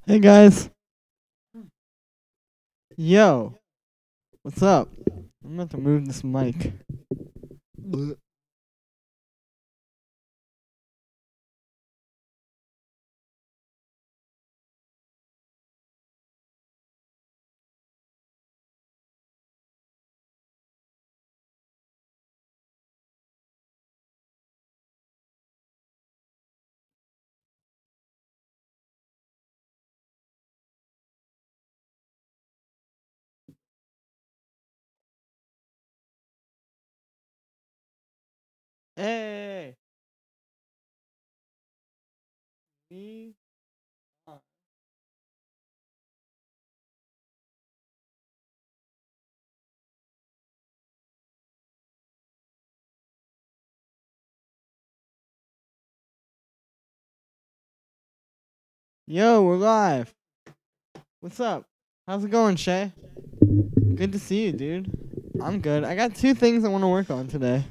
Hey guys. Yo, what's up? I'm about to move this mic. Bleh. Hey, me. Yo, we're live. What's up? How's it going, Shay? Good to see you, dude. I'm good. I got two things I want to work on today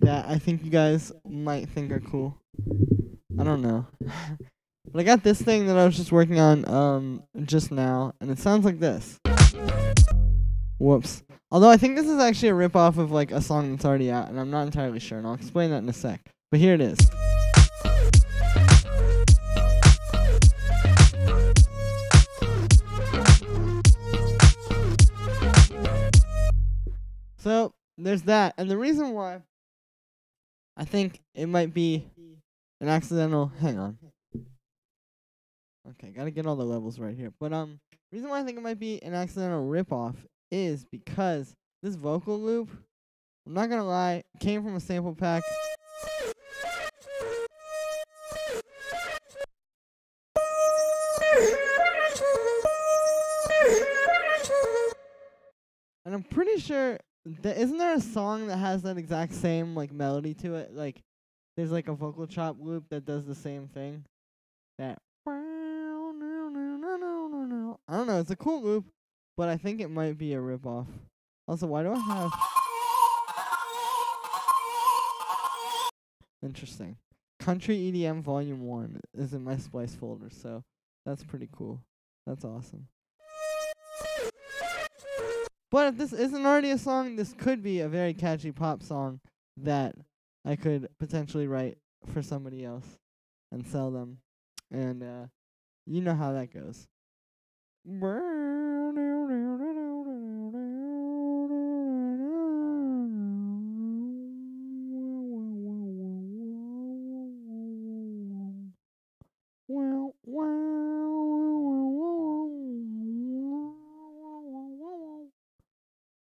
that I think you guys might think are cool. I don't know. But I got this thing that I was just working on just now, and it sounds like this. Whoops. Although I think this is actually a ripoff of like a song that's already out, and I'm not entirely sure, and I'll explain that in a sec. But here it is. So there's that, and the reason why I think it might be an accidental. Hang on. Okay, gotta get all the levels right here. But reason why I think it might be an accidental ripoff is because this vocal loop, I'm not gonna lie, came from a sample pack. And I'm pretty sure that isn't there a song that has that exact same like melody to it? Like there's like a vocal chop loop that does the same thing. That I don't know, it's a cool loop, but I think it might be a ripoff. Also, why do I have interesting. Country EDM Volume 1 is in my Splice folder, so that's pretty cool. That's awesome. But if this isn't already a song, this could be a very catchy pop song that I could potentially write for somebody else and sell them. And you know how that goes.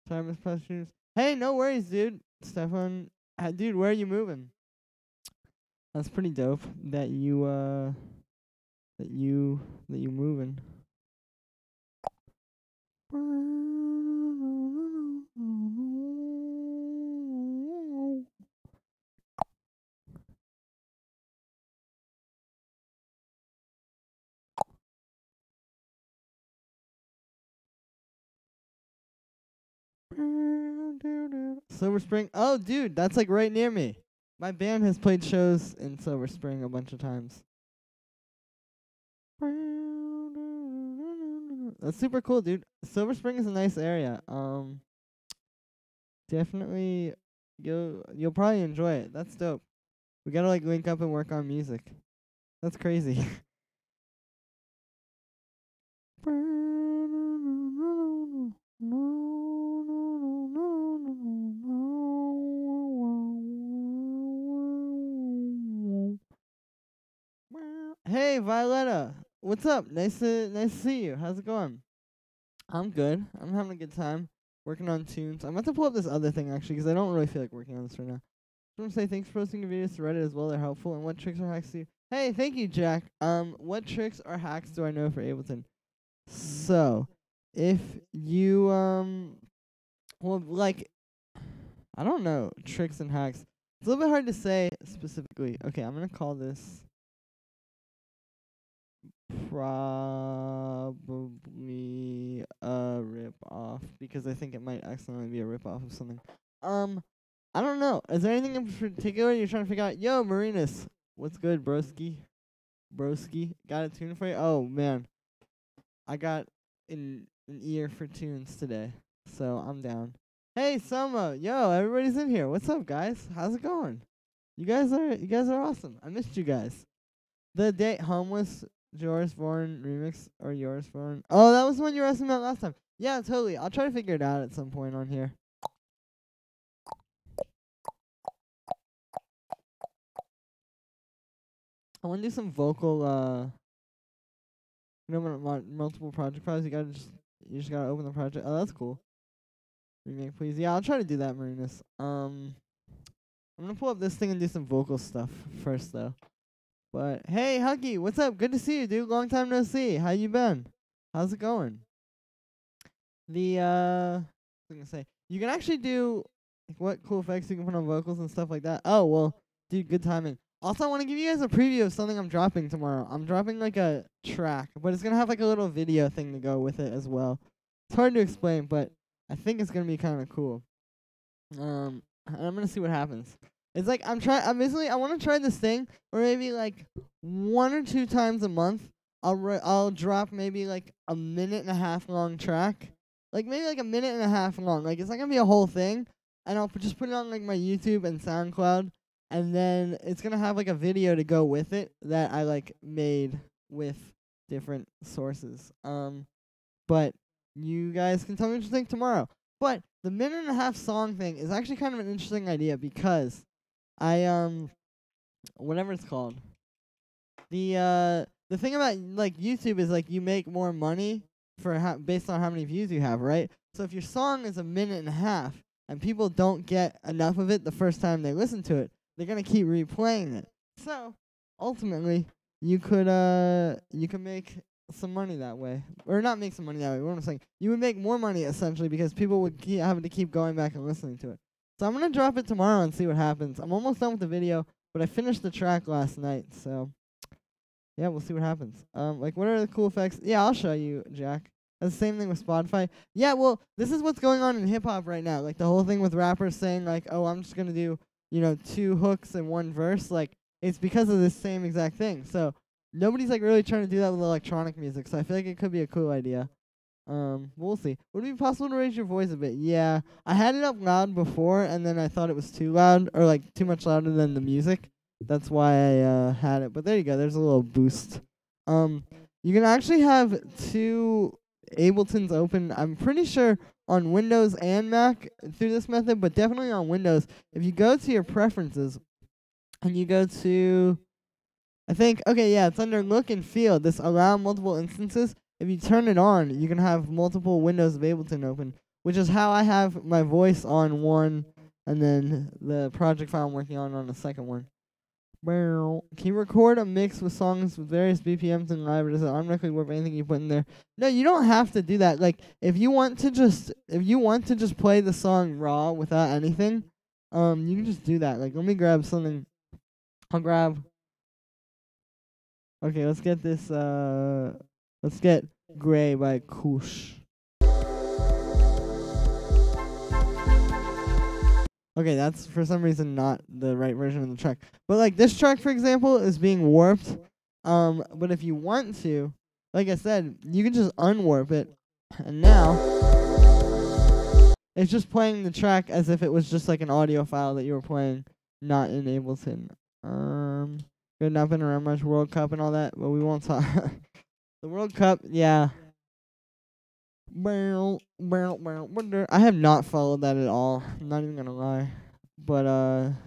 Time is precious. Hey, no worries, dude. Stefan, dude, where are you moving? That's pretty dope that you moving. Silver Spring. Oh, dude, that's like right near me. My band has played shows in Silver Spring a bunch of times. That's super cool, dude. Silver Spring is a nice area. Definitely you'll probably enjoy it. That's dope. We gotta like link up and work on music. That's crazy. Hey Violetta, what's up? Nice to see you. How's it going? I'm good. I'm having a good time working on tunes. I'm about to pull up this other thing actually because I don't really feel like working on this right now. I want to say thanks for posting your videos to Reddit as well. They're helpful. And what tricks or hacks do you? Hey, thank you, Jack. What tricks or hacks do I know for Ableton? So, if you well, like, I don't know tricks and hacks. It's a little bit hard to say specifically. Okay, I'm gonna call this probably a rip off because I think it might accidentally be a rip off of something. I don't know. Is there anything in particular you're trying to figure out? Yo, Marinus, what's good, broski? Broski, got a tune for you? Oh man, I got an ear for tunes today, so I'm down. Hey, Soma, yo, everybody's in here. What's up, guys? How's it going? You guys are awesome. I missed you guys. The Day Homeless Yours Born remix or Yours Born. Oh, that was the one you were asking about last time. Yeah, totally. I'll try to figure it out at some point on here. I want to do some vocal. You know, when multiple project files, you just gotta open the project. Oh, that's cool. Remake, please. Yeah, I'll try to do that, Marinus. I'm gonna pull up this thing and do some vocal stuff first, though. But hey, Huggy, what's up? Good to see you, dude. Long time no see. How you been? How's it going? What was I gonna say? You can actually do like what cool effects you can put on vocals and stuff like that. Oh well, dude, good timing. Also, I want to give you guys a preview of something I'm dropping tomorrow. I'm dropping like a track, but it's gonna have like a little video thing to go with it as well. It's hard to explain, but I think it's gonna be kind of cool. And I'm gonna see what happens. It's like I want to try this thing where maybe like 1 or 2 times a month I'll drop maybe like a 1.5-minute long track, like maybe like a 1.5 minute long. Like it's not gonna be a whole thing, and I'll just put it on like my YouTube and SoundCloud, and then it's gonna have like a video to go with it that I like made with different sources. But you guys can tell me what you think tomorrow. But the 1.5-minute song thing is actually kind of an interesting idea because whatever it's called. The thing about like YouTube is like you make more money for based on how many views you have, right? So if your song is 1.5 minutes and people don't get enough of it the first time they listen to it, they're gonna keep replaying it. So ultimately, you could make some money that way, or not make some money that way. What I'm saying, you would make more money essentially because people would having to keep going back and listening to it. So I'm gonna drop it tomorrow and see what happens. I'm almost done with the video, but I finished the track last night, so yeah, we'll see what happens. Like what are the cool effects? Yeah, I'll show you, Jack. That's the same thing with Spotify. Yeah, well, this is what's going on in hip hop right now. Like the whole thing with rappers saying like, "Oh, I'm just gonna do 2 hooks and 1 verse." Like it's because of this same exact thing. So nobody's like really trying to do that with electronic music. So I feel like it could be a cool idea. We'll see. Would it be possible to raise your voice a bit? Yeah, I had it up loud before, and then I thought it was too loud, or like too much louder than the music. That's why I had it. But there you go. There's a little boost. You can actually have 2 Abletons open. I'm pretty sure on Windows and Mac through this method, but definitely on Windows. If you go to your preferences and you go to, I think, okay, yeah, it's under Look and Feel. This allow multiple instances. If you turn it on, you can have multiple windows of Ableton open, which is how I have my voice on one, and then the project file I'm working on the second one. Can you record a mix with songs with various BPMs and live, or does it automatically work anything you put in there? No, you don't have to do that. Like, if you want to just play the song raw without anything, you can just do that. Like, let me grab something. I'll grab. Okay, let's get this. Let's get Gray by Koosh. Okay, that's for some reason not the right version of the track. But like this track, for example, is being warped. But if you want to, like I said, you can just unwarp it. And now it's just playing the track as if it was just like an audio file that you were playing, not in Ableton. Good, not been around much World Cup and all that, but we won't talk. The World Cup, yeah. I have not followed that at all. I'm not even gonna lie. But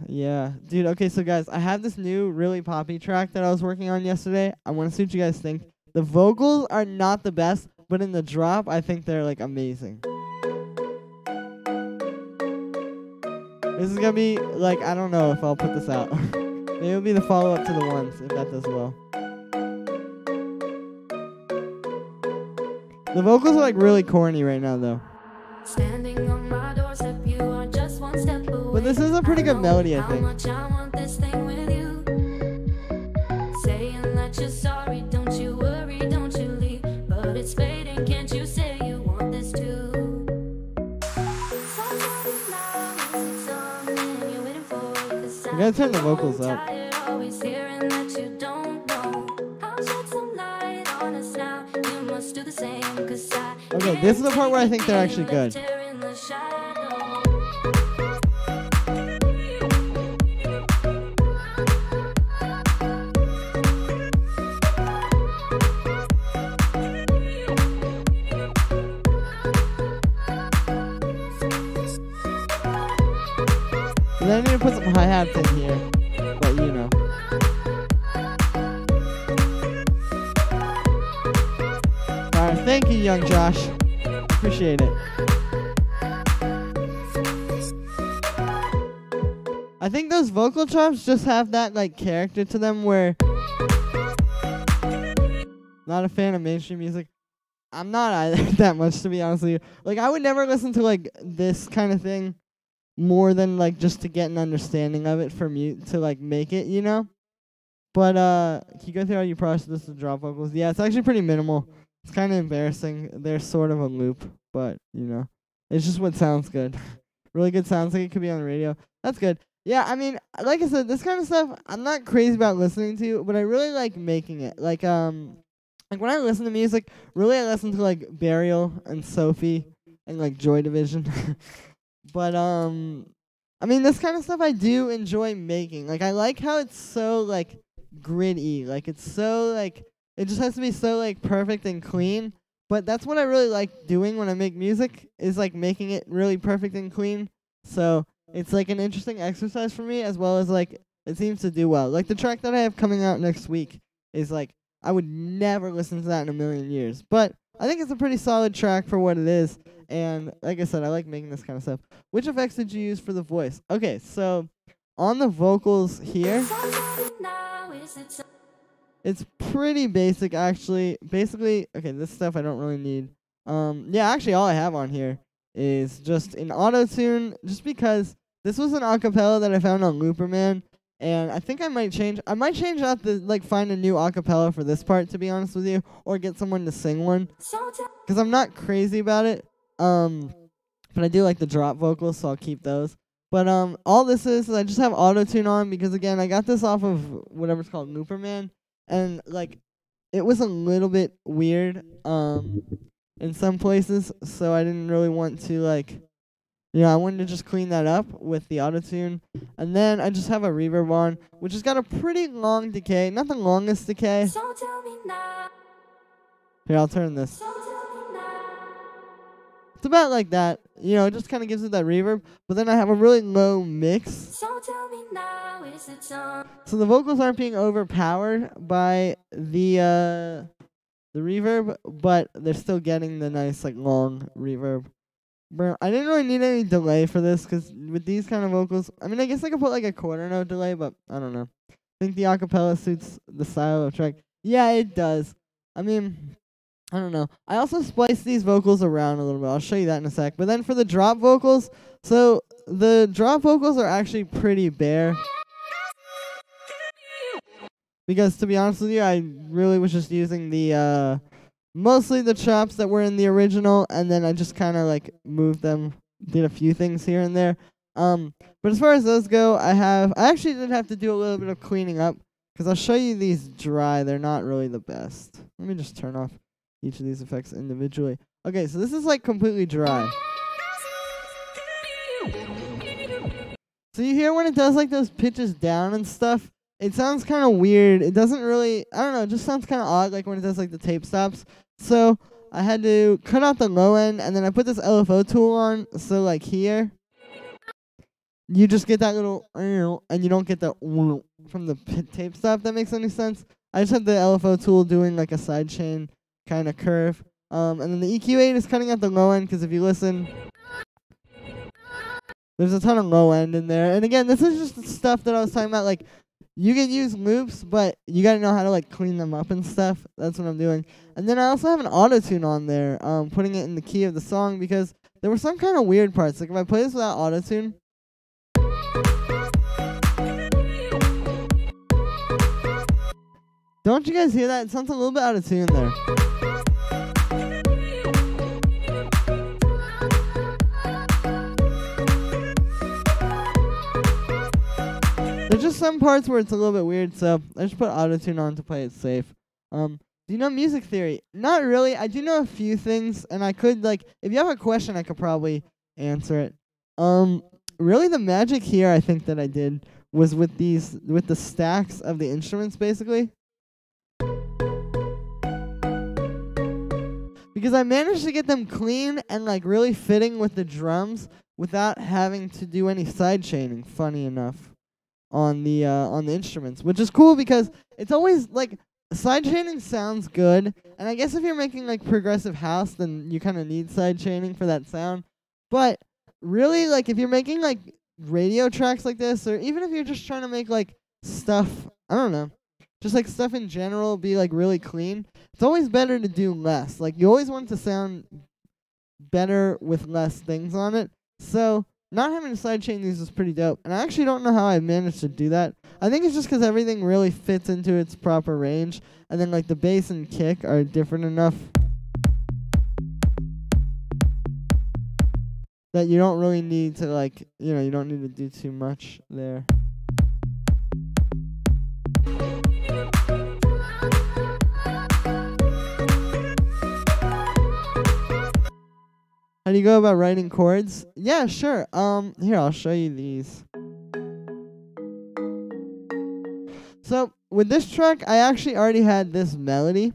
yeah. Dude, okay, so guys, I have this new really poppy track that I was working on yesterday. I wanna see what you guys think. The vocals are not the best, but in the drop I think they're like amazing. This is gonna be like, I don't know if I'll put this out. Maybe it'll be the follow up to the ones if that does well. The vocals are like really corny right now though. Standing on my doorstep, you are just one step away. But this is a pretty good melody, I think. How much I want this thing with you. Saying that you're sorry, don't you worry, don't you leave. But it's fading, can't you say you want this too? You gotta turn the vocals up. Always hearing that you don't know. I'll shed some light on us now. You must do the Okay, this is the part where I think they're actually good. And then I need to put some hi-hats in here, but you know. Alright, thank you, young Josh. Appreciate it. I think those vocal chops just have that like character to them where not a fan of mainstream music. I'm not either that much, to be honest with you. Like I would never listen to like this kind of thing more than like just to get an understanding of it for me to like make it, you know? But can you go through how you process this to drop vocals? Yeah, it's actually pretty minimal. It's kind of embarrassing. They're sort of a loop, but, you know, it's just what sounds good. Really good sounds like it could be on the radio. That's good. Yeah, I mean, like I said, this kind of stuff I'm not crazy about listening to, but I really like making it. Like when I listen to music, really I listen to, like, Burial and Sophie and, like, Joy Division. But, I mean, this kind of stuff I do enjoy making. Like, I like how it's so, like, gritty. Like, it's so, like... It just has to be so, like, perfect and clean. But that's what I really like doing when I make music, is, like, making it really perfect and clean. So it's, like, an interesting exercise for me, as well as, like, it seems to do well. Like, the track that I have coming out next week is, like, I would never listen to that in a million years. But I think it's a pretty solid track for what it is. And, like I said, I like making this kind of stuff. Which effects did you use for the voice? Okay, so on the vocals here... It's pretty basic, actually. Basically, okay, this stuff I don't really need. Yeah, actually, all I have on here is just an auto-tune, just because this was an acapella that I found on Looperman, and I think I might change out the, like, find a new acapella for this part, to be honest with you, or get someone to sing one, because I'm not crazy about it, but I do like the drop vocals, so I'll keep those. But all this is I just have auto-tune on, because, again, I got this off of whatever's called Looperman, and, like, it was a little bit weird in some places, so I didn't really want to, like, you know, I wanted to just clean that up with the auto-tune. And then I just have a reverb on, which has got a pretty long decay. Not the longest decay. So tell me now. Here, I'll turn this. So tell me now. It's about like that. You know, it just kind of gives it that reverb. But then I have a really low mix. So tell me now, is it so? So the vocals aren't being overpowered by the reverb, but they're still getting the nice, like, long reverb. Bro, I didn't really need any delay for this, because with these kind of vocals, I mean, I guess I could put, like, a quarter note delay, but I don't know. I think the acapella suits the style of track. Yeah, it does. I mean... I don't know. I also spliced these vocals around a little bit. I'll show you that in a sec. But then for the drop vocals, so the drop vocals are actually pretty bare. Because to be honest with you, I really was just using the, mostly the chops that were in the original, and then I just kind of like moved them, did a few things here and there. But as far as those go, I actually did have to do a little bit of cleaning up, because I'll show you these dry. They're not really the best. Let me just turn off each of these effects individually. Okay, so this is like completely dry. So you hear when it does like those pitches down and stuff, it sounds kind of weird. It doesn't really, I don't know, it just sounds kind of odd like when it does like the tape stops. So I had to cut out the low end, and then I put this LFO tool on, so like here, you just get that little, and you don't get the from the tape stop, if that makes any sense. I just have the LFO tool doing like a sidechain kind of curve. And then the EQ8 is cutting out the low end, because if you listen, there's a ton of low end in there. And again, this is just the stuff that I was talking about. Like, you can use loops, but you gotta know how to like clean them up and stuff. That's what I'm doing. And then I also have an auto-tune on there, putting it in the key of the song, because there were some kind of weird parts. Like if I play this without auto-tune, don't you guys hear that? It sounds a little bit out of tune there. There's just some parts where it's a little bit weird, so I just put auto-tune on to play it safe. Do you know music theory? Not really. I do know a few things, and I could, like, if you have a question, I could probably answer it. Really the magic here, I think, that I did was with the stacks of the instruments, basically. Because I managed to get them clean and, like, really fitting with the drums without having to do any side chaining, funny enough, on the instruments, which is cool because it's always, like, side chaining sounds good, and I guess if you're making, like, progressive house, then you kind of need side chaining for that sound. But really, like, if you're making, like, radio tracks like this, or even if you're just trying to make, like, stuff, I don't know, just, like, stuff in general be, like, really clean, it's always better to do less. Like, you always want it to sound better with less things on it. So not having to sidechain these is pretty dope. And I actually don't know how I managed to do that. I think it's just because everything really fits into its proper range. And then, like, the bass and kick are different enough that you don't really need to, like, you know, you don't need to do too much there. How do you go about writing chords? Yeah, sure. Here, I'll show you these. So, with this track, I actually already had this melody.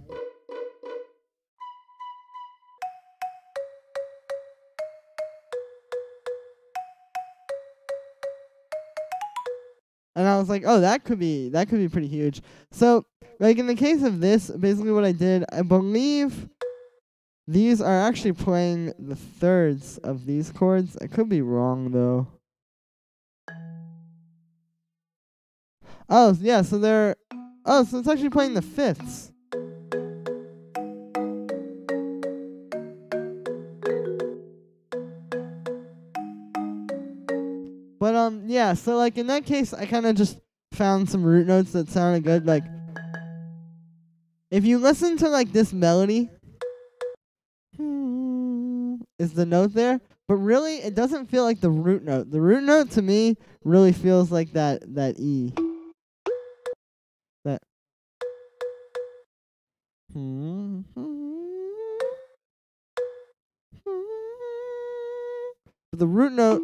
And I was like, oh, that could be pretty huge. So, like, in the case of this, basically what I did, I believe these are actually playing the thirds of these chords. I could be wrong, though. Oh, yeah, so they're... Oh, so it's actually playing the fifths. But, yeah, so, like, in that case, I kind of just found some root notes that sounded good. Like, if you listen to, like, this melody... is the note there, but really it doesn't feel like the root note. The root note to me really feels like that E. That but the root note,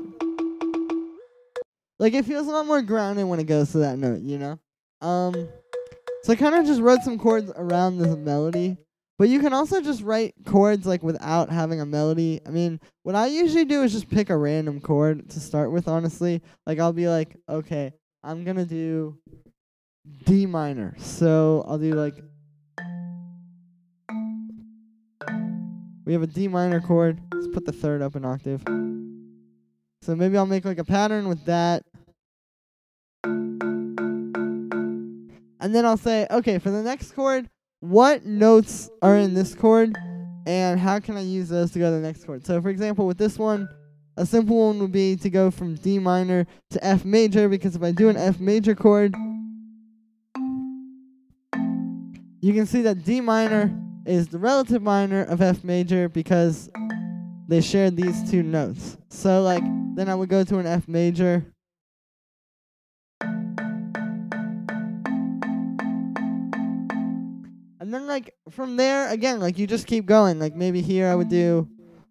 like, it feels a lot more grounded when it goes to that note, you know? So I kind of just wrote some chords around this melody. But you can also just write chords, like, without having a melody. I mean, what I usually do is just pick a random chord to start with, honestly. Like, I'll be like, okay, I'm going to do D minor. So I'll do, like, we have a D minor chord. Let's put the third up an octave. So maybe I'll make, like, a pattern with that. And then I'll say, okay, for the next chord, what notes are in this chord, and how can I use those to go to the next chord? So, for example, with this one, a simple one would be to go from D minor to F major, because if I do an F major chord, you can see that D minor is the relative minor of F major because they share these two notes. So, like, then I would go to an F major. And then, like, from there, again, like, you just keep going. Like, maybe here I would do,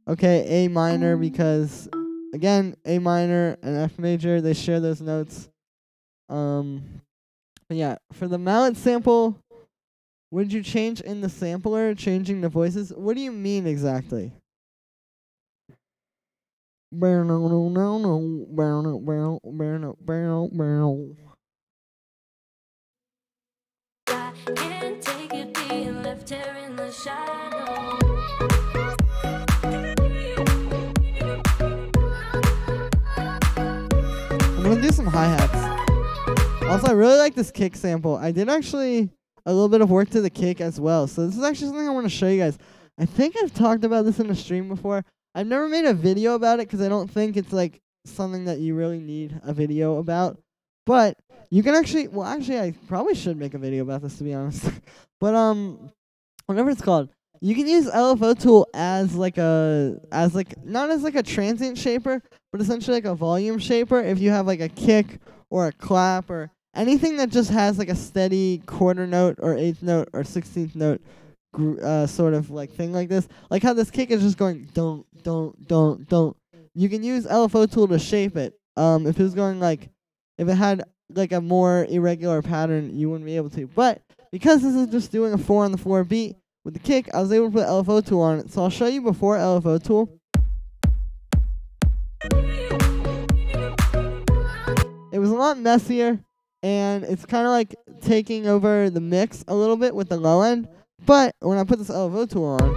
okay, A minor, because, again, A minor and F major, they share those notes. But yeah, for the mallet sample, would you change in the sampler, changing the voices? What do you mean exactly? Can't take it being left here in the shadow. I'm gonna do some hi-hats. Also, I really like this kick sample. I did actually a little bit of work to the kick as well. So this is actually something I want to show you guys. I think I've talked about this in a stream before. I've never made a video about it because I don't think it's, like, something that you really need a video about. But you can actually, well, actually, I probably should make a video about this, to be honest. But, whatever it's called, you can use LFO tool as, like, not as, like, a transient shaper, but essentially like a volume shaper if you have, like, a kick or a clap or anything that just has, like, a steady quarter note or eighth note or 16th note sort of like thing like this. Like how this kick is just going don't. You can use LFO tool to shape it. If it was going like, if it had like a more irregular pattern, you wouldn't be able to. But because this is just doing a 4 on the floor beat with the kick, I was able to put LFO tool on it. So I'll show you before LFO tool. It was a lot messier, and it's kind of like taking over the mix a little bit with the low end. But when I put this LFO tool on,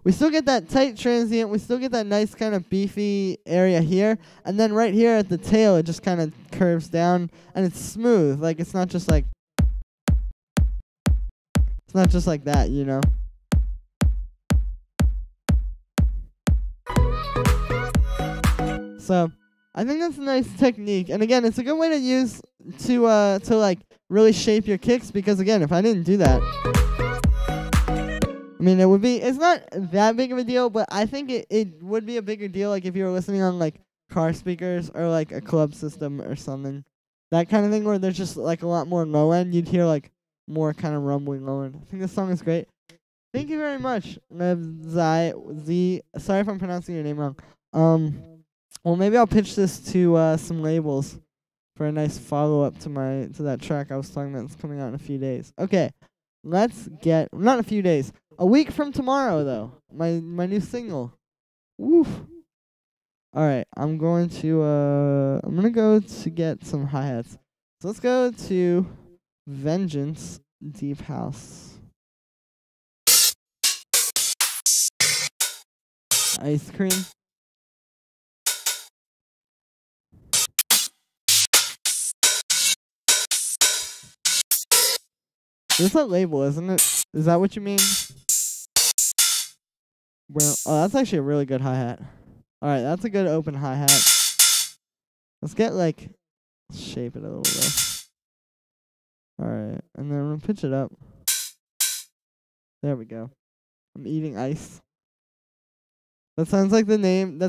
we still get that tight transient. We still get that nice kind of beefy area here. And then right here at the tail, it just kind of curves down, and it's smooth. Like, it's not just like that, you know? So I think that's a nice technique. And again, it's a good way to use to like really shape your kicks, because again, if I didn't do that, I mean, it's not that big of a deal, but I think it would be a bigger deal like if you were listening on like car speakers or like a club system or something. That kind of thing where there's just like a lot more low end. You'd hear like more kind of rumbling low end. I think this song is great. Thank you very much, Z. Sorry if I'm pronouncing your name wrong. Well, maybe I'll pitch this to some labels for a nice follow-up to that track I was talking about. It's coming out in a few days. Okay, not a few days. A week from tomorrow, though. My new single. Woof. All right, I'm gonna go to get some hi-hats. So let's go to Vengeance Deep House. Ice cream. This is a label, isn't it? Is that what you mean? Well, oh, that's actually a really good hi-hat. Alright, that's a good open hi-hat. Let's shape it a little bit. Alright, and then I'm gonna pitch it up. There we go. I'm eating ice. That sounds like the name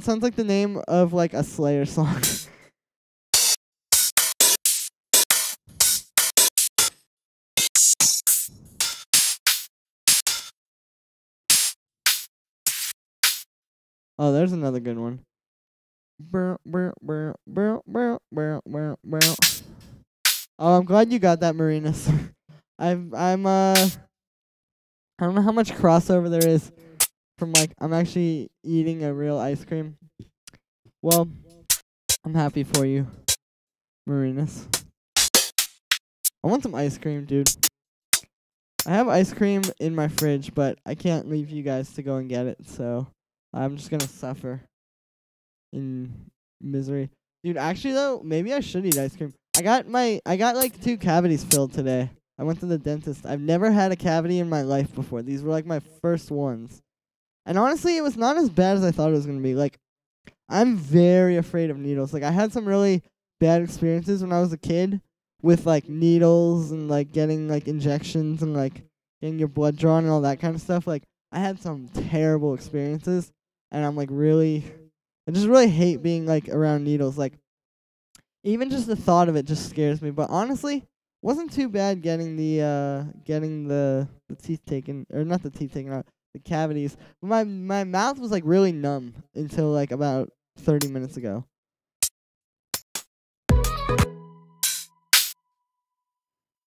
of like a Slayer song. Oh, there's another good one. Oh, I'm glad you got that, Marinus. I don't know how much crossover there is from like I'm actually eating a real ice cream. Well, I'm happy for you, Marinus. I want some ice cream, dude. I have ice cream in my fridge, but I can't leave you guys to go and get it, so I'm just gonna suffer in misery. Dude, actually though, maybe I should eat ice cream. I got like 2 cavities filled today. I went to the dentist. I've never had a cavity in my life before. These were like my first ones. And honestly, it was not as bad as I thought it was gonna be. Like, I'm very afraid of needles. Like, I had some really bad experiences when I was a kid with like needles and like getting like injections and like getting your blood drawn and all that kind of stuff. Like, I had some terrible experiences, and I'm like I just really hate being like around needles. Like, even just the thought of it just scares me. But honestly, wasn't too bad getting the teeth taken, or not the teeth taken out, the cavities. My mouth was like really numb until like about 30 minutes ago.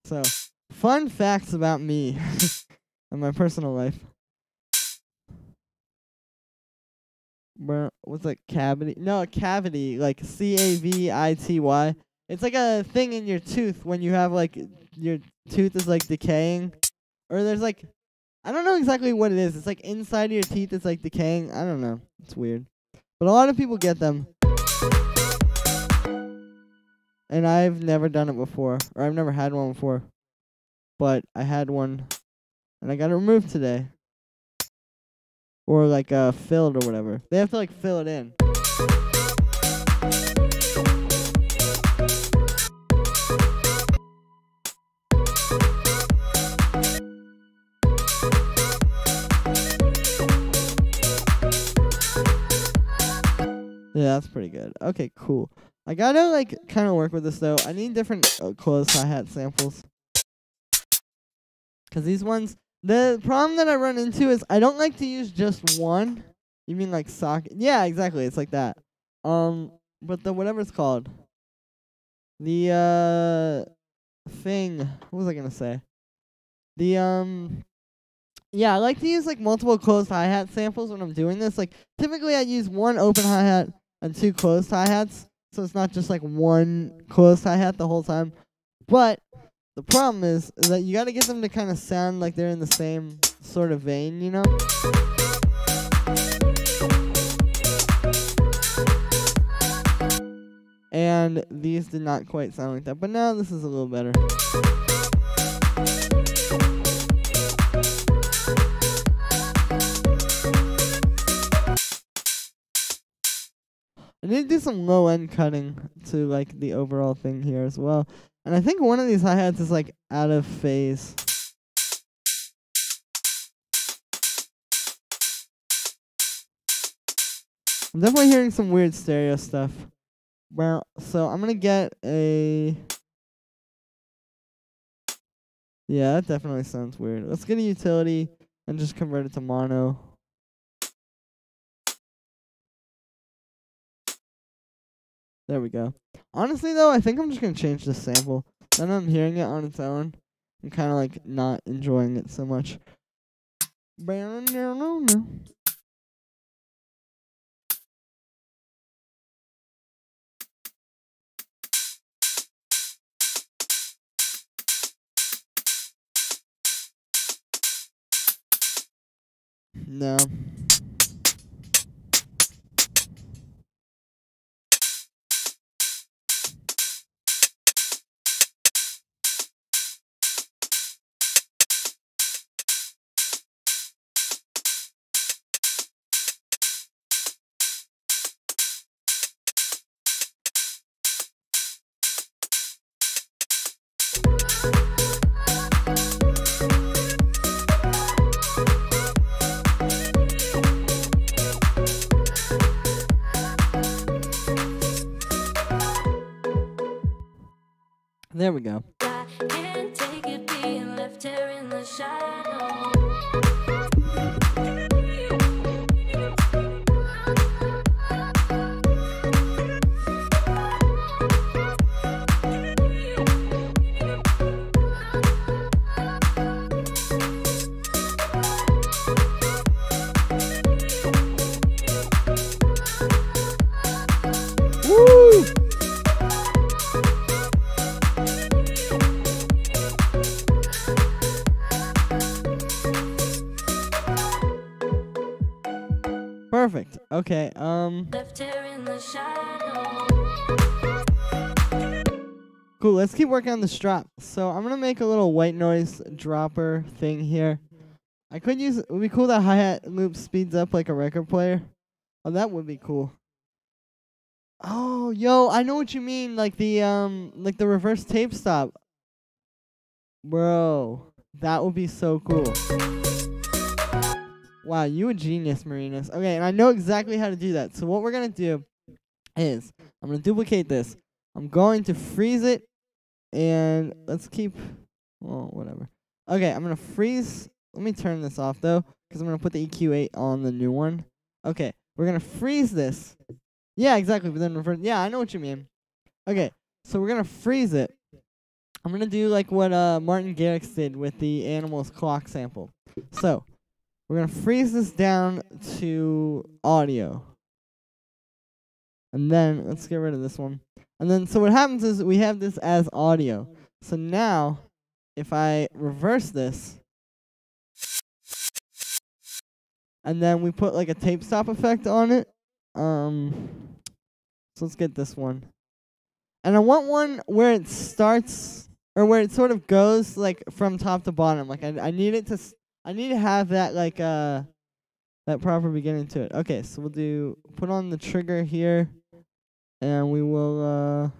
So, fun facts about me and my personal life. What's that, cavity? No, a cavity, like CAVITY. It's like a thing in your tooth when you have like your tooth is like decaying, or there's like, I don't know exactly what it is. It's like inside of your teeth it's like decaying. I don't know. It's weird, but a lot of people get them, and I've never done it before, or I've never had one before, but I had one, and I got it removed today. Or like filled or whatever. They have to like fill it in. Yeah, that's pretty good. Okay, cool. I gotta like kind of work with this though. I need different closed hi-hat samples. 'Cause these ones, the problem that I run into is I don't like to use just one. You mean like socket? Yeah, exactly. It's like that. But the whatever it's called, the thing. What was I gonna say? The Yeah, I like to use like multiple closed hi-hat samples when I'm doing this. Like typically I use one open hi-hat and two closed hi-hats, so it's not just like one closed hi-hat the whole time. But the problem is that you got to get them to kind of sound like they're in the same sort of vein, you know? And these did not quite sound like that, but now this is a little better. I need to do some low end cutting to like the overall thing here as well. And I think one of these hi-hats is like out of phase. I'm definitely hearing some weird stereo stuff. Well, so I'm gonna get a... Yeah, that definitely sounds weird. Let's get a utility and just convert it to mono. There we go. Honestly, though, I think I'm just going to change this sample. Then I'm hearing it on its own. I'm kind of, like, not enjoying it so much. No. There we go. I can't take it being left here in the shadow. Woo! Perfect. Okay, Left here in the shadow. cool. Let's keep working on the strop. So I'm gonna make a little white noise dropper thing here. I could use. It would be cool that hi-hat loop speeds up like a record player. Oh, that would be cool. Oh, yo, I know what you mean. Like the reverse tape stop. Bro, that would be so cool. Wow, you a genius, Marinus. Okay, and I know exactly how to do that. So what we're gonna do is I'm gonna duplicate this. I'm going to freeze it, and let's keep. Well, whatever. Okay, I'm gonna freeze. Let me turn this off though, because I'm gonna put the EQ8 on the new one. Okay, we're gonna freeze this. Yeah, exactly. But then reverse. Yeah, I know what you mean. Okay, so we're gonna freeze it. I'm gonna do like what Martin Garrix did with the Animals clock sample. So we're gonna freeze this down to audio, and then let's get rid of this one. And then so what happens is we have this as audio. So now, if I reverse this, and then we put like a tape stop effect on it. So let's get this one. And I want one where it starts, or where it sort of goes like from top to bottom. Like I need it to I need to have that like that proper beginning to it. Okay, so we'll do put on the trigger here, and we will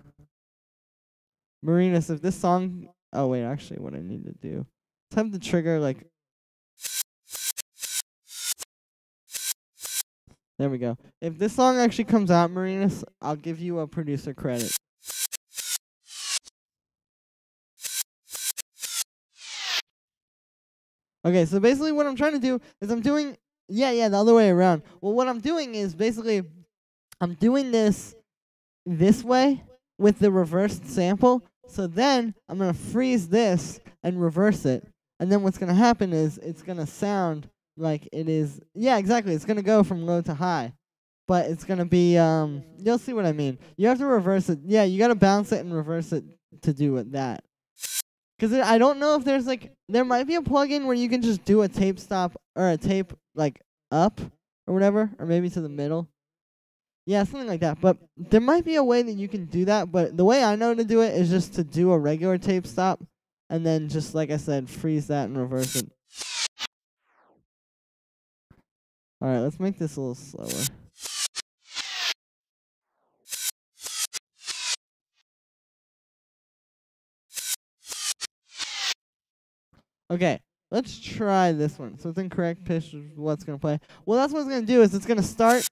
Marinus, if this song, oh wait, actually what I need to do, let's have the trigger like, there we go. If this song actually comes out, Marinus, I'll give you a producer credit. Okay, so basically what I'm trying to do is I'm doing yeah, the other way around. Well, what I'm doing is basically I'm doing this way with the reversed sample. So then I'm going to freeze this and reverse it. And then what's going to happen is it's going to sound like it is. Yeah, exactly. It's going to go from low to high. But it's going to be, you'll see what I mean. You have to reverse it. Yeah, you got to bounce it and reverse it to do it that. Because I don't know if there's like, there might be a plugin where you can just do a tape stop or a tape like up or whatever, or maybe to the middle. Yeah, something like that. But there might be a way that you can do that. But the way I know to do it is just to do a regular tape stop and then just, like I said, freeze that and reverse it. All right, let's make this a little slower. Okay, let's try this one. So it's in correct pitch is what's going to play. Well, that's what it's going to do is it's going to start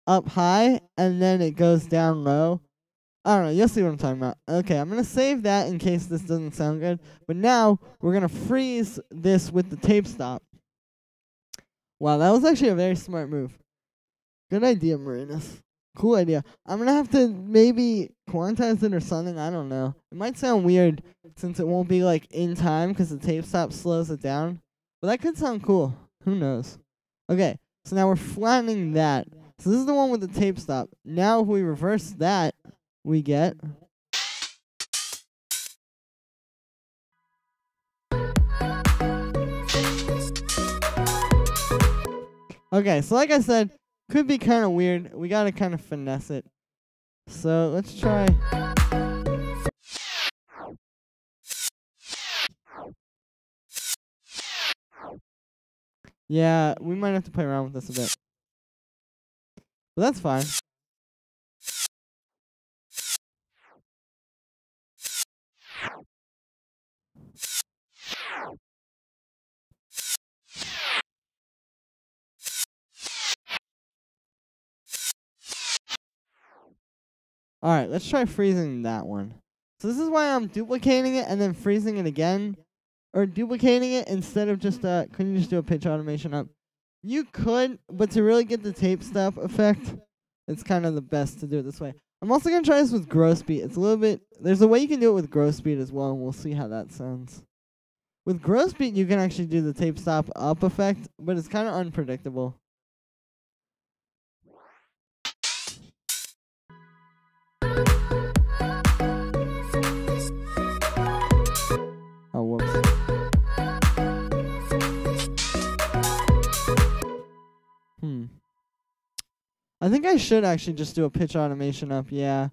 up high and then it goes down low. I don't know. You'll see what I'm talking about. Okay, I'm going to save that in case this doesn't sound good. But now we're going to freeze this with the tape stop. Wow, that was actually a very smart move. Good idea, Marinus. Cool idea. I'm going to have to maybe quantize it or something. I don't know. It might sound weird since it won't be like in time because the tape stop slows it down. But that could sound cool. Who knows? Okay, so now we're flattening that. So this is the one with the tape stop. Now if we reverse that, we get... Okay, so like I said, could be kind of weird. We got to kind of finesse it. So let's try... Yeah, we might have to play around with this a bit. But that's fine. Alright, let's try freezing that one. So this is why I'm duplicating it and then freezing it again. Or duplicating it instead of just, couldn't you just do a pitch automation up? You could, but to really get the tape stop effect, it's kind of the best to do it this way. I'm also going to try this with gross beat. It's a little bit, there's a way you can do it with gross beat as well, and we'll see how that sounds. With gross beat, you can actually do the tape stop up effect, but it's kind of unpredictable. Oh, whoops. I think I should actually just do a pitch automation up, yeah.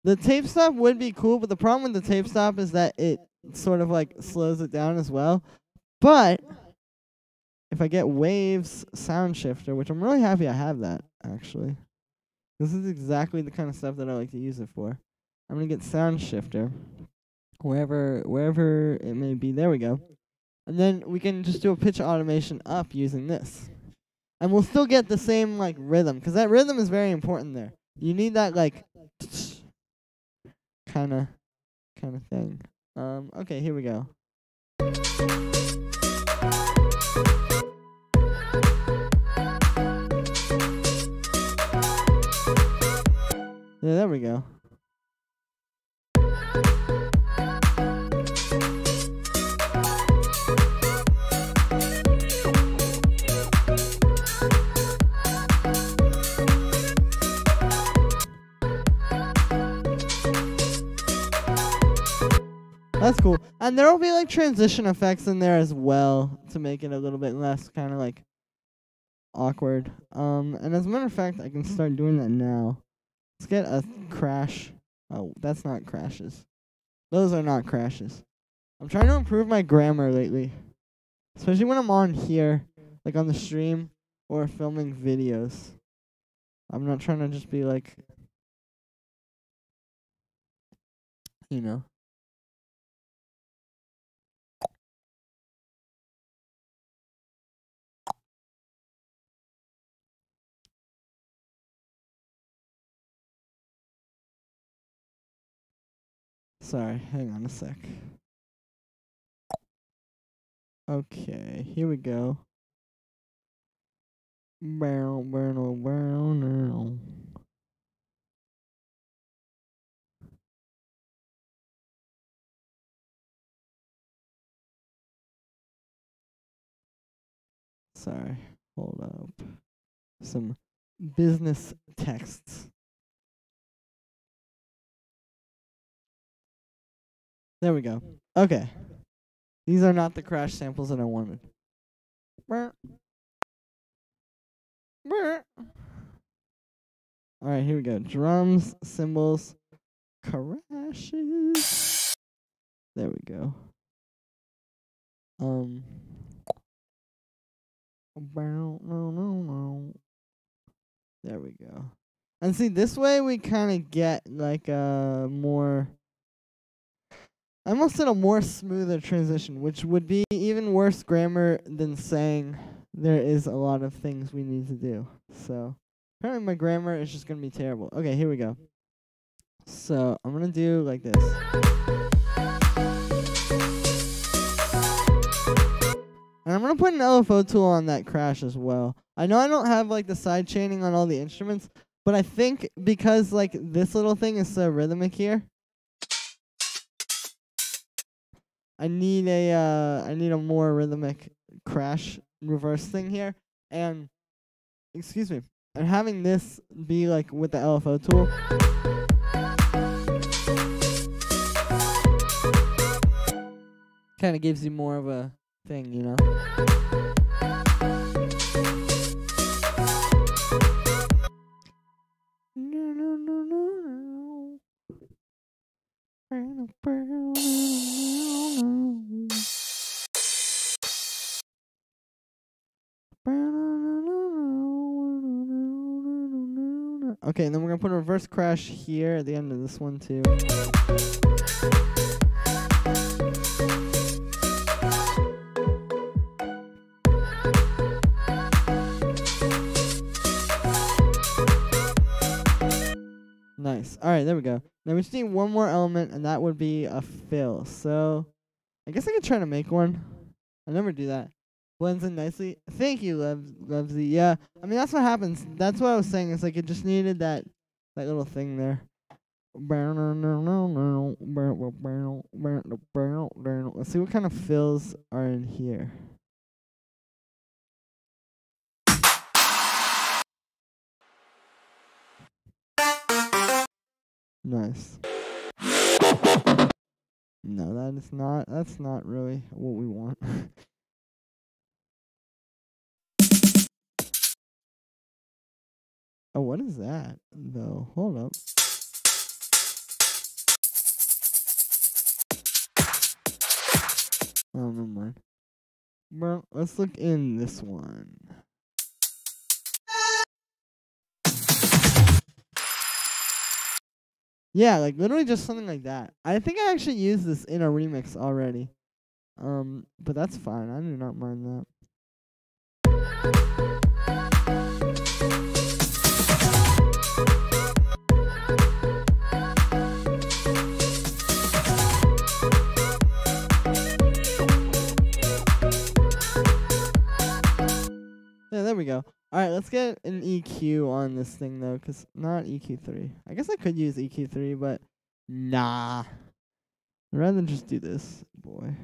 The tape stop would be cool, but the problem with the tape stop is that it sort of like slows it down as well. But if I get Waves Sound Shifter, which I'm really happy I have that, actually. This is exactly the kind of stuff that I like to use it for. I'm going to get Sound Shifter, wherever it may be. There we go. And then we can just do a pitch automation up using this. And we'll still get the same, like, rhythm, because that rhythm is very important there. You need that, like, kind of thing. Okay, here we go. Yeah, there we go. That's cool. And there will be like transition effects in there as well to make it a little bit less kind of like awkward. And as a matter of fact, I can start doing that now. Let's get a crash. Oh, that's not crashes. Those are not crashes. I'm trying to improve my grammar lately. Especially when I'm on here, like on the stream or filming videos. I'm not trying to just be like, you know. Sorry, hang on a sec. Okay, here we go. Bow, bow, bow, now. Sorry, hold up. Some business texts. There we go. Okay. These are not the crash samples that I wanted. Alright, here we go. Drums, cymbals, crashes. There we go. There we go. And see, this way we kind of get like a more, I almost said a more smoother transition, which would be even worse grammar than saying there is a lot of things we need to do. So apparently my grammar is just going to be terrible. Okay, here we go. So I'm going to do like this. And I'm going to put an LFO tool on that crash as well. I know I don't have like the side chaining on all the instruments, but I think because like this little thing is so rhythmic here, I need a more rhythmic crash reverse thing here. And excuse me. And having this be like with the LFO tool, kind of gives you more of a thing, you know? Okay, and then we're going to put a reverse crash here at the end of this one too. Nice. Alright, there we go. Now we just need one more element, and that would be a fill. So, I guess I could try to make one. I never do that. Blends in nicely. Thank you, Levsy. Yeah, I mean, that's what happens. That's what I was saying. It's like it just needed that little thing there. Let's see what kind of fills are in here. Nice. No, that's not really what we want. Oh, what is that, though? Hold up. Oh, never mind. Well, let's look in this one. Yeah, like literally just something like that. I think I actually used this in a remix already. But that's fine. I do not mind that. Yeah, there we go. Alright, let's get an EQ on this thing, though, because not EQ3. I guess I could use EQ3, but nah. I'd rather just do this, boy.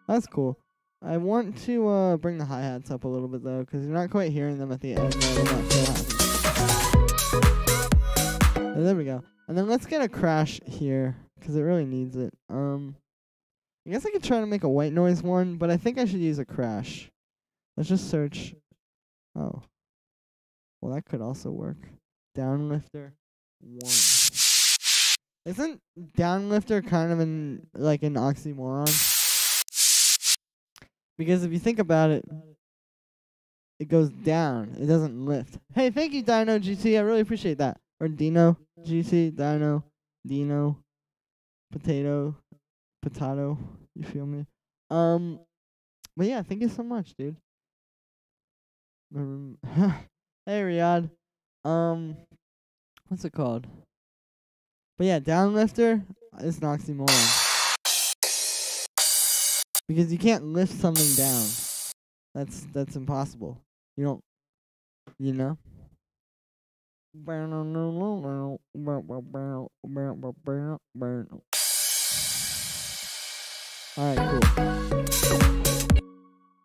That's cool. I want to bring the hi-hats up a little bit, though, because you're not quite hearing them at the end. There we go. And then let's get a crash here, because it really needs it. I guess I could try to make a white noise one, but I think I should use a crash. Let's just search. Oh. Well, that could also work. Downlifter 1. Isn't downlifter kind of an oxymoron? Because if you think about it, it goes down. It doesn't lift. Hey, thank you, Dino GT. I really appreciate that. Or Dino GT, Dino, potato. You feel me? But yeah, thank you so much, dude. Hey, Riyadh. What's it called? But yeah, downlifter is an oxymoron. Because you can't lift something down. That's impossible. You don't, you know? Alright, cool.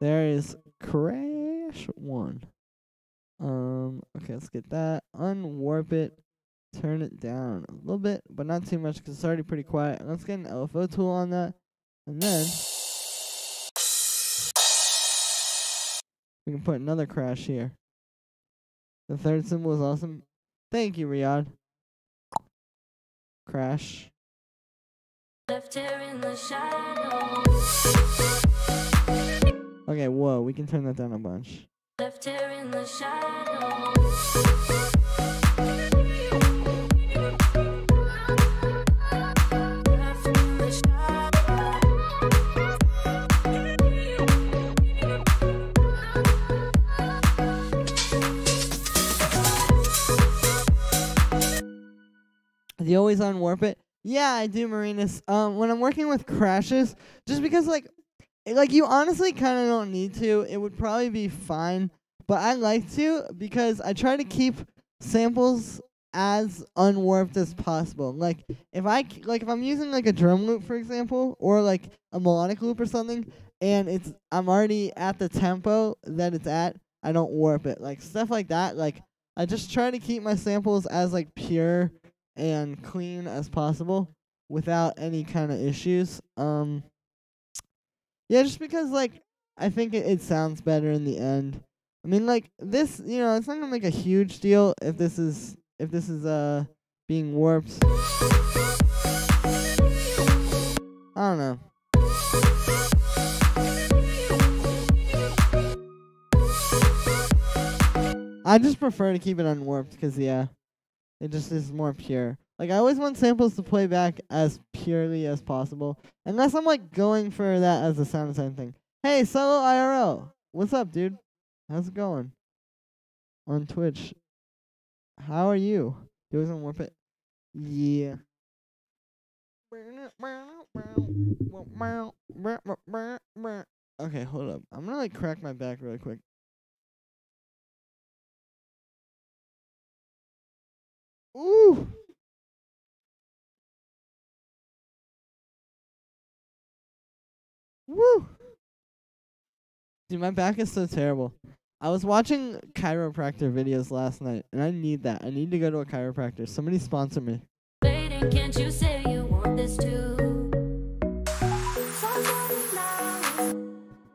There is crash 1. Okay, let's get that. Unwarp it. Turn it down a little bit, but not too much because it's already pretty quiet. Let's get an LFO tool on that. And then we can put another crash here. The third symbol is awesome. Thank you, Riyadh. Crash. Left here in the shadow. Okay, whoa, we can turn that down a bunch. Left here in the shadow. Do you always unwarp it? Yeah, I do, Marinus. When I'm working with crashes, just because like you honestly kind of don't need to. It would probably be fine, but I like to because I try to keep samples as unwarped as possible. Like if I'm using like a drum loop, for example, or like a melodic loop or something, and I'm already at the tempo that it's at, I don't warp it. Like stuff like that. Like I just try to keep my samples as like pure and clean as possible without any kind of issues. Yeah, just because like I think it sounds better in the end. I mean, like this, it's not gonna make a huge deal if this is being warped. I don't know. I just prefer to keep it unwarped because yeah, it just is more pure. Like I always want samples to play back as purely as possible, unless I'm like going for that as a sound design thing. Hey, Solo IRL, what's up, dude? How's it going? On Twitch. How are you? You always unwarp it? Yeah. Okay, hold up. I'm gonna like crack my back really quick. Ooh. Woo. Dude, my back is so terrible. I was watching chiropractor videos last night, and I need that. I need to go to a chiropractor. Somebody sponsor me. Waiting, can't you say you want this too?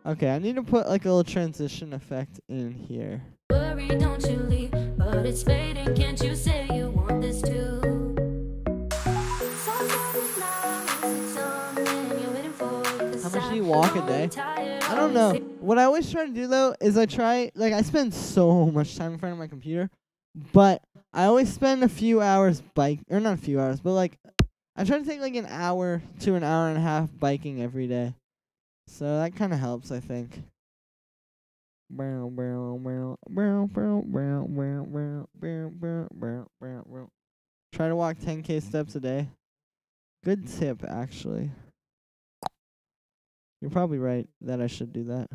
Okay, I need to put like a little transition effect in here. Worry, don't you leave, but it's fading, can't you say you want this too? How much do you walk a day? I don't know. What I always try to do though is I spend so much time in front of my computer, but I always spend a few hours not a few hours, but like I try to take like an hour to an hour and a half biking every day. So that kind of helps, I think. Try to walk 10K steps a day. Good tip, actually. You're probably right that I should do that.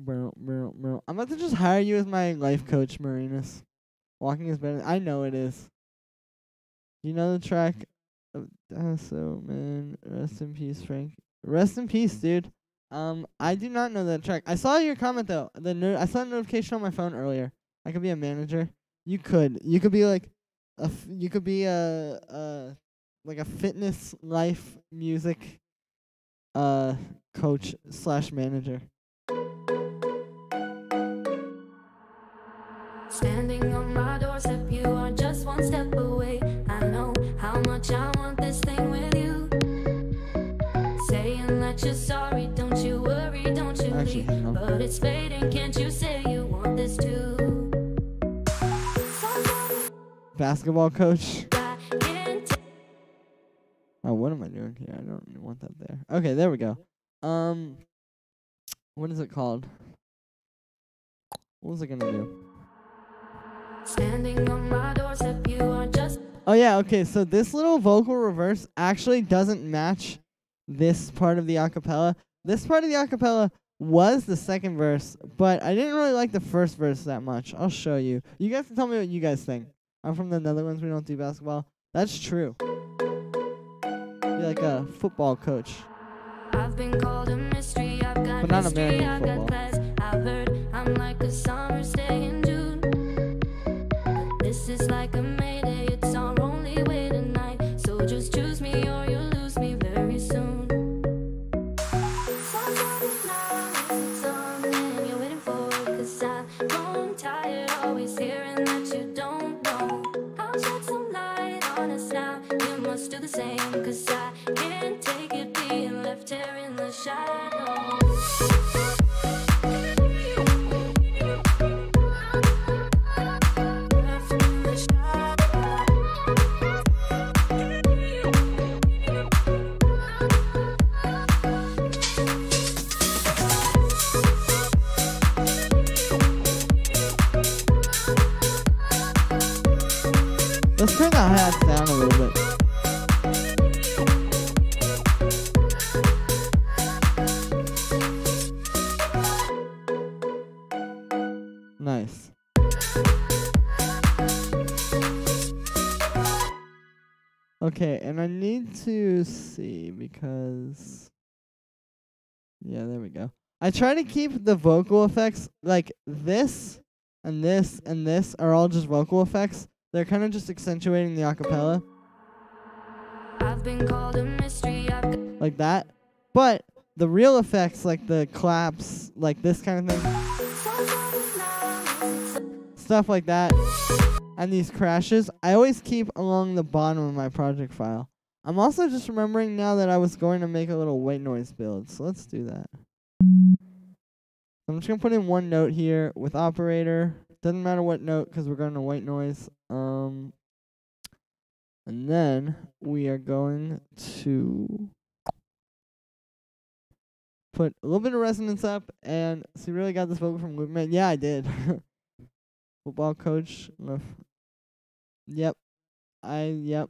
I'm about to just hire you as my life coach, Marinus. Walking is better. I know it is. You know the track? So, man, rest in peace, Frank. Rest in peace, dude. I do not know that track. I saw your comment though. I saw a notification on my phone earlier. I could be a manager. You could be like you could be like a fitness, life, music coach / manager. Standing on my doorstep, you are just one step away. I know how much I want this thing with you. Saying that you're sorry, don't you worry, don't you leave. But it's fading, can't you say you want this too? Basketball coach. Oh, what am I doing here? I don't want that there. Okay, there we go. What is it called? What was I gonna do? Standing on my doorstep, you are just. Oh yeah, okay, so this little vocal reverse actually doesn't match this part of the acapella. This part of the acapella was the second verse, but I didn't really like the first verse that much. I'll show you. You guys can tell me what you guys think. I'm from the Netherlands, we don't do basketball. That's true. Be like a football coach. I've been called a mystery, I've got But not history, American I've football. got class. I've heard I'm like a summer's day in June. But this is like a mayday, it's our only way tonight. So just choose me or you'll lose me very soon. Sometimes now it's something you're waiting for, 'cause I've grown tired always hearing that you don't know. I'll shed some light on us now, you must do the same, 'cause I can't take it being left here in the shadows. Let's turn the hi-hats down a little bit. Nice. Okay, and I need to see because... Yeah, there we go. I try to keep the vocal effects, like this and this and this are all just vocal effects. They're kind of just accentuating the acapella. I've been called a mystery, I've got Like that. But the real effects, like the claps, like this kind of thing, stuff like that, and these crashes, I always keep along the bottom of my project file. I'm also just remembering now that I was going to make a little white noise build, so let's do that. I'm just going to put in one note here with operator. Doesn't matter what note because we're going to white noise. And then we are going to put a little bit of resonance up. And so you really got this vocal from Loopman? Yeah, I did. Football coach. Yep. Yep.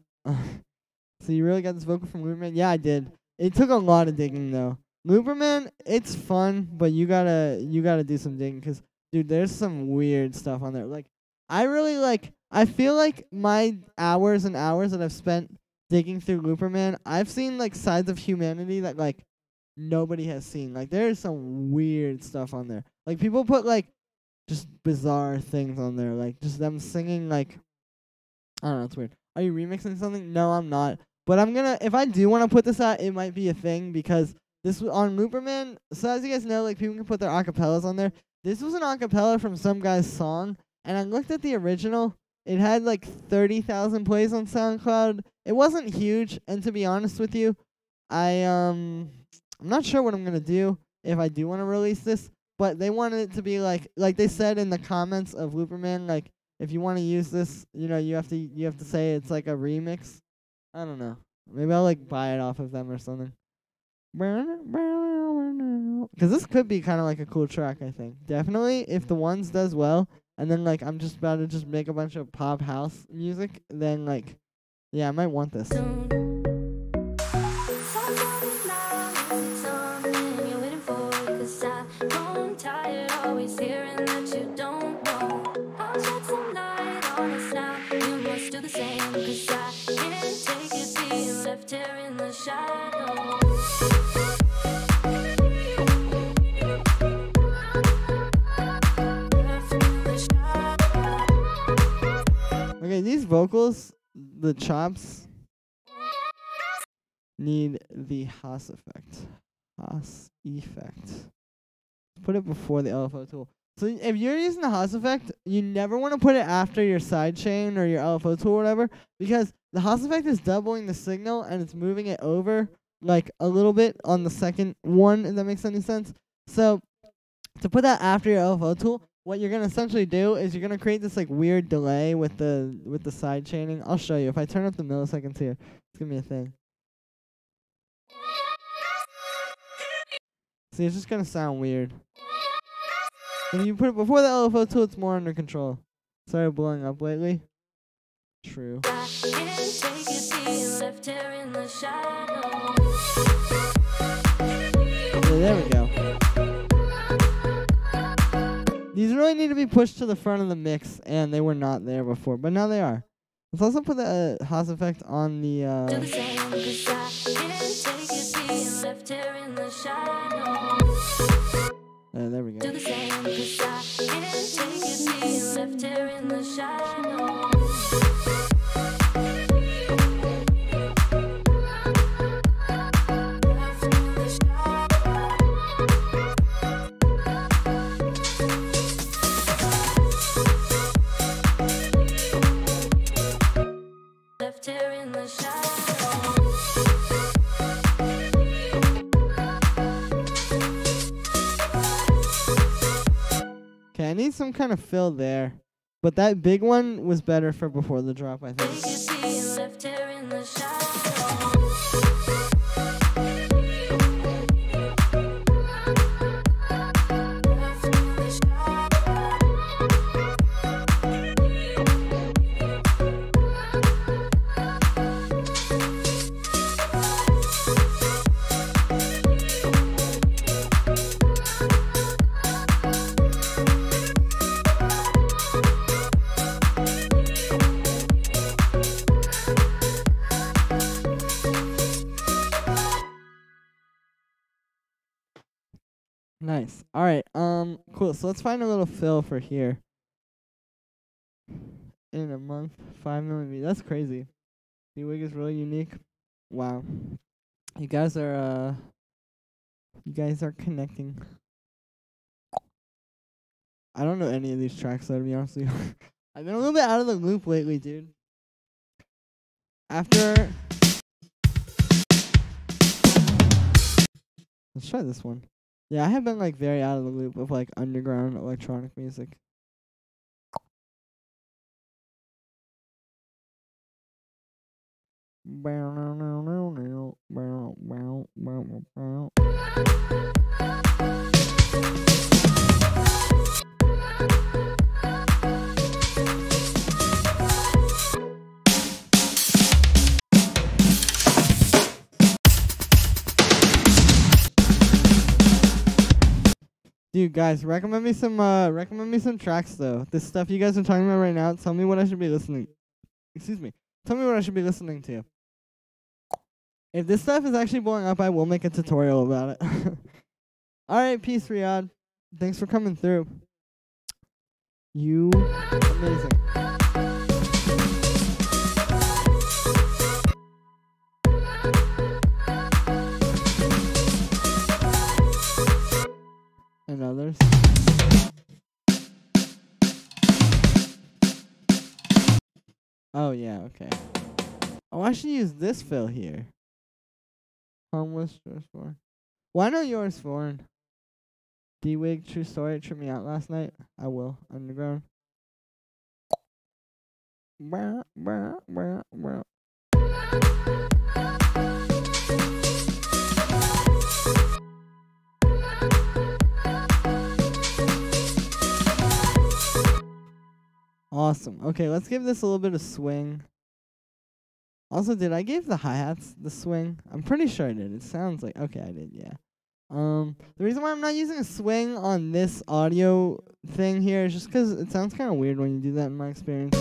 So you really got this vocal from Loopman? Yeah, I did. It took a lot of digging though. Looperman, it's fun, but you gotta do some digging, cause dude, there's some weird stuff on there. Like, I feel like my hours and hours that I've spent digging through Looperman, I've seen like sides of humanity that like nobody has seen. Like, there's some weird stuff on there. Like, people put like just bizarre things on there, like just them singing like, I don't know, it's weird. Are you remixing something? No, I'm not. But I'm gonna, if I do want to put this out, it might be a thing, because this was on Looperman. So as you guys know, like, people can put their acapellas on there. This was an acapella from some guy's song, and I looked at the original. It had like 30,000 plays on SoundCloud. It wasn't huge, and to be honest with you, I'm not sure what I'm gonna do if I do want to release this. But they wanted it to be like they said in the comments of Looperman, like, if you want to use this, you know, you have to say it's like a remix. I don't know. Maybe I'll like buy it off of them or something. Because this could be kind of like a cool track, I think. Definitely, if the ones does well, and then like I'm just about to just make a bunch of pop house music, then like, yeah, I might want this. Okay, these vocals, the chops, need the Haas effect. Haas effect. Put it before the LFO tool. So if you're using the Haas effect, you never want to put it after your sidechain or your LFO tool or whatever, because the Haas effect is doubling the signal and it's moving it over like a little bit on the second one, if that makes any sense. So to put that after your LFO tool, what you're gonna essentially do is you're gonna create this like weird delay with the side chaining. I'll show you. If I turn up the milliseconds here, it's gonna be a thing. See, it's just gonna sound weird. If you put it before the LFO tool, it's more under control. started blowing up lately. True. I can't take it being left here in the shadows. Yeah, there we go. These really need to be pushed to the front of the mix, and they were not there before, but now they are. Let's also put the Haas effect on the. Do the same, 'cause I can't take it being left here in the shadows. There we go. Do the same, 'cause I can't take it being left here in the shadows. Left here in the shadows. Okay, I need some kind of fill there. But that big one was better for before the drop, I think. Take it being left here in the shadows. Nice. All right. Cool. So let's find a little fill for here. In a month, 5 million views. That's crazy. D-Wig is really unique. Wow. You guys are connecting. I don't know any of these tracks though, to be honest with you. I've been a little bit out of the loop lately, dude. Let's try this one. Yeah, I have been like very out of the loop of like underground electronic music. Dude, guys, recommend me some tracks though. This stuff you guys are talking about right now. Tell me what I should be listening. Excuse me. Tell me what I should be listening to. If this stuff is actually blowing up, I will make a tutorial about it. All right, peace, Riyadh. Thanks for coming through. You amazing. And others. Oh, yeah, okay. Oh, I should use this fill here. Homeless, yours foreign. Why not yours foreign? D-Wig, true story, tripped me out last night. I will. Underground. Awesome. Okay, let's give this a little bit of swing. Also, did I give the hi-hats the swing? I'm pretty sure I did. It sounds like... Okay, I did, yeah. The reason why I'm not using a swing on this audio thing here is just because it sounds kind of weird when you do that in my experience.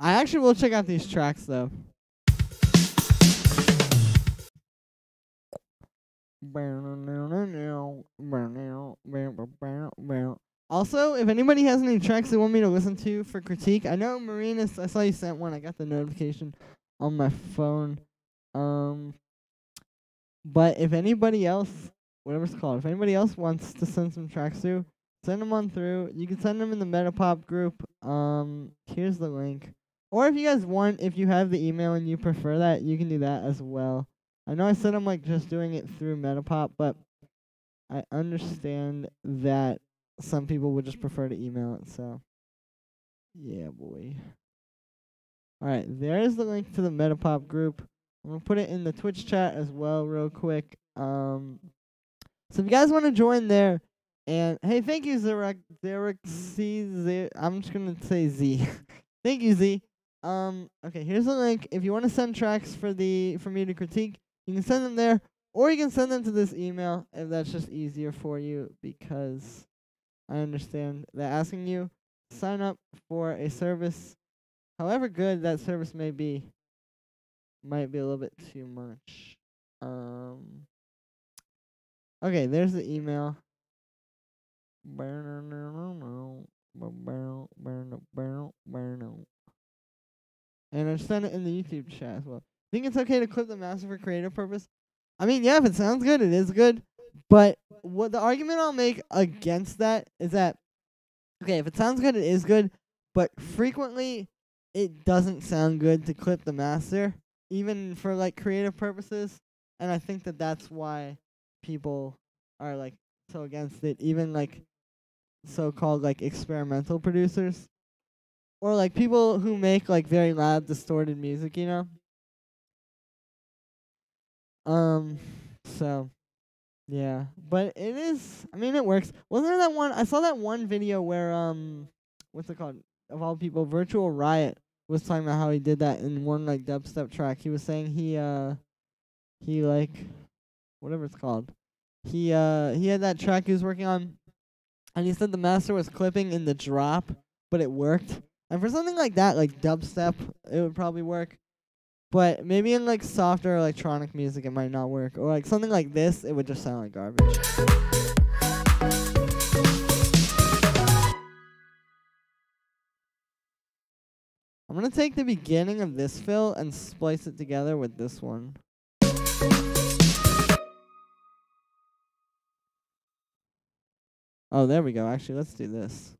I actually will check out these tracks though. Also, if anybody has any tracks they want me to listen to for critique, I know Marinus, I saw you sent one. I got the notification on my phone. But if anybody else, whatever it's called, if anybody else wants to send some tracks through, send them on through. You can send them in the Metapop group. Here's the link. Or if you guys want, if you have the email and you prefer that, you can do that as well. I know I said I'm like just doing it through Metapop, but I understand that some people would just prefer to email it, so yeah, boy. Alright, there's the link to the Metapop group. I'm gonna put it in the Twitch chat as well real quick. So if you guys want to join there, and hey, thank you, Zarek C. I'm just gonna say Z. Thank you, Z. Okay, here's the link. If you want to send tracks for me to critique, you can send them there, or you can send them to this email if that's just easier for you, because I understand that asking you to sign up for a service, however good that service may be, might be a little bit too much. Okay, there's the email. And I sent it in the YouTube chat as well. Think it's okay to clip the master for creative purpose? I mean, yeah, if it sounds good, it is good. But what the argument I'll make against that is that, okay, if it sounds good, it is good. But frequently, it doesn't sound good to clip the master, even for like creative purposes. And I think that that's why people are like so against it, even like so-called like experimental producers, or like people who make like very loud, distorted music, you know. So yeah, but it is. I mean, it works. Wasn't there that one? I saw that one video where what's it called? Of all people, Virtual Riot was talking about how he did that in one like dubstep track. He was saying he like whatever it's called. He had that track he was working on, and he said the master was clipping in the drop, but it worked. And for something like that, like dubstep, it would probably work. But maybe in like softer electronic music, it might not work. Or like something like this, it would just sound like garbage. I'm gonna take the beginning of this fill and splice it together with this one. Oh, there we go. Actually, let's do this.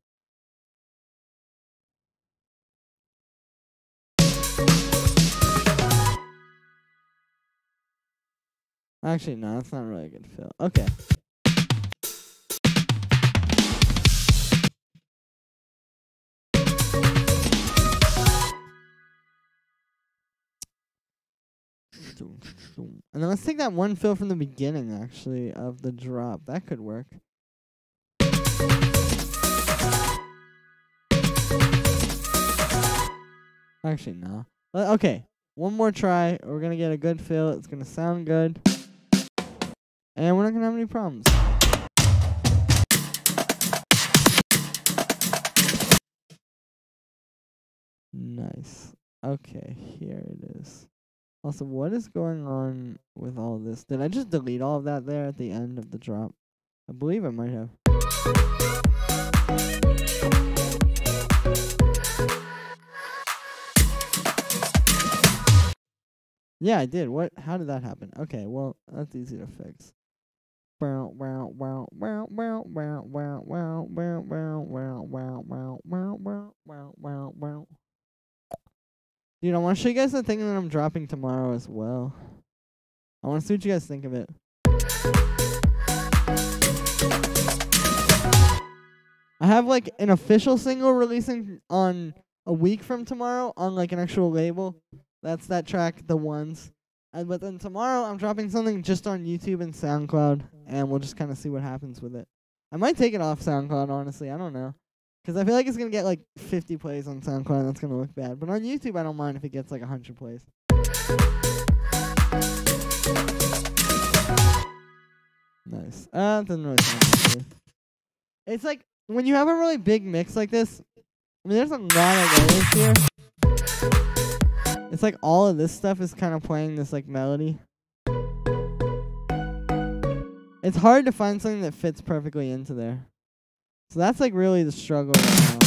Actually, no, that's not really a good fill. Okay. And then let's take that one fill from the beginning, actually, of the drop. That could work. Actually, no. Okay, one more try. We're going to get a good fill. It's going to sound good. And we're not going to have any problems. Nice. Okay, here it is. Also, what is going on with all this? Did I just delete all of that there at the end of the drop? I believe I might have. Yeah, I did. What? How did that happen? Okay, well, that's easy to fix. Dude, I want to show you guys the thing that I'm dropping tomorrow as well. I want to see what you guys think of it. I have like an official single releasing on a week from tomorrow on like an actual label. That's that track, The Ones. But then tomorrow I'm dropping something just on YouTube and SoundCloud, and we'll just kind of see what happens with it. I might take it off SoundCloud, honestly. I don't know. Because I feel like it's going to get like 50 plays on SoundCloud, and that's going to look bad. But on YouTube, I don't mind if it gets like 100 plays. Nice. Doesn't really sound good. It's like, when you have a really big mix like this, I mean, there's a lot of layers here. It's like all of this stuff is kind of playing this like melody. It's hard to find something that fits perfectly into there. So that's like really the struggle right now.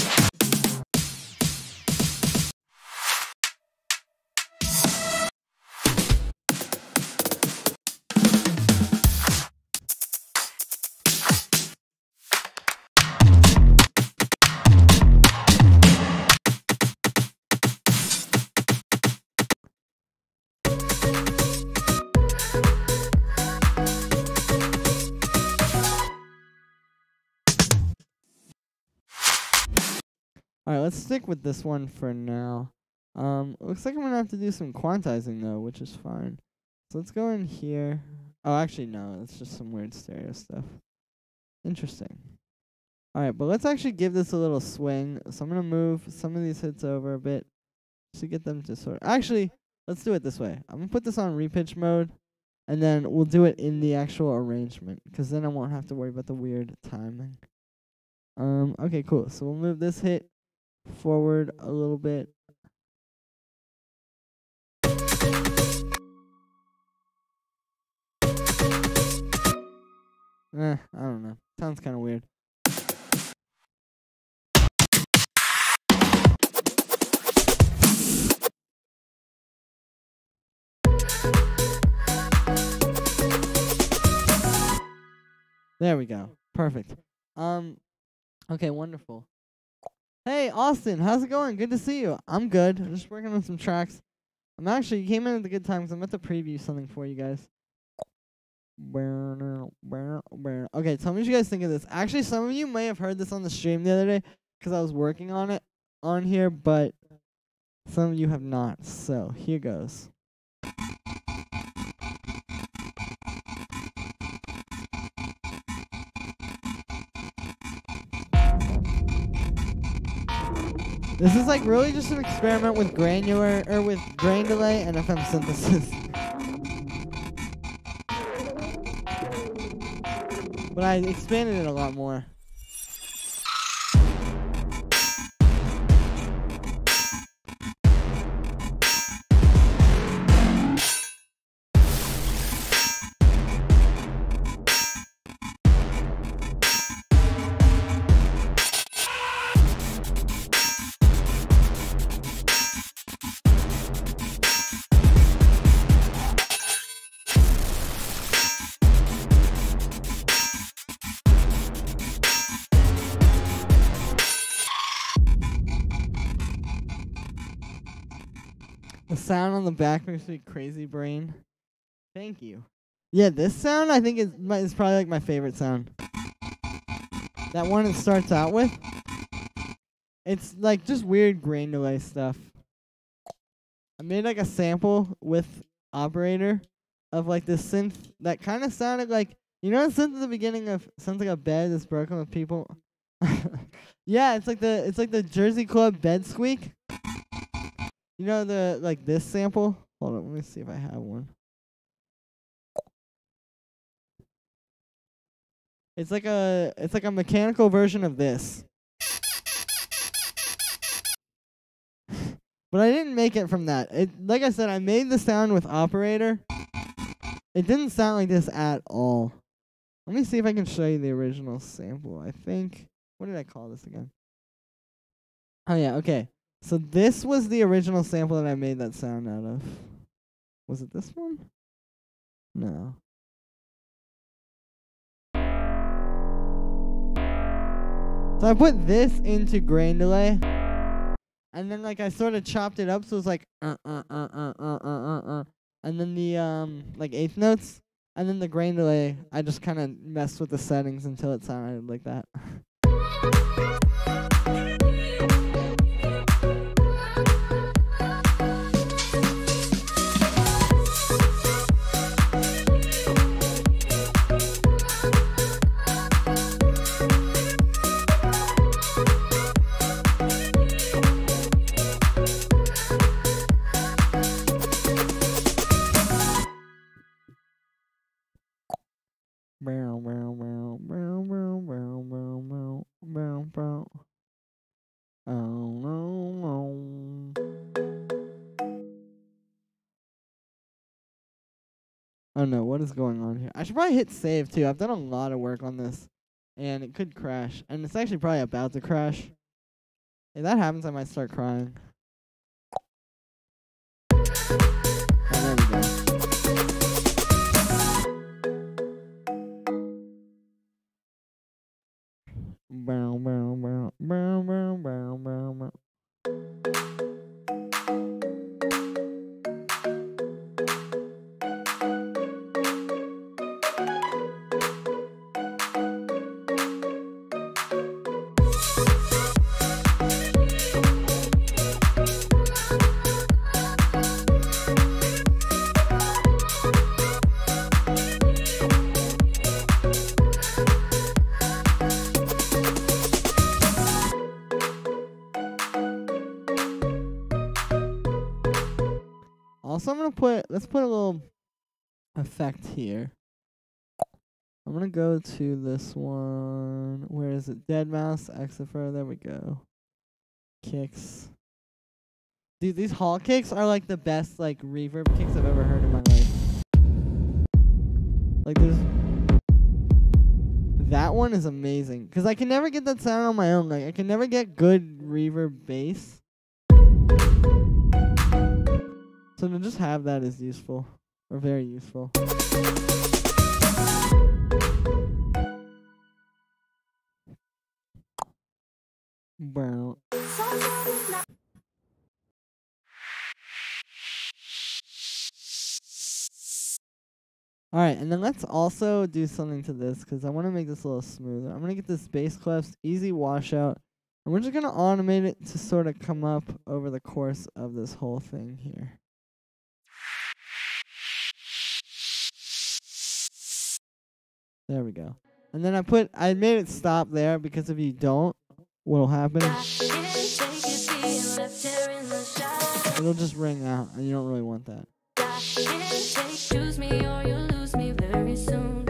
Alright, let's stick with this one for now. Looks like I'm gonna have to do some quantizing though, which is fine. So let's go in here. Oh, actually no, it's just some weird stereo stuff. Interesting. Alright, but let's actually give this a little swing. So I'm gonna move some of these hits over a bit to get them to sort of... Actually, let's do it this way. I'm gonna put this on repitch mode, and then we'll do it in the actual arrangement, because then I won't have to worry about the weird timing. Okay, cool. So we'll move this hit forward a little bit. I don't know. Sounds kind of weird. There we go. Perfect. Okay, wonderful. Hey, Austin, how's it going? Good to see you. I'm good. I'm just working on some tracks. You came in at a good time because I'm about to preview something for you guys. Okay, tell me what you guys think of this. Actually, some of you may have heard this on the stream the other day because I was working on it on here, but some of you have not. So, here goes. This is like really just an experiment with grain delay and FM synthesis. But I expanded it a lot more. The sound on the back makes me crazy brain. Thank you. Yeah, this sound I think is probably like my favorite sound. That one it starts out with. It's like just weird grain delay stuff. I made like a sample with operator of like this synth that kind of sounded like, you know, the synth at the beginning of sounds like a bed that's broken with people. Yeah, it's like the Jersey Club bed squeak. You know this sample? Hold on, let me see if I have one. It's like a mechanical version of this. But I didn't make it from that. Like I said, I made the sound with operator. It didn't sound like this at all. Let me see if I can show you the original sample. I think, what did I call this again? Oh yeah, okay. So this was the original sample that I made that sound out of. Was it this one? No. So I put this into grain delay, and then like I sort of chopped it up so it's like and then the like eighth notes, and then the grain delay I just kind of messed with the settings until it sounded like that. Oh no, what is going on here? I should probably hit save too. I've done a lot of work on this, and it could crash. And it's actually probably about to crash. If that happens, I might start crying. Oh, there we go. let's put a little effect here. I'm gonna go to this one. Where is it? Dead mouse, Xfer, there we go. Kicks. Dude, these hall kicks are like the best like reverb kicks I've ever heard in my life. Like there's that one is amazing. Cause I can never get that sound on my own. Like I can never get good reverb bass. So to just have that is useful. Or very useful. Brown. Alright, and then let's also do something to this because I want to make this a little smoother. I'm going to get this bass clefs, easy washout, and we're just going to automate it to sort of come up over the course of this whole thing here. There we go. And then I made it stop there because if you don't, what'll happen? It'll just ring out, and you don't really want that. Choose me or you lose me very soon.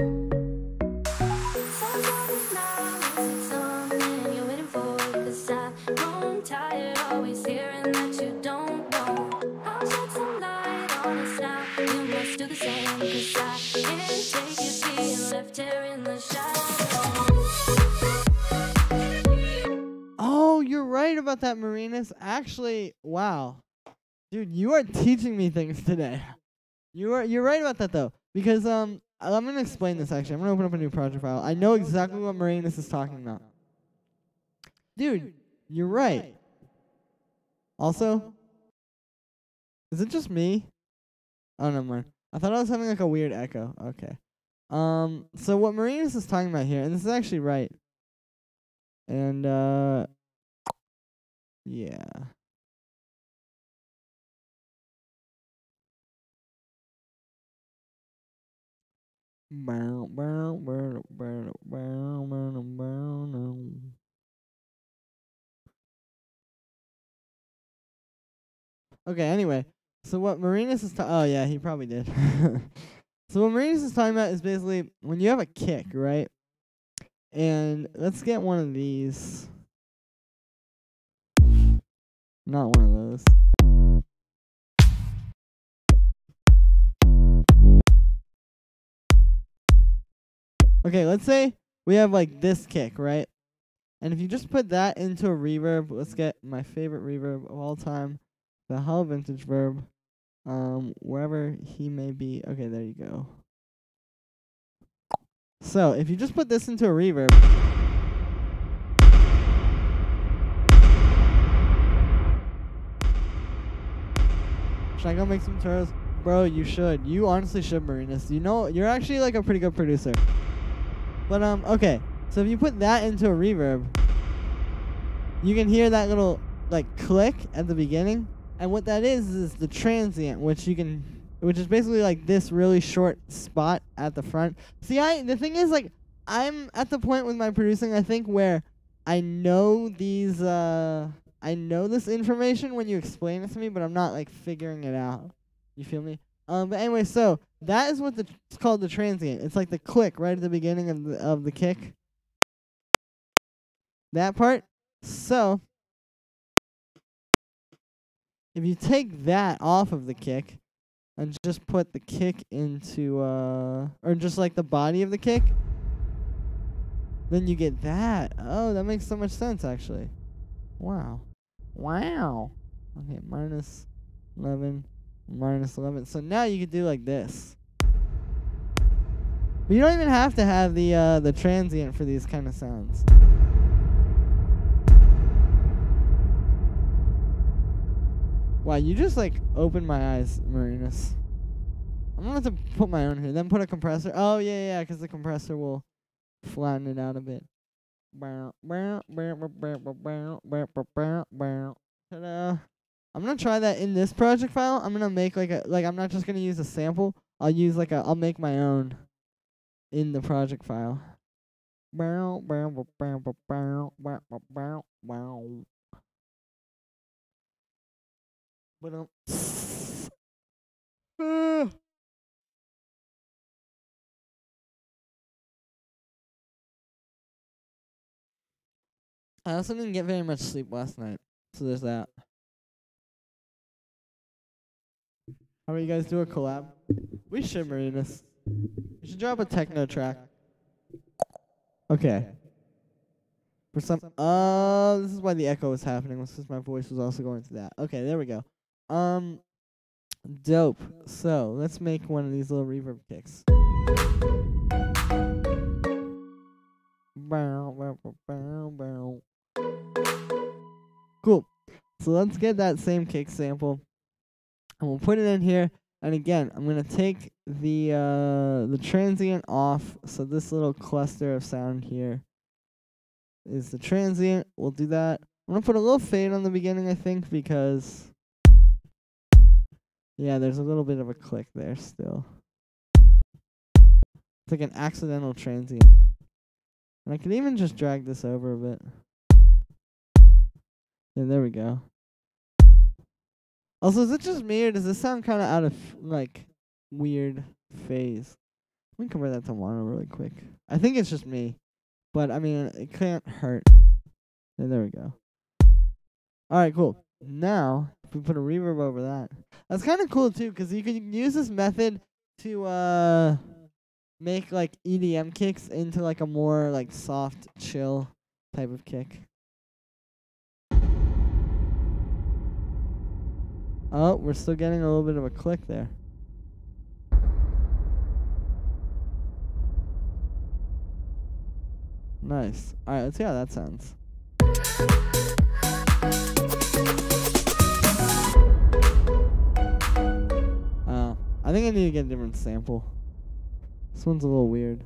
Something you're waiting for, 'cause I'm grown tired, always hearing that you don't know. I'll shed some light on us now. You must do the same, 'cause I can't take it being left here in the shadows. Oh, you're right about that, Marinas. Actually, wow. Dude, you are teaching me things today. You're right about that though, because I'm gonna explain this actually. I'm gonna open up a new project file. I know exactly what Marinas is talking about. Dude, you're right. Also, is it just me? Oh, never mind. I thought I was having like a weird echo. Okay. So what Marinas is talking about here, and this is actually right. And yeah. Okay, anyway. So what Marinas is oh yeah, he probably did. So what Marinas is talking about is basically when you have a kick, right? And let's get one of these. Not one of those. Okay, let's say we have like this kick, right? And if you just put that into a reverb, let's get my favorite reverb of all time, the Hell Vintage Verb, wherever he may be. Okay, there you go. So if you just put this into a reverb, should I go make some turos? Bro, you should. You honestly should, Marinas. You know, you're actually like a pretty good producer. But okay. So if you put that into a reverb, you can hear that little like click at the beginning, and what that is the transient, which is basically like this really short spot at the front. See, the thing is like I'm at the point with my producing, I think, where I know these I know this information when you explain it to me, but I'm not like figuring it out. You feel me? But anyway, so that is what it's called, the transient. It's like the click right at the beginning of the kick. That part. So if you take that off of the kick and just put the kick into or just like the body of the kick, then you get that. Oh, that makes so much sense actually. Wow. Okay, minus 11. So now you could do like this. But you don't even have to have the transient for these kind of sounds. Wow, you just like opened my eyes, Marinas. I'm gonna have to put my own here. Then put a compressor. Oh yeah, because the compressor will flatten it out a bit. Ta-da. I'm gonna try that in this project file. I'm gonna make I'm not just gonna use a sample. I'll make my own in the project file. But I also didn't get very much sleep last night, so there's that. How about you guys do a collab? We should, Marinus. We should drop a techno track. Okay. For some, this is why the echo was happening, was because my voice was also going through that. Okay, there we go. Dope. So let's make one of these little reverb kicks. Cool. So let's get that same kick sample, and we'll put it in here. And again, I'm gonna take the transient off. So this little cluster of sound here is the transient. We'll do that. I'm gonna put a little fade on the beginning, I think, because yeah, there's a little bit of a click there still. It's like an accidental transient. And I can even just drag this over a bit. Yeah, there we go. Also, is it just me, or does this sound kind of out of, like, weird phase? Let me convert that to mono really quick. I think it's just me. But, I mean, it can't hurt. Yeah, there we go. Alright, cool. Now, if we put a reverb over that. That's kind of cool, too, because you can use this method to, make, like, EDM kicks into, like, a more, like, soft, chill type of kick. Oh, we're still getting a little bit of a click there. Nice. Alright, let's see how that sounds. I think I need to get a different sample. This one's a little weird.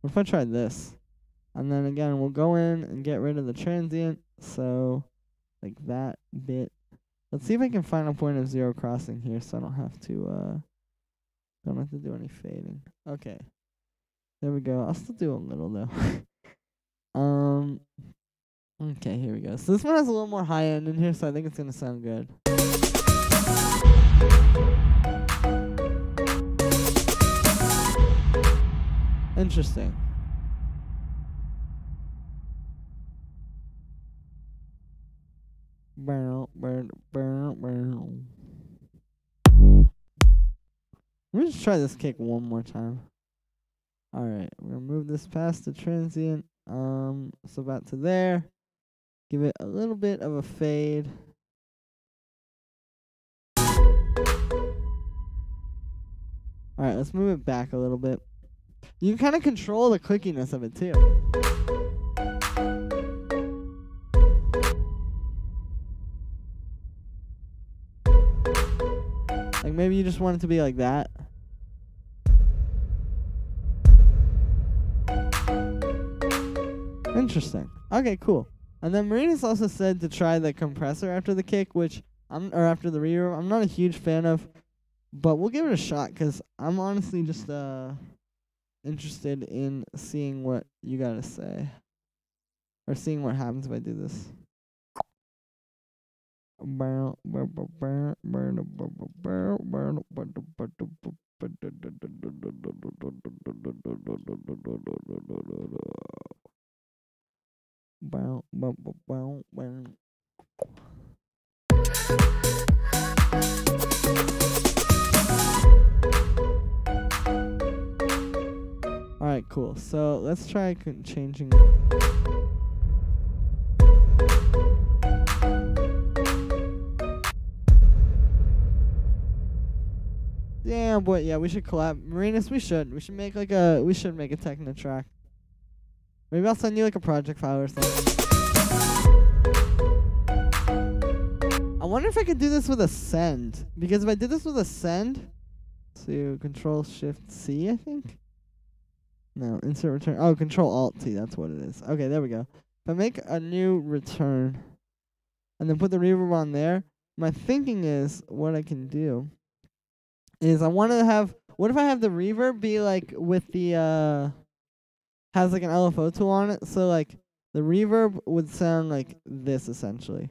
What if I tried this? And then again, we'll go in and get rid of the transient. So, like that bit. Let's see if I can find a point of zero crossing here, so I don't have to do any fading. Okay. There we go. I'll still do a little though. Okay, here we go. So this one has a little more high end in here, so I think it's gonna sound good. Interesting. Let me just try this kick one more time. Alright, we're gonna move this past the transient. So about to there. Give it a little bit of a fade. Alright, let's move it back a little bit. You can kind of control the clickiness of it too. Like maybe you just want it to be like that. Interesting. Okay, cool. And then Marina's also said to try the compressor after the kick, which after the reverb. I'm not a huge fan of, but we'll give it a shot because I'm honestly just interested in seeing what you gotta say, or seeing what happens if I do this. Alright, cool. So let's try changing. Yeah, boy. Yeah, we should collab. Marinus, we should. We should make like we should make a techno track. Maybe I'll send you like a project file or something. I wonder if I could do this with a send. Because if I did this with a send, to Control Shift C, I think. No, insert return. Oh, Control Alt T. That's what it is. Okay, there we go. If I make a new return and then put the reverb on there, my thinking is what I can do is I want to have. What if I have the reverb be like with the has like an LFO tool on it? So like The reverb would sound like this essentially.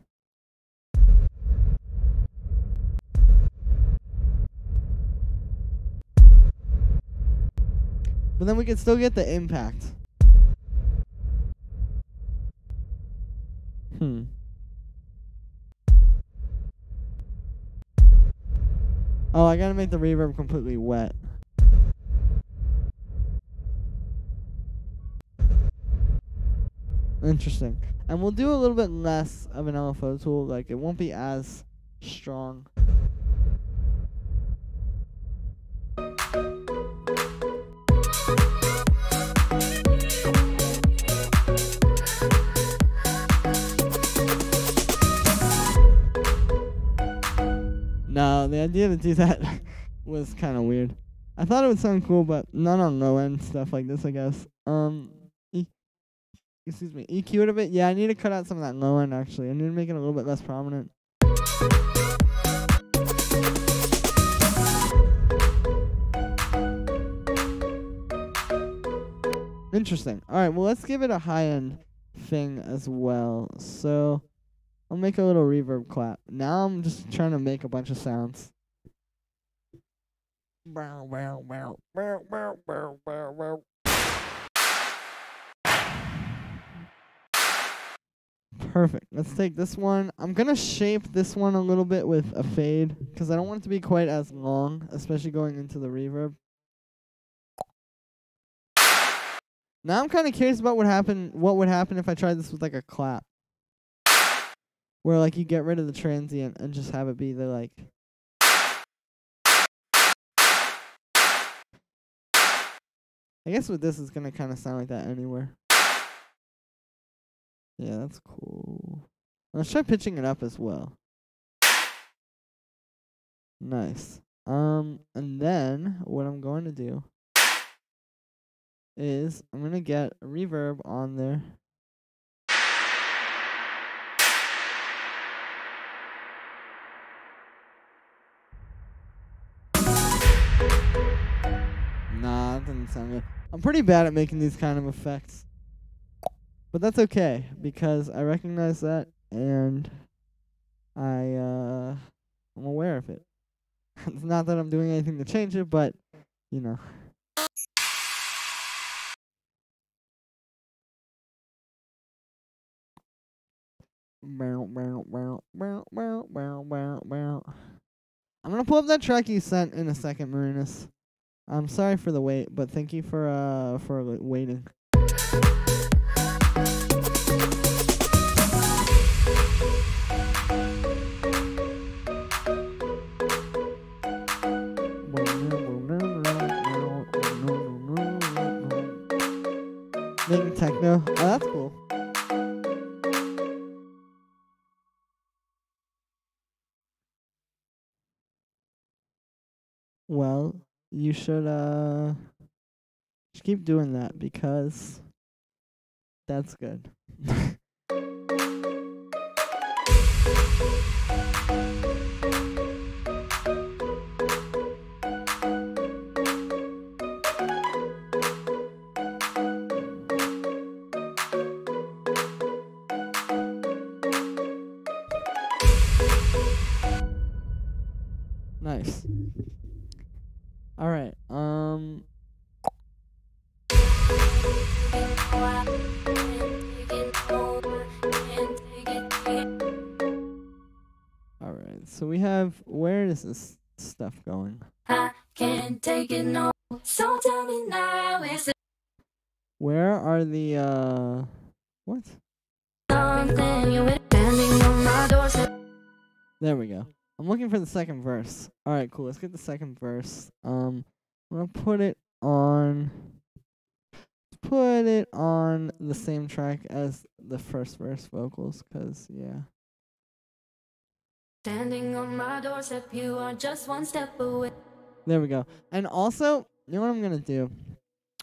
But then we could still get the impact. Oh, I gotta make the reverb completely wet. Interesting. And we'll do a little bit less of an LFO tool. Like, it won't be as strong. No, the idea to do that was kind of weird. I thought it would sound cool, but not on low end stuff like this, I guess. Excuse me, EQ it a bit. Yeah, I need to cut out some of that low end, actually. I need to make it a little bit less prominent. Interesting. All right, well, let's give it a high end thing as well. So I'll make a little reverb clap. Now I'm just trying to make a bunch of sounds. Perfect. Let's take this one. I'm going to shape this one a little bit with a fade because I don't want it to be quite as long, especially going into the reverb. Now I'm kind of curious about what would happen if I tried this with like a clap. Where like you get rid of the transient and just have it be the like. I guess with this it's going to kind of sound like that anywhere. Yeah, that's cool. Let's try pitching it up as well. Nice. And then what I'm going to do is I'm going to get a reverb on there. Nah, that doesn't sound good. I'm pretty bad at making these kind of effects. But that's okay, because I recognize that, and I'm aware of it. It's not that I'm doing anything to change it, but, you know. I'm gonna pull up that track you sent in a second, Marinus. I'm sorry for the wait, but thank you for waiting. Making techno. Oh, that's cool. Well, you should keep doing that because that's good. Nice. All right. All right. So we have, where is this stuff going? I can't take it no. So tell me now, is it Where are the what? something you're standing on my doorstep? There we go. I'm looking for the second verse. All right, cool. Let's get the second verse. I'm gonna put it on the same track as the first verse vocals, cause yeah. Standing on my doorstep, you are just one step away. There we go. And also, you know what I'm gonna do?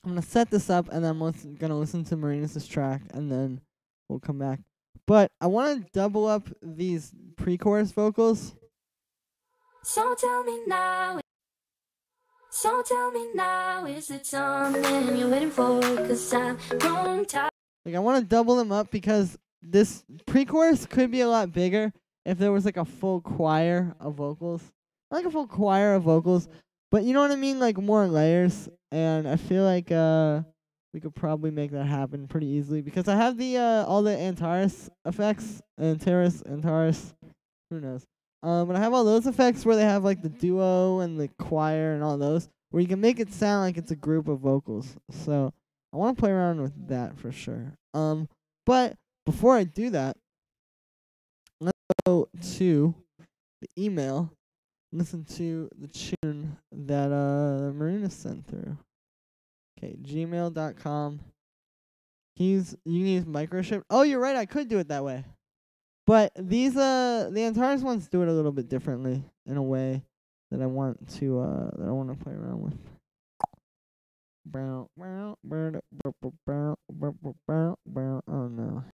I'm gonna set this up, and then I'm gonna listen to Marinus' track, and then we'll come back. But I want to double up these pre-chorus vocals. So tell me now, is it something you're waiting for? 'Cause I've grown tired. Like I want to double them up because this pre-chorus could be a lot bigger if there was like a full choir of vocals. Not like a full choir of vocals, but you know what I mean, like more layers. And I feel like we could probably make that happen pretty easily because I have the all the Antares effects, Antares, who knows. But I have all those effects where they have like the duo and the choir and all those, where you can make it sound like it's a group of vocals. So I want to play around with that for sure. But before I do that, let's go to the email, listen to the tune that Marina sent through. Okay, gmail.com. You can use microchip. Oh, you're right. I could do it that way. But these the Antares ones do it a little bit differently in a way that I want to play around with. Oh no,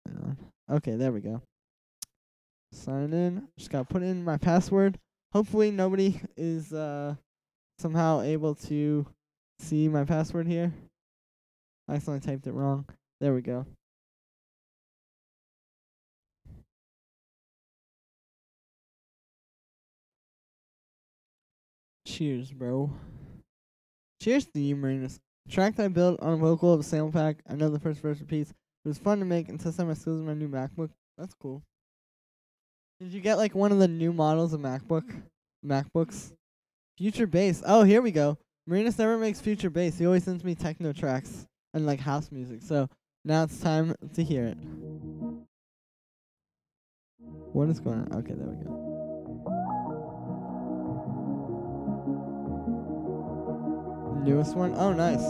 hang on. Okay, there we go. Sign in. Just gotta put in my password. Hopefully nobody is somehow able to see my password here. I accidentally typed it wrong. There we go. Cheers, bro. Cheers to you, Marinus. Track that I built on a vocal of a sample pack. I know the first verse repeats. It was fun to make and test out my skills in my new MacBook. That's cool. Did you get like one of the new models of MacBooks? Future bass. Oh, here we go. Marinus never makes future bass. He always sends me techno tracks and like house music. So now it's time to hear it. What is going on? Okay, there we go. Newest one? Oh, nice.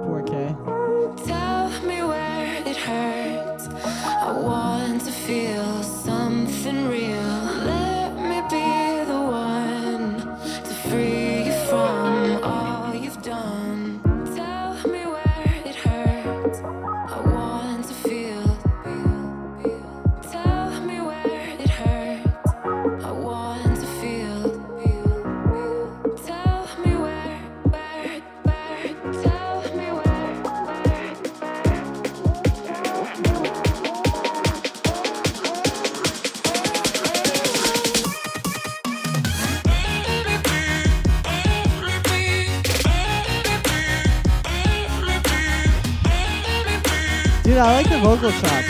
4K. Tell me where it hurts. I want to feel something real. Let me be the one to free you from all you've done. Tell me where it hurts. I want to feel. Tell me where it hurts. I want to feel. Tell me where, tell me Dude, I like the vocal chops.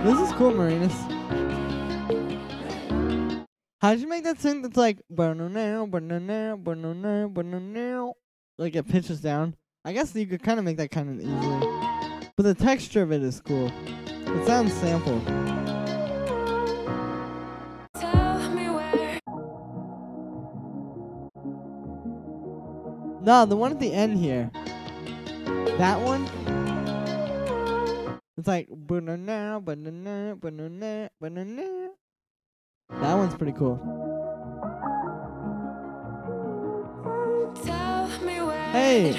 This is cool, Marinus. How'd you make that thing that's like like it pitches down? I guess you could kind of make that kind of easily. But the texture of it is cool. It sounds sampled. No, the one at the end here. That one? It's like banana, banana, banana, banana. That one's pretty cool. Hey,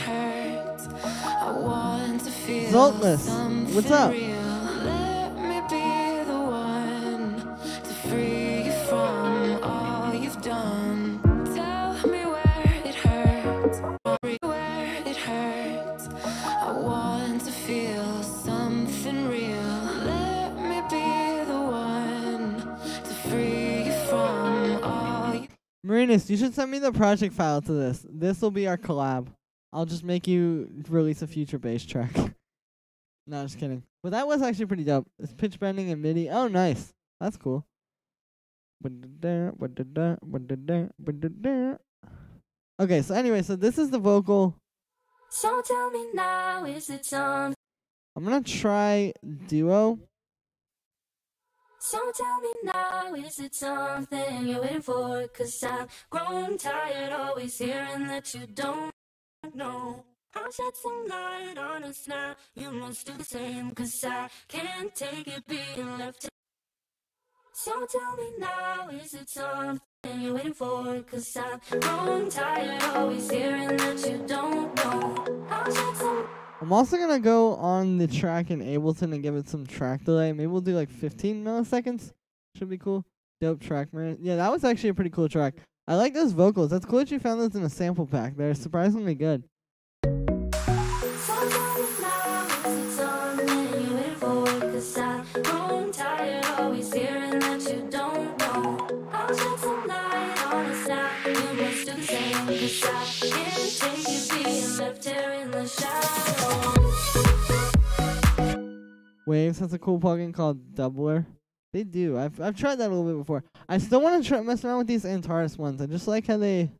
Zoltless, what's up? Let me be the one to free you from all you've done. Tell me where it hurts, where it hurts. I want to feel something real. Let me be the one to free you from all you. Marinus, you should send me the project file to this. This will be our collab. I'll just make you release a future bass track. No, just kidding. But that was actually pretty dope. It's pitch bending and MIDI. Oh, nice. That's cool. Okay, so anyway, so this is the vocal. So tell me now, is it time? I'm gonna try duo. So tell me now, is it something you're waiting for? 'Cause I've grown tired always hearing that you don't know. I'll shed some light on us now. You must do the same, 'cause I can't take it being left. So tell me now, is it something you're waiting for? 'Cause I'm grown tired, always hearing that you don't know. I'll shed some. I'm also going to go on the track in Ableton and give it some track delay. Maybe we'll do like 15 milliseconds. Should be cool. Dope track, man. Yeah, that was actually a pretty cool track. I like those vocals. That's cool that you found those in a sample pack. They're surprisingly good. Waves has a cool plugin called Doubler. They do. I've tried that a little bit before. I still want to try mess around with these Antares ones. I just like how they.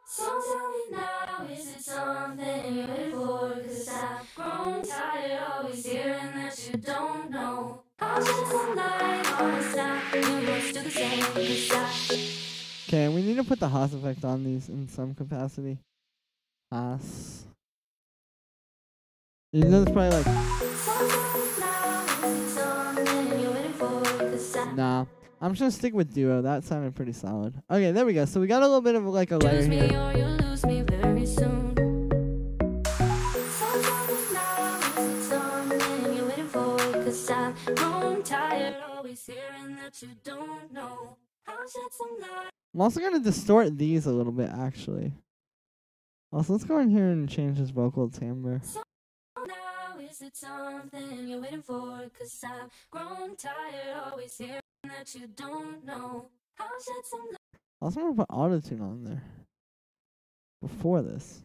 So tell me now, is it something you're waiting for? 'Cause I've grown tired, always hearing that you don't know. I'll shed some light on us now. You must do the same, 'cause I. Okay, we need to put the Haas effect on these in some capacity. Haas. You know, it's probably like. Nah, I'm just gonna stick with duo. That sounded pretty solid. Okay, there we go. So we got a little bit of like a layer here. Or you lose me very soon. You're waiting for, 'cause I'm grown tired, always hearing that you don't know. I'll shed some light. I'm also gonna distort these a little bit, actually. Also, let's go in here and change this vocal timbre. Now is it something you're waiting for? 'Cause I've grown tired, always hearing that you don't know. I'll shed some light. Also, I'm gonna put autotune on there before this.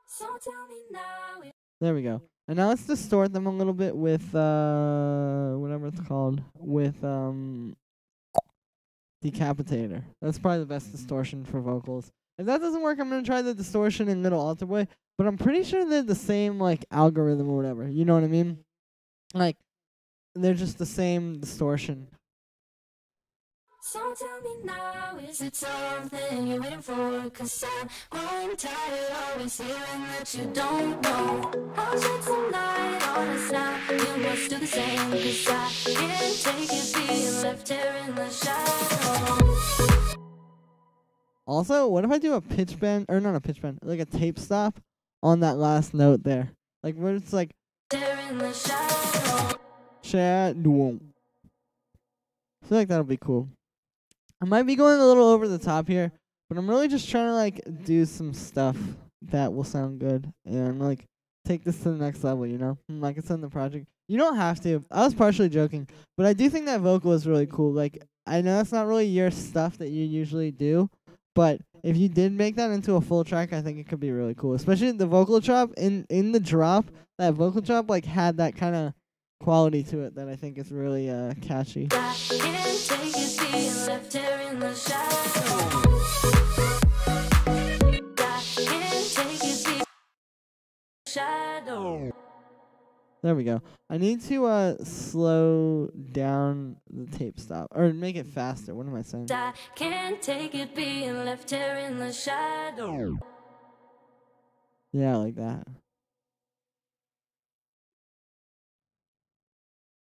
So tell me now. There we go. And now let's distort them a little bit with whatever it's called, with Decapitator. That's probably the best distortion for vocals. If that doesn't work, I'm gonna try the distortion in Middle Alter Boy. But I'm pretty sure they're the same like algorithm or whatever. You know what I mean? Like they're just the same distortion. So tell me now, is it something you're waiting for? 'Cause I'm growing tired, always hearing that you don't know. I'll shed some light on us now. You must do the same, 'cause I can't take it being left here in the shadows. Also, what if I do a pitch bend, or not a pitch bend, like a tape stop on that last note there? Like when it's like There in the shadows. shadow. I feel like that'll be cool. I might be going a little over the top here, but I'm really just trying to like do some stuff that will sound good and like take this to the next level, you know? Like it's in the project. You don't have to. I was partially joking, but I do think that vocal is really cool. Like I know that's not really your stuff that you usually do, but if you did make that into a full track, I think it could be really cool. Especially the vocal drop in the drop. That vocal drop like had that kind of quality to it that I think is really catchy. I can't take it being left here in the shadows. I can't take it being shadow. There we go. I need to slow down the tape stop or make it faster. What am I saying? I can't take it being left here in the shadow. Yeah, like that.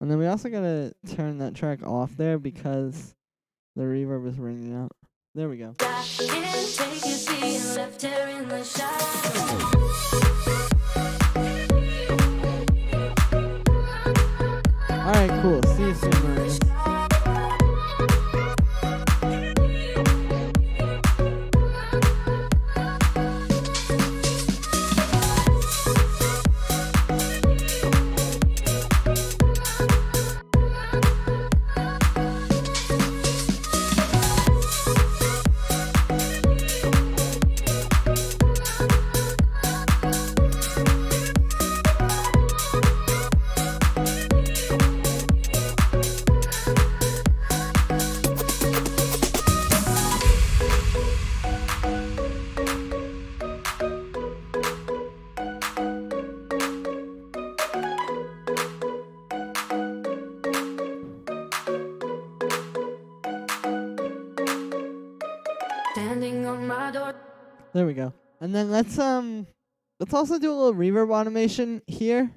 And then we also gotta turn that track off there because the reverb is ringing out. There we go. I can't take it being left here in the shadow. Alright, cool. See you soon, Marie. Standing on my door. There we go. And then let's Let's also do a little reverb automation here.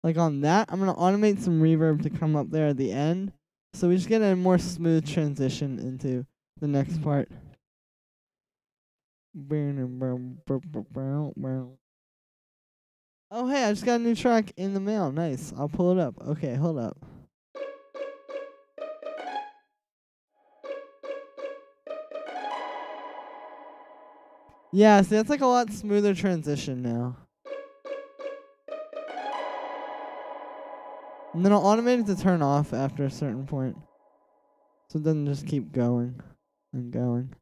Like on that, I'm going to automate some reverb to come up there at the end. So we just get a more smooth transition into the next part. Oh, hey, I just got a new track in the mail. Nice. I'll pull it up. Okay, hold up. Yeah, see, that's like a lot smoother transition now. And then I'll automate it to turn off after a certain point. So it doesn't just keep going and going.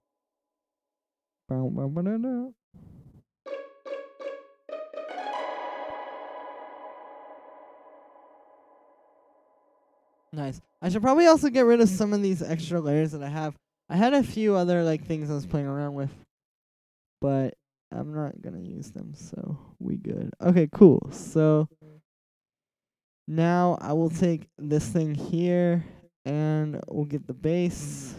Nice. I should probably also get rid of some of these extra layers that I have. I had a few other like things I was playing around with, but I'm not gonna use them, so we good. Okay, cool. So now I will take this thing here and we'll get the bass.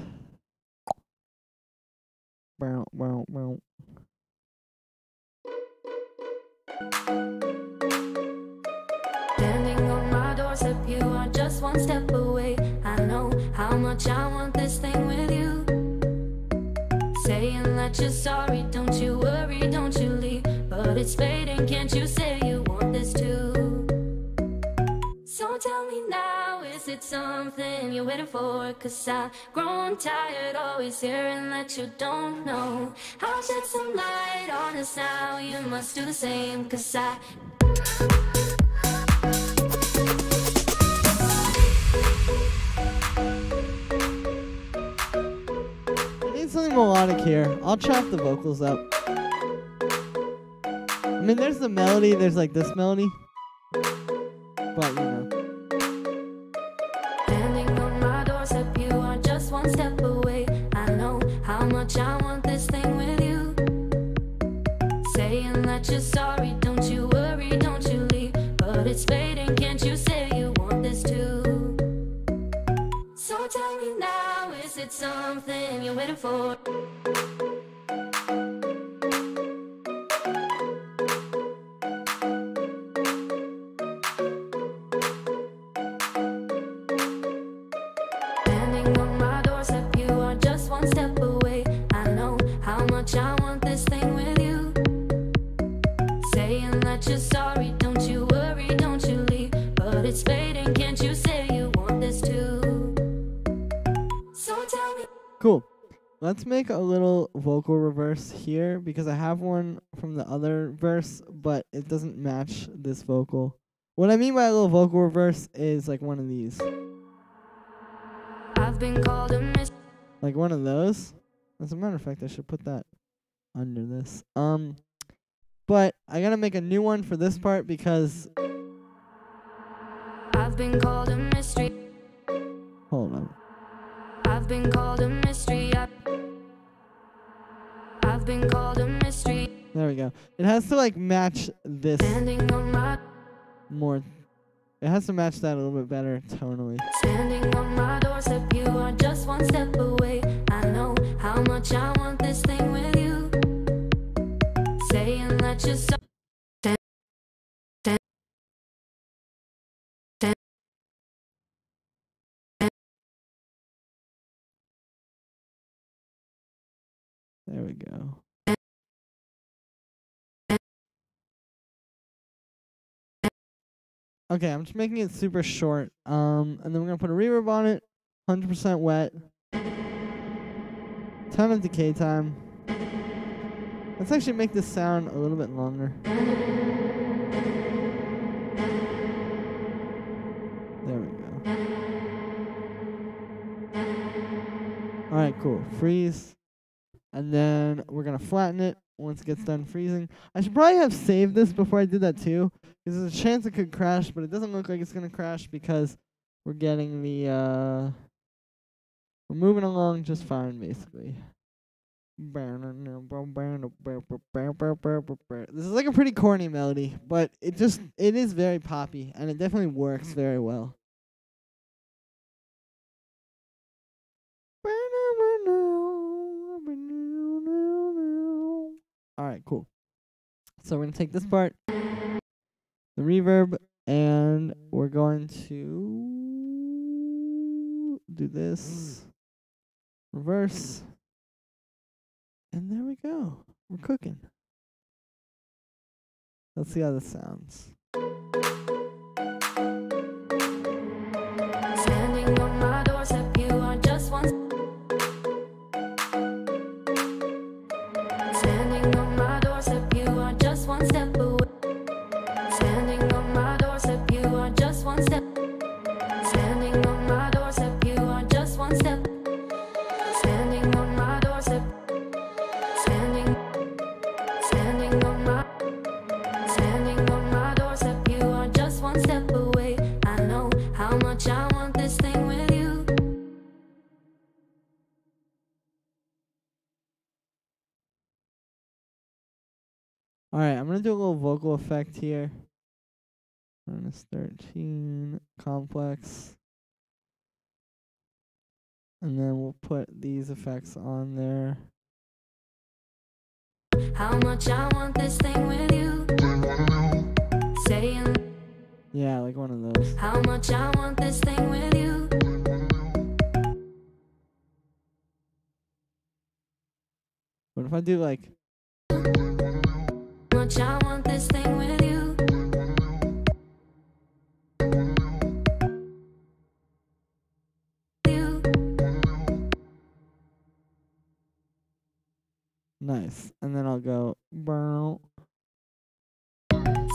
Standing on my doorstep, you are just one step away. I know how much I want this thing with you. Saying that you're sorry, don't you worry, don't you leave. But it's fading, can't you say you want this too? So tell me now, is it something you're waiting for? 'Cause I've grown tired always hearing that you don't know. I'll shed some light on this now, you must do the same. 'Cause I need something melodic here. I'll chop the vocals up. I mean, there's the melody, there's like this melody. But, you know. standing on my doorstep, you are just one step away. I know how much I want this thing with you. Saying that you're sorry, don't you worry, don't you leave. But it's fading, can't you say you want this too? So tell me now, is it something you're waiting for? Standing on my doorstep, you are just one step away. I know how much I want this thing with you. Saying that you're sorry, don't you worry, don't you leave. But it's fading, can't you say you want this too? So tell me. Cool. Let's make a little vocal reverse here because I have one from the other verse, but it doesn't match this vocal. What I mean by a little vocal reverse is like one of these. I've been called a miss. Like one of those. As a matter of fact, I should put that under this. But I gotta make a new one for this part because I've been called a mystery. hold on. I've been called a mystery. I've been called a mystery. There we go. It has to like match this Standing on my more. It has to match that a little bit better tonally. standing on my doorstep, you are just one step away. I know how much I want this thing with you. Saying that you're so There we go. Okay, I'm just making it super short. And then we're gonna put a reverb on it, 100% wet. Ton of decay time. Let's actually make this sound a little bit longer. There we go. Alright, cool. Freeze. And then we're gonna flatten it once it gets done freezing. I should probably have saved this before I did that too, because there's a chance it could crash, but it doesn't look like it's gonna crash because we're getting the we're moving along just fine basically. This is like a pretty corny melody, but it is very poppy and it definitely works very well. Alright, cool. So we're going to take this part, the reverb, and we're going to do this, reverse, and there we go. We're cooking. Let's see how this sounds. Standing on my doorstep, you are just one. Standing on my doorstep, you are just one step away. Standing on my doorstep, you are just one step. Standing on my doorstep, you are just one step. Standing on my doorstep. Standing on my doorstep, you are just one step away. I know how much I want this thing with you. Alright, I'm going to do a little vocal effect here. -13, complex. And then we'll put these effects on there. How much I want this thing with you. Saying, Yeah, like one of those. how much I want this thing with you. What if I do like... How much I want this thing with you. Nice. And then I'll go... Burn.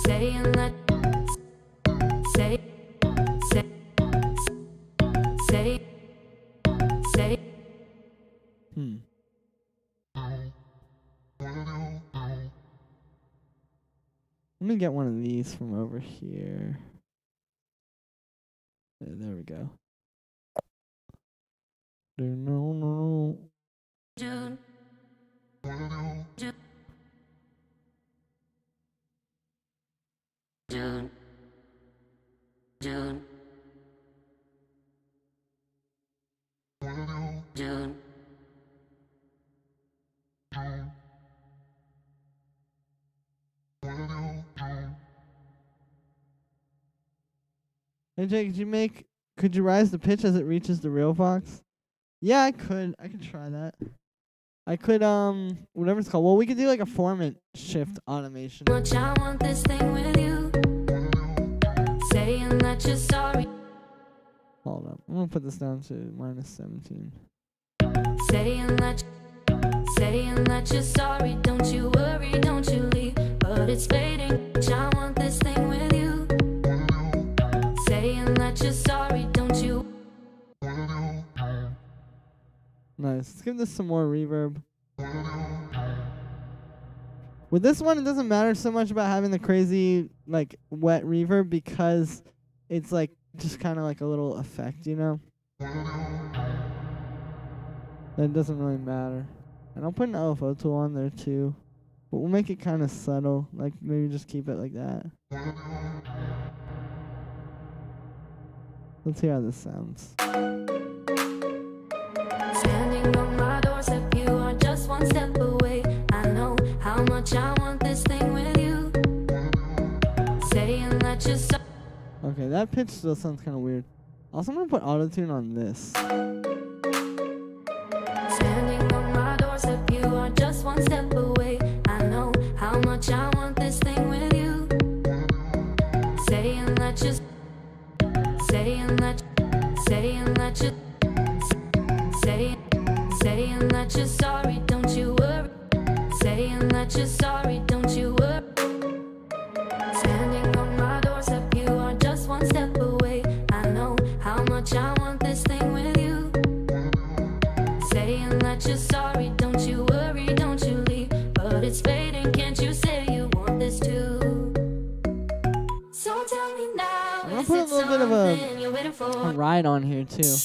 Saying that. Say. Let me get one of these from over here. There we go. No. June. June. June. June. Hey Jake, could you rise the pitch as it reaches the real Vox? Yeah, I could try that. I could whatever it's called. Well, we could do like a formant shift automation. Much I want this thing with you. Saying that you're sorry. Hold up. I'm gonna put this down to -17. Saying that you're sorry. Don't you worry, don't you leave. But it's fading. Much I want this thing with you. Saying that you're sorry, don't you. Nice. Let's give this some more reverb. With this one, it doesn't matter so much about having the crazy, like, wet reverb because it's, like, just kind of like a little effect, you know? That doesn't really matter. And I'll put an LFO tool on there, too. But we'll make it kind of subtle. Like, maybe just keep it like that. Let's hear how this sounds. Standing on my doorstep, you are just one step away. I know how much I want this thing with you. Saying that you're so. Okay, that pitch still sounds kind of weird. Also, I'm going to put autotune on this. Standing on my doorstep, you are just one step away. I know how much I want this thing with you. Saying that you're. Saying that you're. Saying that you're sorry, don't you worry. Saying that you're sorry, don't you worry. Standing on my doorstep, you are just one step away. I know how much I want this thing with you. Saying that you're sorry, don't you worry, don't you leave. But it's fading, can't you say you want this too? So tell me now, I'm gonna is put a it little bit of something you're waiting a for? ride on here, too.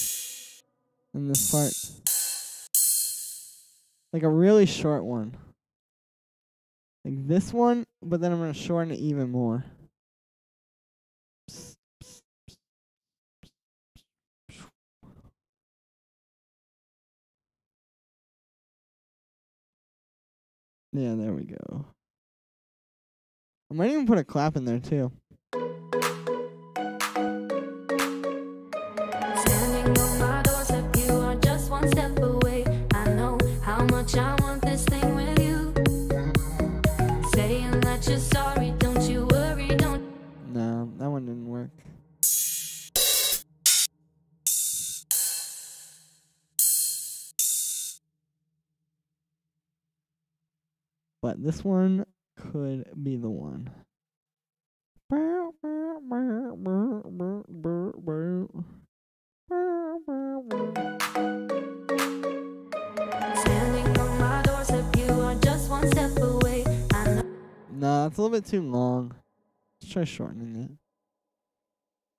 In this part. Like a really short one. Like this one, but then I'm going to shorten it even more. Yeah, there we go. I might even put a clap in there too. Standing on my doorstep, you are just one step away. I know how much I want this thing with you. Saying that you're sorry, don't you worry, don't. No, that one didn't work. But this one could be the one. Standing on my doorstep, you are just one step away. I know. Nah, it's a little bit too long. Let's try shortening it.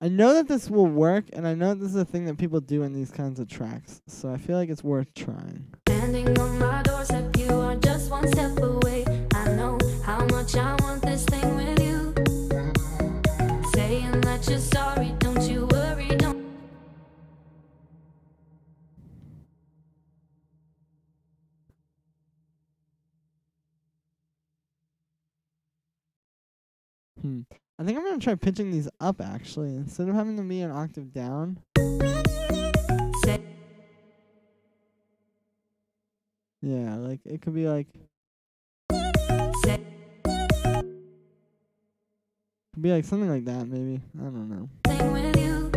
I know that this will work, and I know this is a thing that people do in these kinds of tracks, so I feel like it's worth trying. Standing on my doorstep, you are just one step away. I know how much I want this thing with you. Saying that you're sorry, don't you worry, don't. I think I'm gonna try pitching these up actually, instead of having them be an octave down. Say. Yeah, like it could be like. Say. Could be like something like that, maybe. I don't know. Thing with you.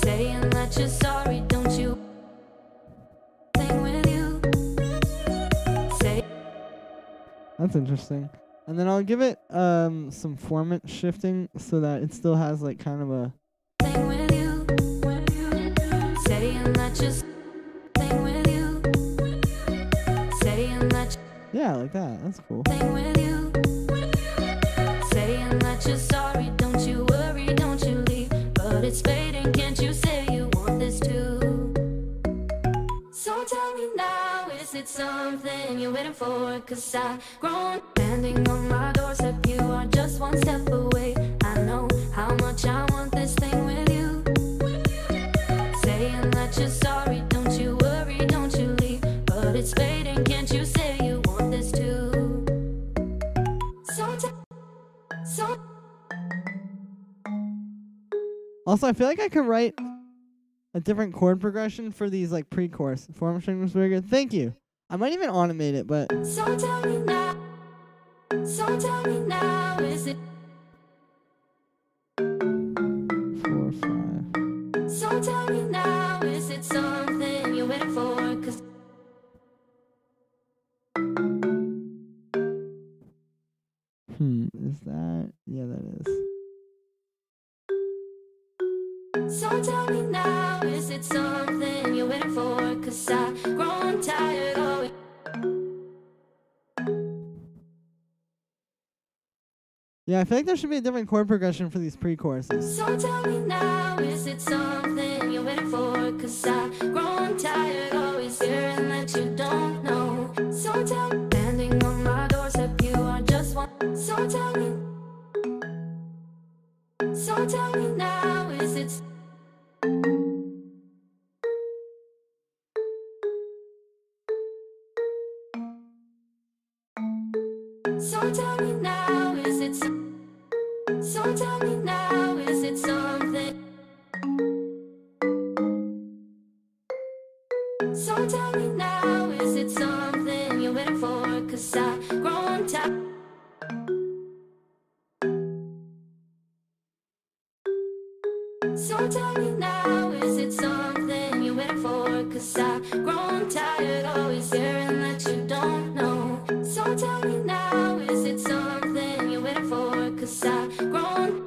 Saying that you're sorry, don't you. Thing with you. Say. That's interesting. And then I'll give it some format shifting so that it still has like kind of a. Thing with you. Saying that you're. Thing with you. Saying that. Yeah, like that. That's cool. Thing with you. Saying that you're sorry, don't you worry, don't you leave. But it's fading, can't you say you want this too? So tell me now, is it something you're waiting for? 'Cause I've grown. Standing on my doorstep, you are just one step away. I know how much I want this thing with you. Saying that you're sorry, don't you worry, don't you leave. But it's fading, can't you say you want this too? So Also, I feel like I could write a different chord progression for these like pre-chorus. Form string was very good. Thank you. I might even automate it, but. So tell me now, is it? 4, 5. So tell me now, is it something you're waiting for? 'Cause Is that? Yeah, that is. so tell me now, is it something you're waiting for? 'Cause I've grown tired of it. Yeah, I feel like there should be a different chord progression for these pre-choruses. So tell me now, is it something you're waiting for? 'Cause I've grown tired always hearing that you don't know. So tell me, standing on my doorstep, you are just one. So tell me now, is it? So tell me now, is it? So tell me now, is it something? So tell me now, is it something you're waiting for? 'Cause I've grown tired. So tell me now, is it something you're waiting for? 'Cause I've grown tired always hearing that you don't know. So tell me now, is it something you're waiting for? 'Cause I've grown.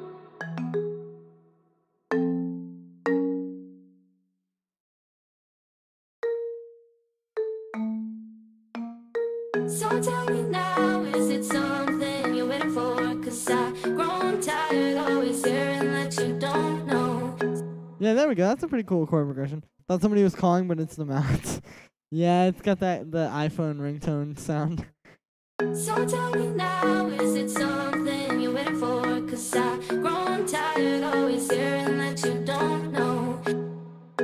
So tell me now, is it something you're waiting for? 'Cause I've grown tired always hearing that you don't know. Yeah, there we go. That's a pretty cool chord progression. Thought somebody was calling, but it's the mouse. Yeah, it's got the iPhone ringtone sound. So tell me now, is it something you're waiting for? 'Cause I've grown tired always hearing that you don't know.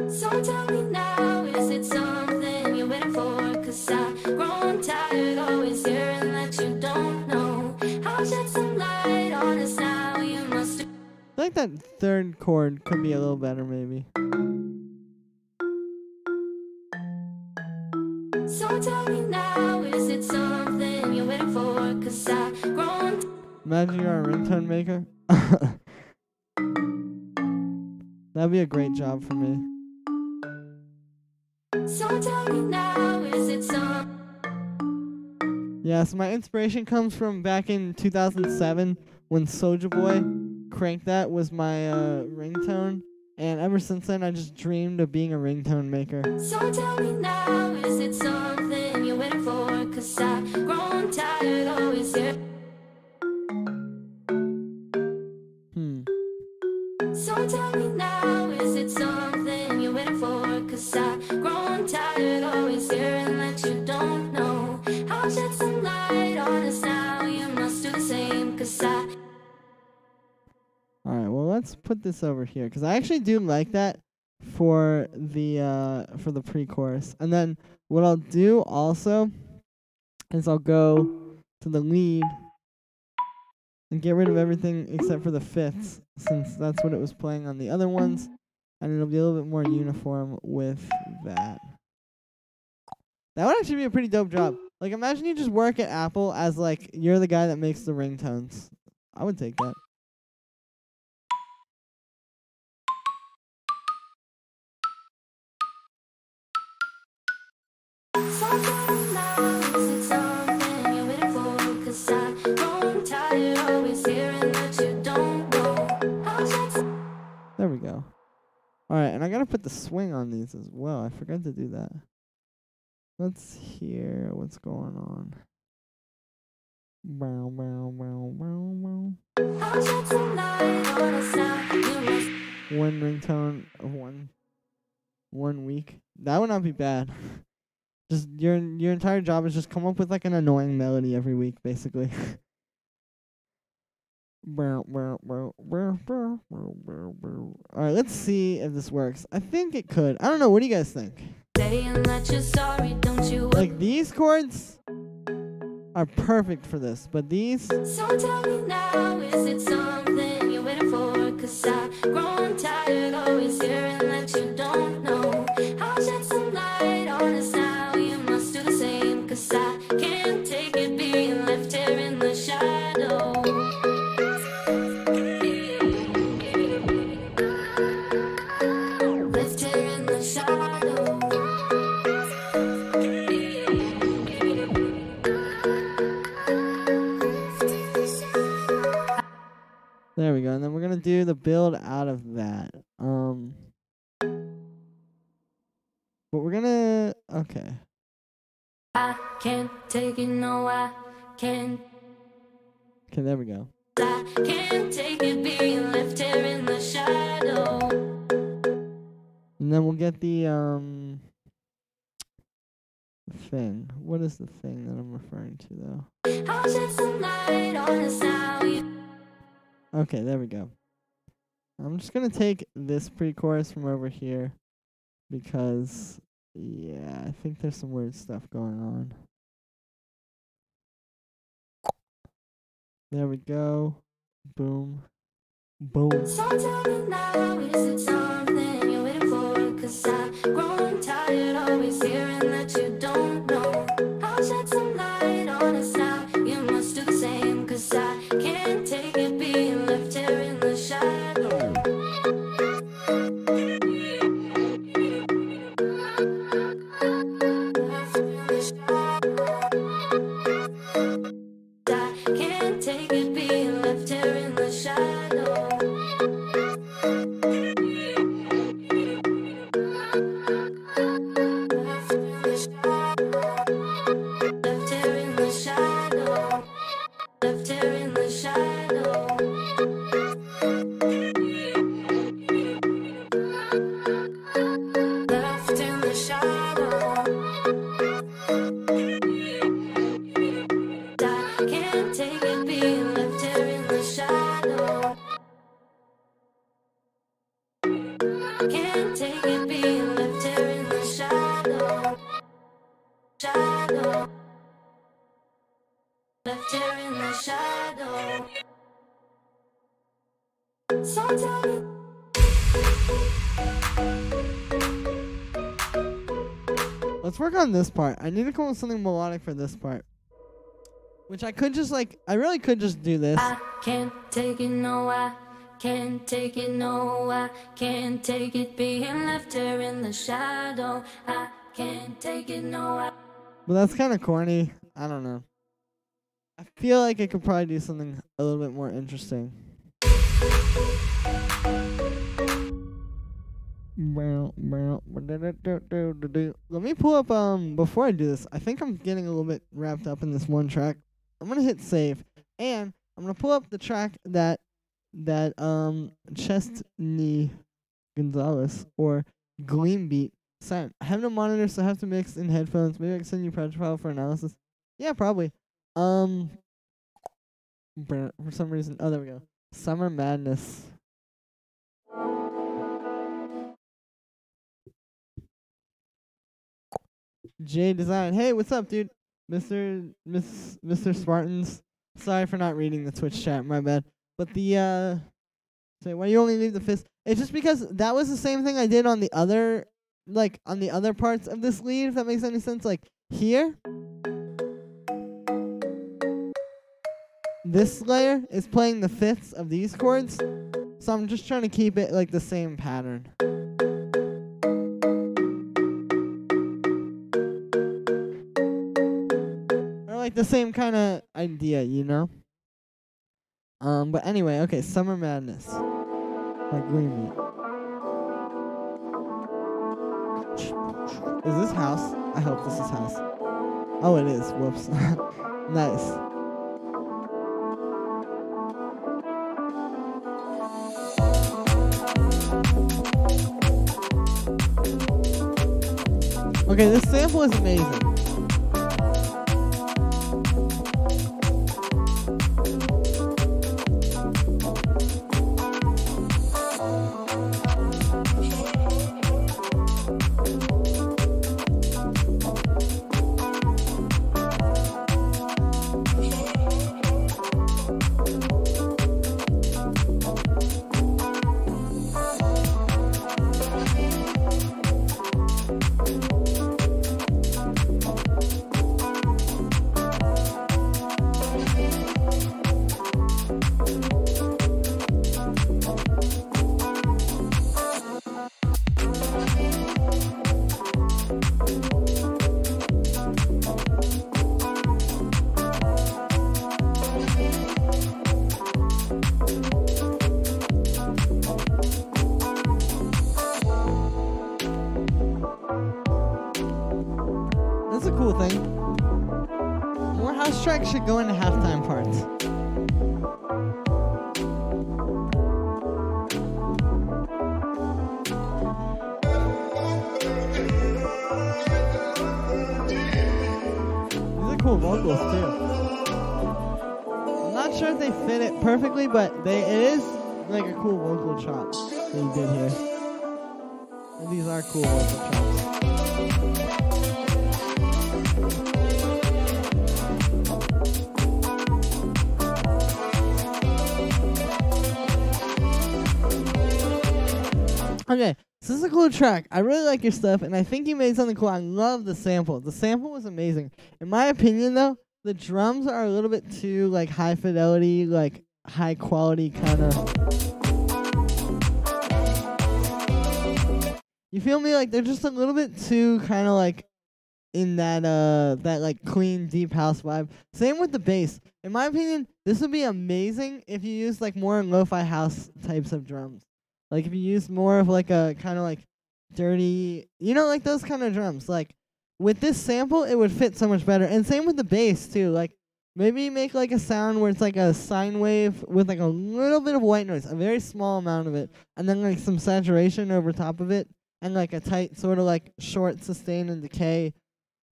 So tell me now, is it something you're waiting for? 'Cause I've grown tired always chord could be a little better, maybe. So tell me now, is it something you're waiting for? 'Cause I've grown. Imagine you're a ringtone maker. That'd be a great job for me. So tell me now, is it something? Yeah, so my inspiration comes from back in 2007 when Soulja Boy, Crank That, was my ringtone. And ever since then, I just dreamed of being a ringtone maker. So tell me now, is it something you're waiting for? 'Cause I've grown tired, always here. So tell me now, is it something you're waiting for? 'Cause I've grown tired, always hearing that you don't know. I'll shed some light on us now, you must do the same. 'Cause I. Alright, well, let's put this over here, because I actually do like that for the pre-chorus. And then what I'll do also is I'll go to the lead and get rid of everything except for the fifths, since that's what it was playing on the other ones, and it'll be a little bit more uniform with that. That would actually be a pretty dope job. Like, imagine you just work at Apple as, like, you're the guy that makes the ringtones. I would take that. So tell me now, is it something you're waiting for? 'Cause I've grown tired, always hearing that you don't know. I'll shed some. There we go. Alright, and I gotta put the swing on these as well. I forgot to do that. Let's hear what's going on. Bow, bow, bow, bow, bow. I'll shed some light on us now, you must. One ringtone of one week. That would not be bad. Just your entire job is just come up with like an annoying melody every week, basically. Alright, let's see if this works. I think it could. I don't know, what do you guys think? Saying that you're sorry, don't you? Like, these chords are perfect for this, but these... So tell me now, is it something you're waiting for? 'Cause I've grown tired, always hearing that you don't know. I'll shed some light on us now, you must do the same. 'Cause I can't take it being left here in the shadow. Left here in the shadow. There we go, and then we're gonna do the build out of that. But we're gonna... Okay. I can't take it, no, I can't. Okay, there we go. I can't take it being left here in the shadow. And then we'll get the thing. What is the thing that I'm referring to, though? I'll shed some light on us now. Okay, there we go. I'm just gonna take this pre-chorus from over here because, yeah, I think there's some weird stuff going on. There we go. Boom. Boom. So tell me now, is it something you're waiting for? 'Cause I've grown tired, always hearing that you don't know. I'll shed some light on us now, you must do the same. 'Cause I can't take it being left here in the shadow. I can't take it being left here in the shadow. Left here in the shadow. Left here in the shadow. Left in the shadow. I can't take it being left here in the shadow. Can't take it being left here in the shadow. Shadow. Left here in the shadow. So tell me. Let's work on this part. I need to come up with something melodic for this part. Which I could just like, I really could just do this. I can't take it, no, I can't take it, no, I can't take it being left here in the shadow. I can't take it, no, I. But that's kind of corny. I don't know. I feel like I could probably do something a little bit more interesting. Let me pull up, before I do this, I think I'm getting a little bit wrapped up in this one track. I'm gonna hit save, and I'm gonna pull up the track that Chestney Gonzalez or Gleambeat sent. I have no monitor, so I have to mix in headphones. Maybe I can send you a project file for analysis. Yeah, probably. For some reason, oh, there we go. Summer Madness. J Design. Hey, what's up, dude? Mr. Spartans. Sorry for not reading the Twitch chat, my bad. But the say why you only leave the fist? It's just because that was the same thing I did on the other parts of this lead, if that makes any sense. Like here, this layer is playing the fifths of these chords, so I'm just trying to keep it like the same pattern. Like the same kind of idea, you know? But anyway, okay, Summer Madness by Gleambeat. Is this house? I hope this is house. Oh, it is. Whoops. Nice. Okay, this sample is amazing. That's a cool thing. More house tracks should go into halftime parts. These are cool vocals too. I'm not sure if they fit it perfectly, but it is like a cool vocal chop that you did here. And these are cool vocal chops. Okay, so this is a cool track. I really like your stuff, and I think you made something cool. I love the sample. The sample was amazing. In my opinion, though, the drums are a little bit too, like, high fidelity, like, high quality kind of. You feel me? Like, they're just a little bit too kind of, like, in that, like, clean, deep house vibe. Same with the bass. In my opinion, this would be amazing if you used, like, more lo-fi house types of drums. Like, if you use more of, like, a kind of, like, dirty, you know, like, those kind of drums. Like, with this sample, it would fit so much better. And same with the bass, too. Like, maybe make, like, a sound where it's, like, a sine wave with, like, a little bit of white noise. A very small amount of it. And then, like, some saturation over top of it. And, like, a tight sort of, like, short sustain and decay.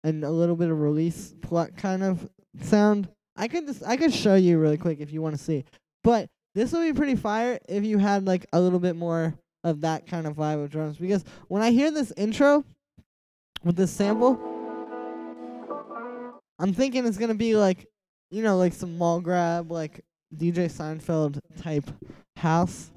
And a little bit of release pluck kind of sound. I could show you really quick if you want to see. But this would be pretty fire if you had, like, a little bit more of that kind of vibe of drums. Because when I hear this intro with this sample, I'm thinking it's going to be, like, you know, like some mall grab, like, DJ Seinfeld type house.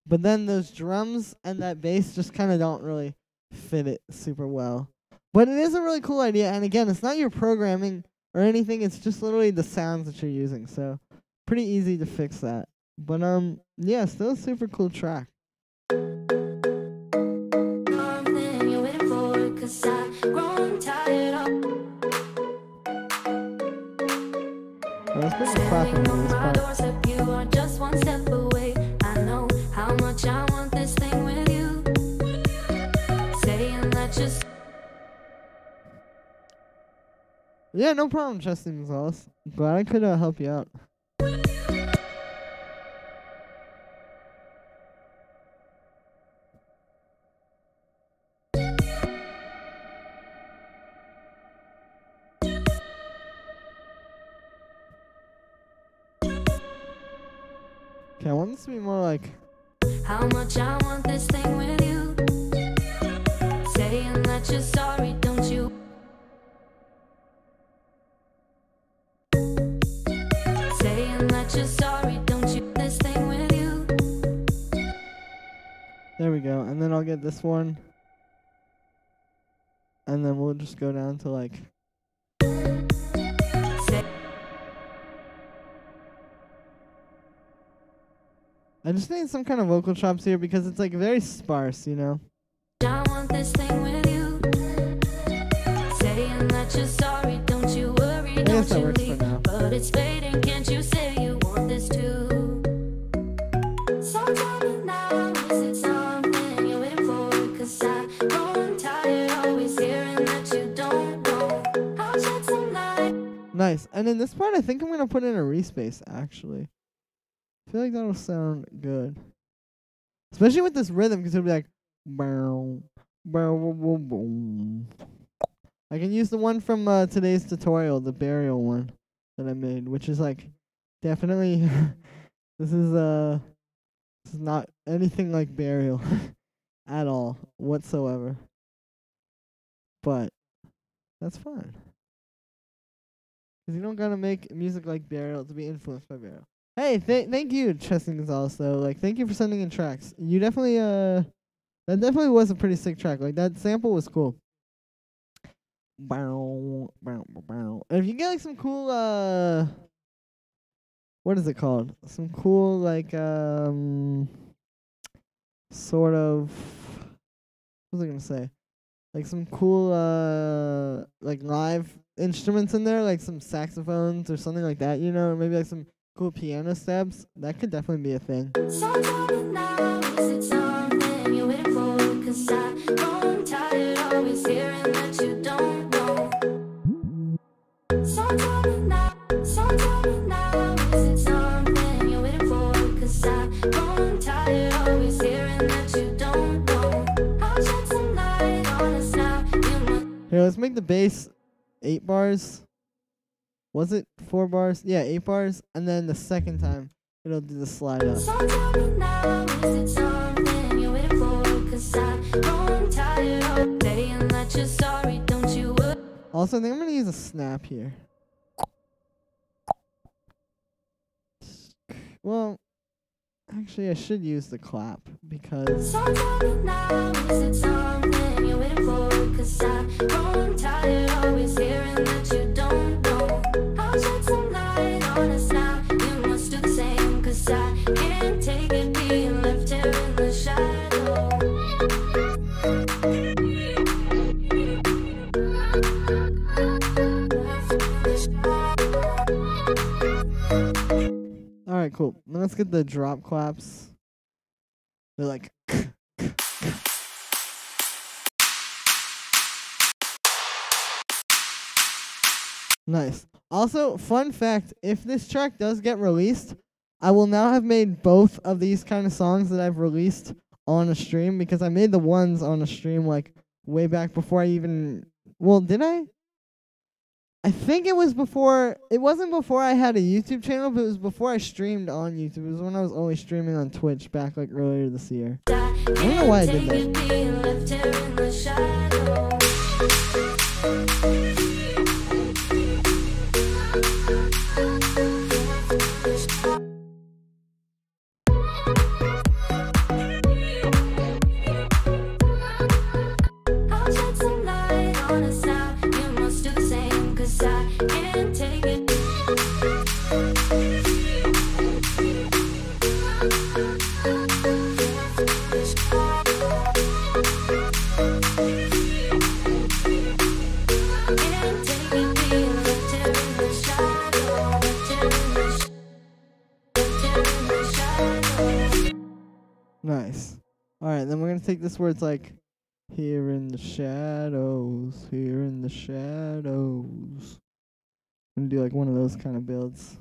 But then those drums and that bass just kind of don't really fit it super well. But it is a really cool idea, and again, it's not your programming or anything, it's just literally the sounds that you're using, so pretty easy to fix that. But yeah, still a super cool track. Let's put the clapping on this part. You are just one step away. I know how much I want this thing with you. Saying that just Yeah, no problem, Chesty Gonzalez. Glad I could help you out. Okay, I want this to be more like how much I want this thing with you. Saying that you're sorry, don't you? Saying that you're sorry, don't you? This thing with you. there we go. And then I'll get this one. And then we'll just go down to like I just need some kind of vocal chops here because it's like very sparse, you know? I want this thing with you. Saying that you're sorry, don't you worry, I guess that don't you works for leave. now. But it's fading, can't you say you want this too? So tell me now, is it something you're waiting for? 'Cause I'm growing tired, always hearing that you don't know. I'll shed some light. Nice. And in this part, I think I'm going to put in a respace, actually. I feel like that'll sound good. Especially with this rhythm, because it'll be like bow, bow, bow, bow, boom. I can use the one from today's tutorial, the burial one that I made, which is like definitely this is not anything like burial at all whatsoever. But that's fine. Because you don't gotta make music like burial to be influenced by burial. Hey, thank you, Chesty Gonzalez, though. Like, thank you for sending in tracks. You definitely, that definitely was a pretty sick track. Like, that sample was cool. Bow, bow, bow, bow. And if you get, like, some cool, what is it called? Some cool, like, sort of, what was I gonna say? Like, some cool, like, live instruments in there, like some saxophones or something like that, you know? Or maybe, like, some cool piano steps. That could definitely be a thing. So tell me now, is it something you're waiting for? 'Cause I'm growing tired, always hearing that you don't know. So tell me now, is it something you're waiting for? 'Cause I'm growing tired, always hearing that you don't know. I'll shed some light on us now. Here, let's make the bass 8 bars. Was it 4 bars? Yeah, 8 bars. And then the second time, it'll do the slide up. So tell me now, is it something you're waiting for? 'Cause I'm growing tired of saying that you're sorry, don't you worry. Also, I think I'm going to use a snap here. Well, actually, I should use the clap because... So tell me now, is it something you're waiting for? 'Cause I'm growing tired, always hearing that you don't know. I'll shed some light on us now. You must do the same, 'cause I can't take it being left here in the shadow. Alright, cool. Now let's get the drop claps. They're like... Nice. Also, fun fact, if this track does get released, I will now have made both of these kind of songs that I've released on a stream, because I made the ones on a stream like way back before I even... Well, did I? I think it was before... It wasn't before I had a YouTube channel, but it was before I streamed on YouTube. It was when I was only streaming on Twitch back like earlier this year. I don't know why I did that. Alright, then we're gonna take this where it's like, here in the shadows, here in the shadows. I'm gonna do like one of those kind of builds.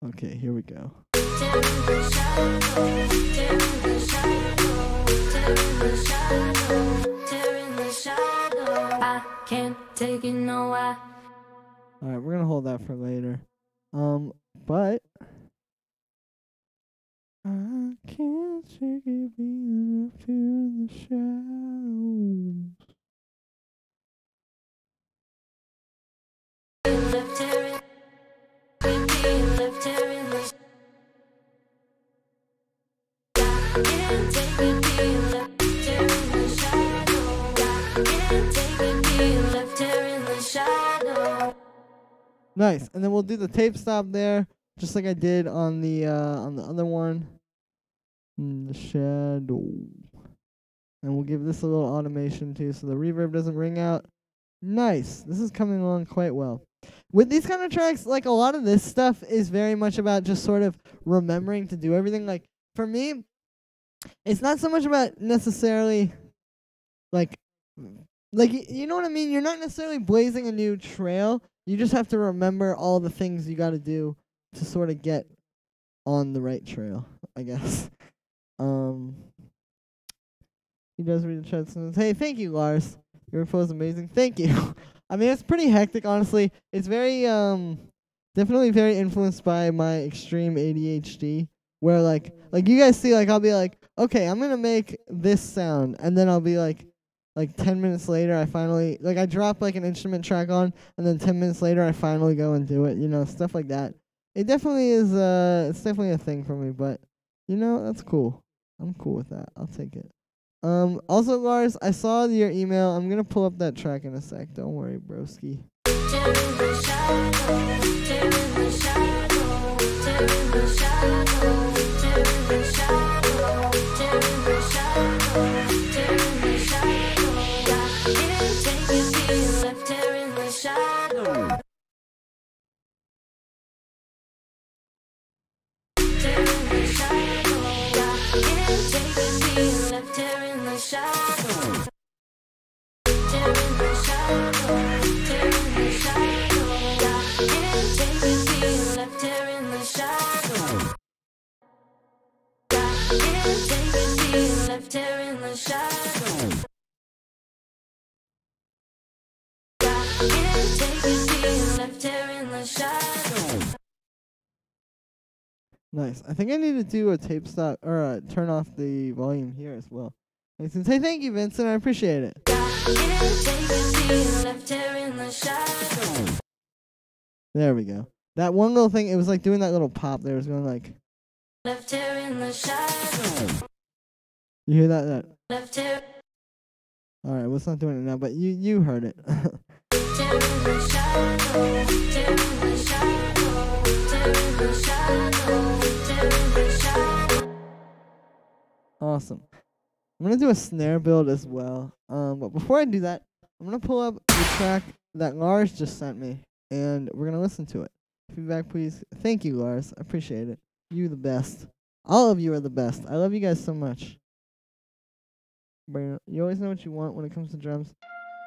Okay, here we go. I can't take it, no, I. Alright, we're gonna hold that for later. But I can't take it being up here in the shadows. Left here in, being left here in the. I can't take it being left here in the shadow. I can't take it being left here in the shadow. Nice, and then we'll do the tape stop there, just like I did on the other one. In the shadow, and we'll give this a little automation too, so the reverb doesn't ring out. Nice, this is coming along quite well. With these kind of tracks, like a lot of this stuff is very much about just sort of remembering to do everything. Like for me, it's not so much about necessarily like you know what I mean? You're not necessarily blazing a new trail. You just have to remember all the things you got to do to sort of get on the right trail, I guess. He does read the chat. Says, hey, thank you, Lars. Your info is amazing. Thank you. I mean, it's pretty hectic, honestly. It's very, definitely very influenced by my extreme ADHD. Where, like you guys see, like, I'll be like, okay, I'm gonna make this sound. And then I'll be like 10 minutes later, I finally, like, I drop, like, an instrument track on. And then 10 minutes later, I finally go and do it. You know, stuff like that. It definitely is, it's definitely a thing for me. But, you know, that's cool. I'm cool with that. I'll take it. Also, Lars, I saw your email. I'm gonna pull up that track in a sec. Don't worry, broski. Nice. I think I need to do a tape stop or turn off the volume here as well. I can say thank you, Vincent. I appreciate it. There we go. That one little thing, it was like doing that little pop there. It was going like. Left here in the shadow. You hear that? Left here. All right, well, it's not doing it now, but you heard it. Awesome. I'm gonna do a snare build as well. But before I do that, I'm gonna pull up the track that Lars just sent me, and we're gonna listen to it. Feedback, please. Thank you, Lars. I appreciate it. You the best. All of you are the best. I love you guys so much. But you always know what you want when it comes to drums.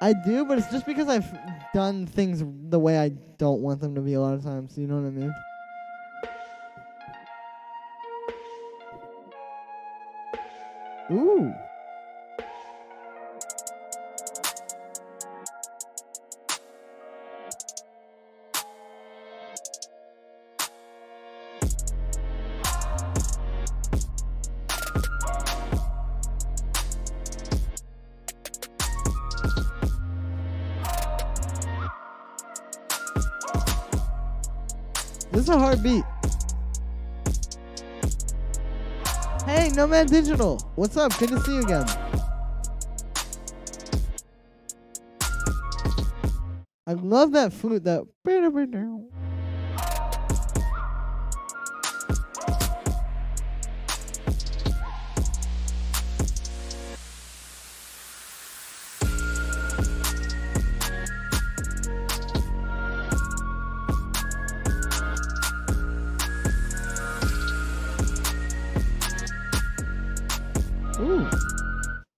I do, but it's just because I've done things the way I don't want them to be a lot of times. You know what I mean? Ooh. This is a hard beat. Hey, Nomad Digital. What's up? Good to see you again. I love that flute.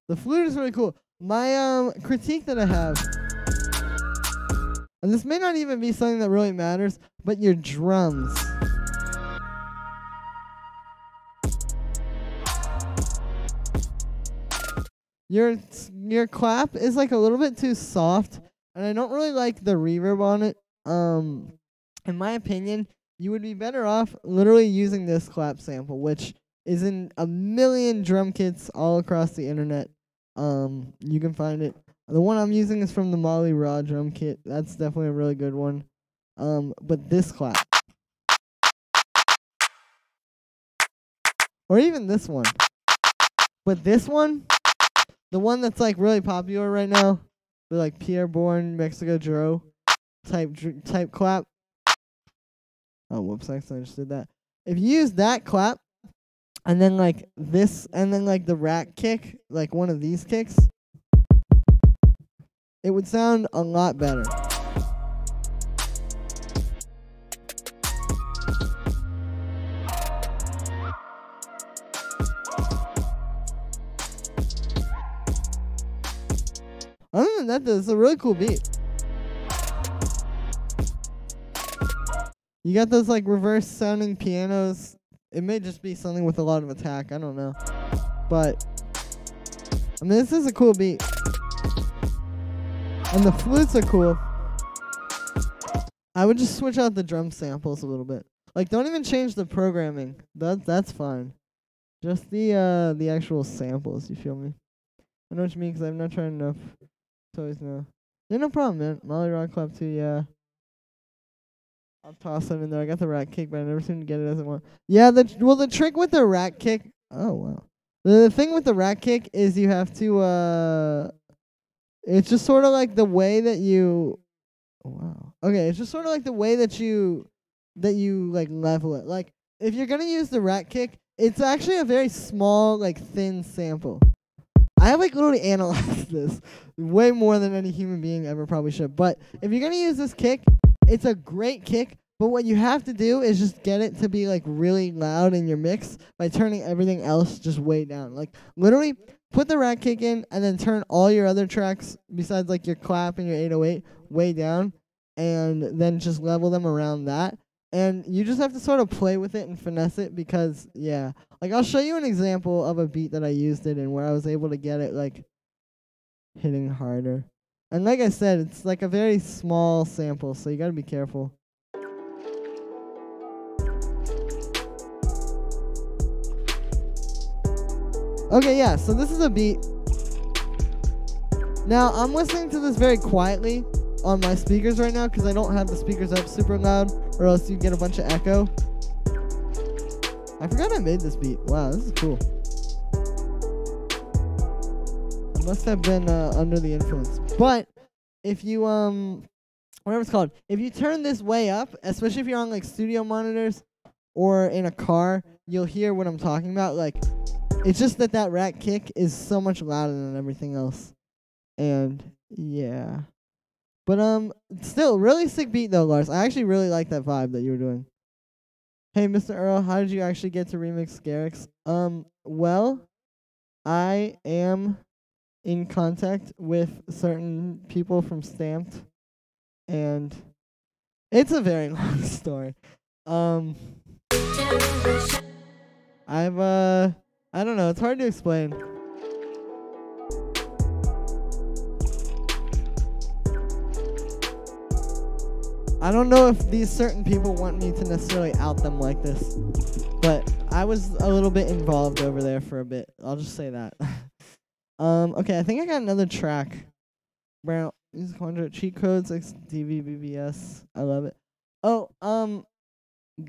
The flute is really cool. My critique that I have, and this may not even be something that really matters, but your drums. Your clap is like a little bit too soft, and I don't really like the reverb on it. In my opinion, you would be better off literally using this clap sample, which is in a million drum kits all across the internet. You can find it. The one I'm using is from the Molly Raw drum kit. That's definitely a really good one. But this clap, or even this one, but this one, the one that's like really popular right now, the like Pierre Bourne, Mexico Joe type clap. Oh, whoops! I just did that. If you use that clap, and then like this, and then like the rack kick, like one of these kicks, it would sound a lot better. Other than that, though, it's a really cool beat. You got those like reverse sounding pianos. It may just be something with a lot of attack. I don't know. But, I mean, this is a cool beat. And the flutes are cool. I would just switch out the drum samples a little bit. Like, don't even change the programming. That's fine. Just the actual samples, you feel me? I know what you mean, because I've not tried enough toys now. Yeah, no problem, man. Molly Rock Club too, yeah. I'll toss it in there. I got the rack kick, but I never seem to get it as I want. Yeah, the trick with the rack kick... Oh, wow. The thing with the rack kick is you have to, it's just sort of like the way that you... Oh, wow. Okay, it's just sort of like the way that you like, level it. Like, if you're going to use the rack kick, it's actually a very small, like, thin sample. I have, like, literally analyzed this way more than any human being ever probably should. But if you're going to use this kick... It's a great kick, but what you have to do is just get it to be like really loud in your mix by turning everything else just way down. Like literally put the rack kick in and then turn all your other tracks besides like your clap and your 808 way down and then just level them around that. And you just have to sort of play with it and finesse it because, yeah. Like I'll show you an example of a beat that I used it in where I was able to get it like hitting harder. And like I said, it's like a very small sample, so you gotta be careful. Okay, yeah, so this is a beat. Now, I'm listening to this very quietly on my speakers right now because I don't have the speakers up super loud, or else you get a bunch of echo. I forgot I made this beat. Wow, this is cool. I must have been under the influence. But if you whatever it's called, if you turn this way up, especially if you're on like studio monitors or in a car, you'll hear what I'm talking about. Like it's just that rack kick is so much louder than everything else. And yeah. But still really sick beat though, Lars. I actually really like that vibe that you were doing. Hey Mr. Earl, how did you actually get to remix Garrick's? Well, I am in contact with certain people from Stamped, and it's a very long story. I don't know, it's hard to explain. I don't know if these certain people want me to necessarily out them like this, but I was a little bit involved over there for a bit. I'll just say that. Okay, I think I got another track. Brown, use conjure cheat codes, DVBBS. I love it. Oh,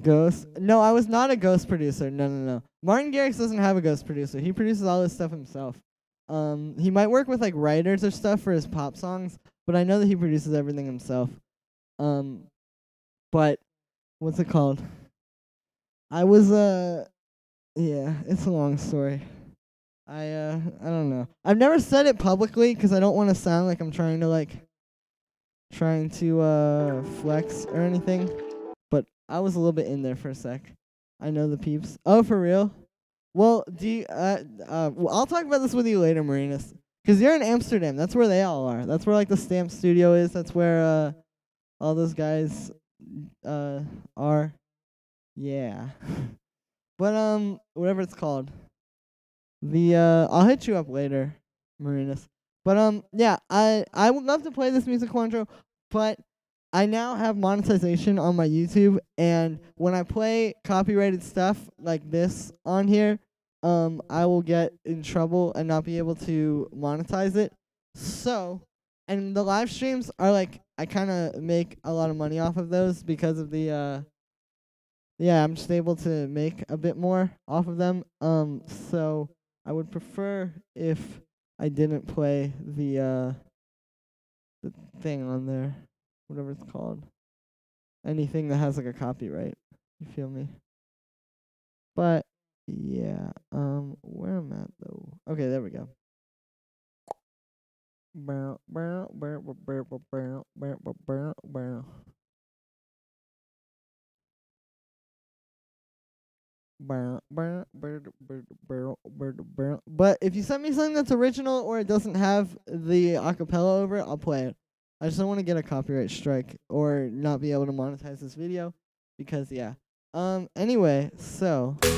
Ghost. No, I was not a Ghost producer. No. Martin Garrix doesn't have a Ghost producer. He produces all his stuff himself. He might work with like writers or stuff for his pop songs, but I know that he produces everything himself. But what's it called? I was yeah, it's a long story. I don't know. I've never said it publicly because I don't want to sound like I'm trying to flex or anything. But I was a little bit in there for a sec. I know the peeps. Oh, for real? Well, well, I'll talk about this with you later, Marinas. Because you're in Amsterdam. That's where they all are. That's where, like, the stamp studio is. That's where, all those guys, are. Yeah. But, whatever it's called. I'll hit you up later, Marinas. But, yeah, I would love to play this music quantro, but I now have monetization on my YouTube, and when I play copyrighted stuff like this on here, I will get in trouble and not be able to monetize it. So, and the live streams are like, I kind of make a lot of money off of those because of the, yeah, I'm just able to make a bit more off of them. So I would prefer if I didn't play the thing on there. Whatever it's called. Anything that has like a copyright. You feel me? But yeah, where am I at though? Okay, there we go. But if you send me something that's original or it doesn't have the acapella over it, I'll play it. I just don't want to get a copyright strike or not be able to monetize this video because yeah. Anyway, so okay,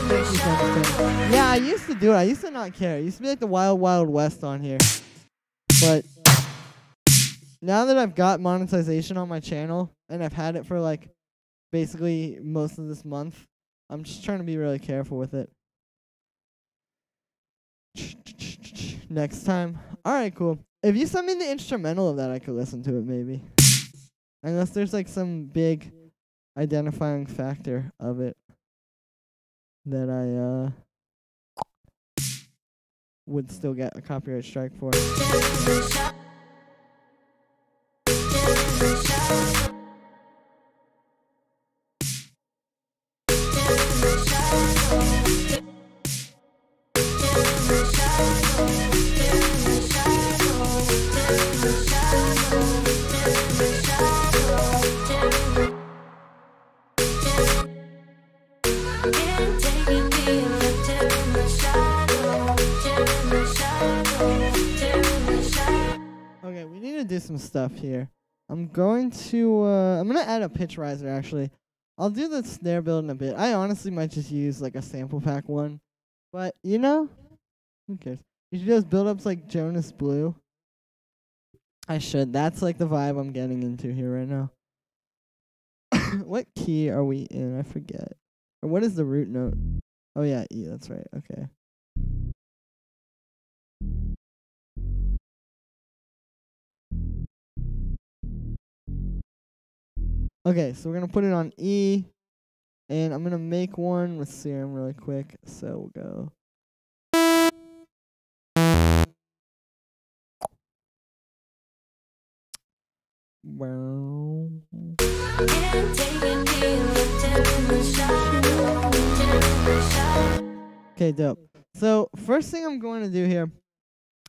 thank you, Jonathan. Yeah, I used to do it. I used to not care. It used to be like the Wild Wild West on here. But now that I've got monetization on my channel and I've had it for like basically most of this month, I'm just trying to be really careful with it. Next time. Alright, cool. If you send me the instrumental of that, I could listen to it maybe. Unless there's like some big identifying factor of it that I would still get a copyright strike for. Okay, we need to do some stuff here. I'm going to add a pitch riser actually. I'll do the snare build in a bit. I honestly might just use like a sample pack one. But you know, who cares? You should do those build-ups like Jonas Blue. I should. That's like the vibe I'm getting into here right now. What key are we in? I forget. Or what is the root note? Oh yeah, E, that's right. Okay. Okay, so we're gonna put it on E, and I'm gonna make one with Serum really quick. So we'll go. Okay, dope. So first thing I'm going to do here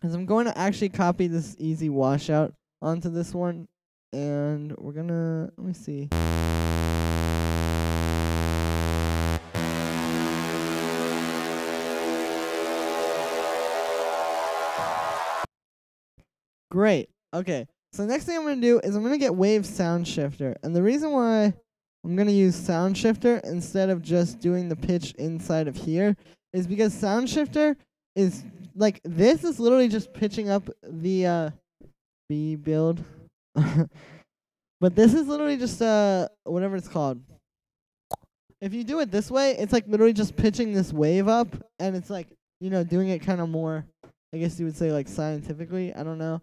is I'm going to actually copy this easy washout onto this one, and we're gonna, let me see. Great. Okay. So next thing I'm going to do is I'm going to get Wave Sound Shifter. And the reason why I'm going to use Sound Shifter instead of just doing the pitch inside of here is because Sound Shifter is like, this is literally just pitching up the B build. But this is literally just whatever it's called. If you do it this way, it's like literally just pitching this wave up, and it's like, you know, doing it kind of more, I guess you would say like scientifically, I don't know.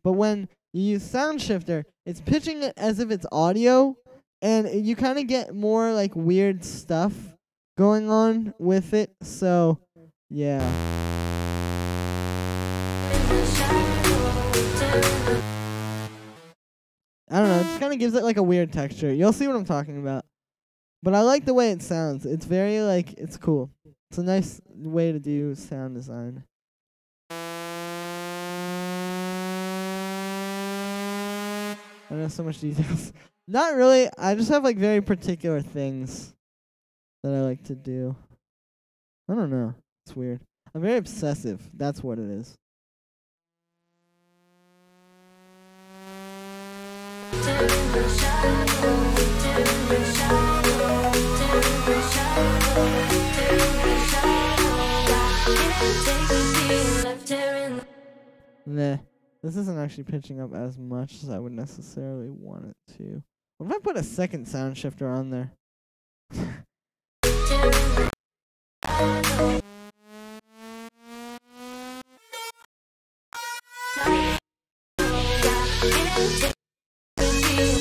But when you use Sound Shifter, it's pitching it as if it's audio, and you kind of get more like weird stuff going on with it. So, yeah. I don't know, it just kind of gives it like a weird texture. You'll see what I'm talking about. But I like the way it sounds. It's very like, it's cool. It's a nice way to do sound design. I know so much details. Not really. I just have like very particular things that I like to do. I don't know. It's weird. I'm very obsessive. That's what it is. Nah. This isn't actually pitching up as much as I would necessarily want it to. What if I put a second sound shifter on there?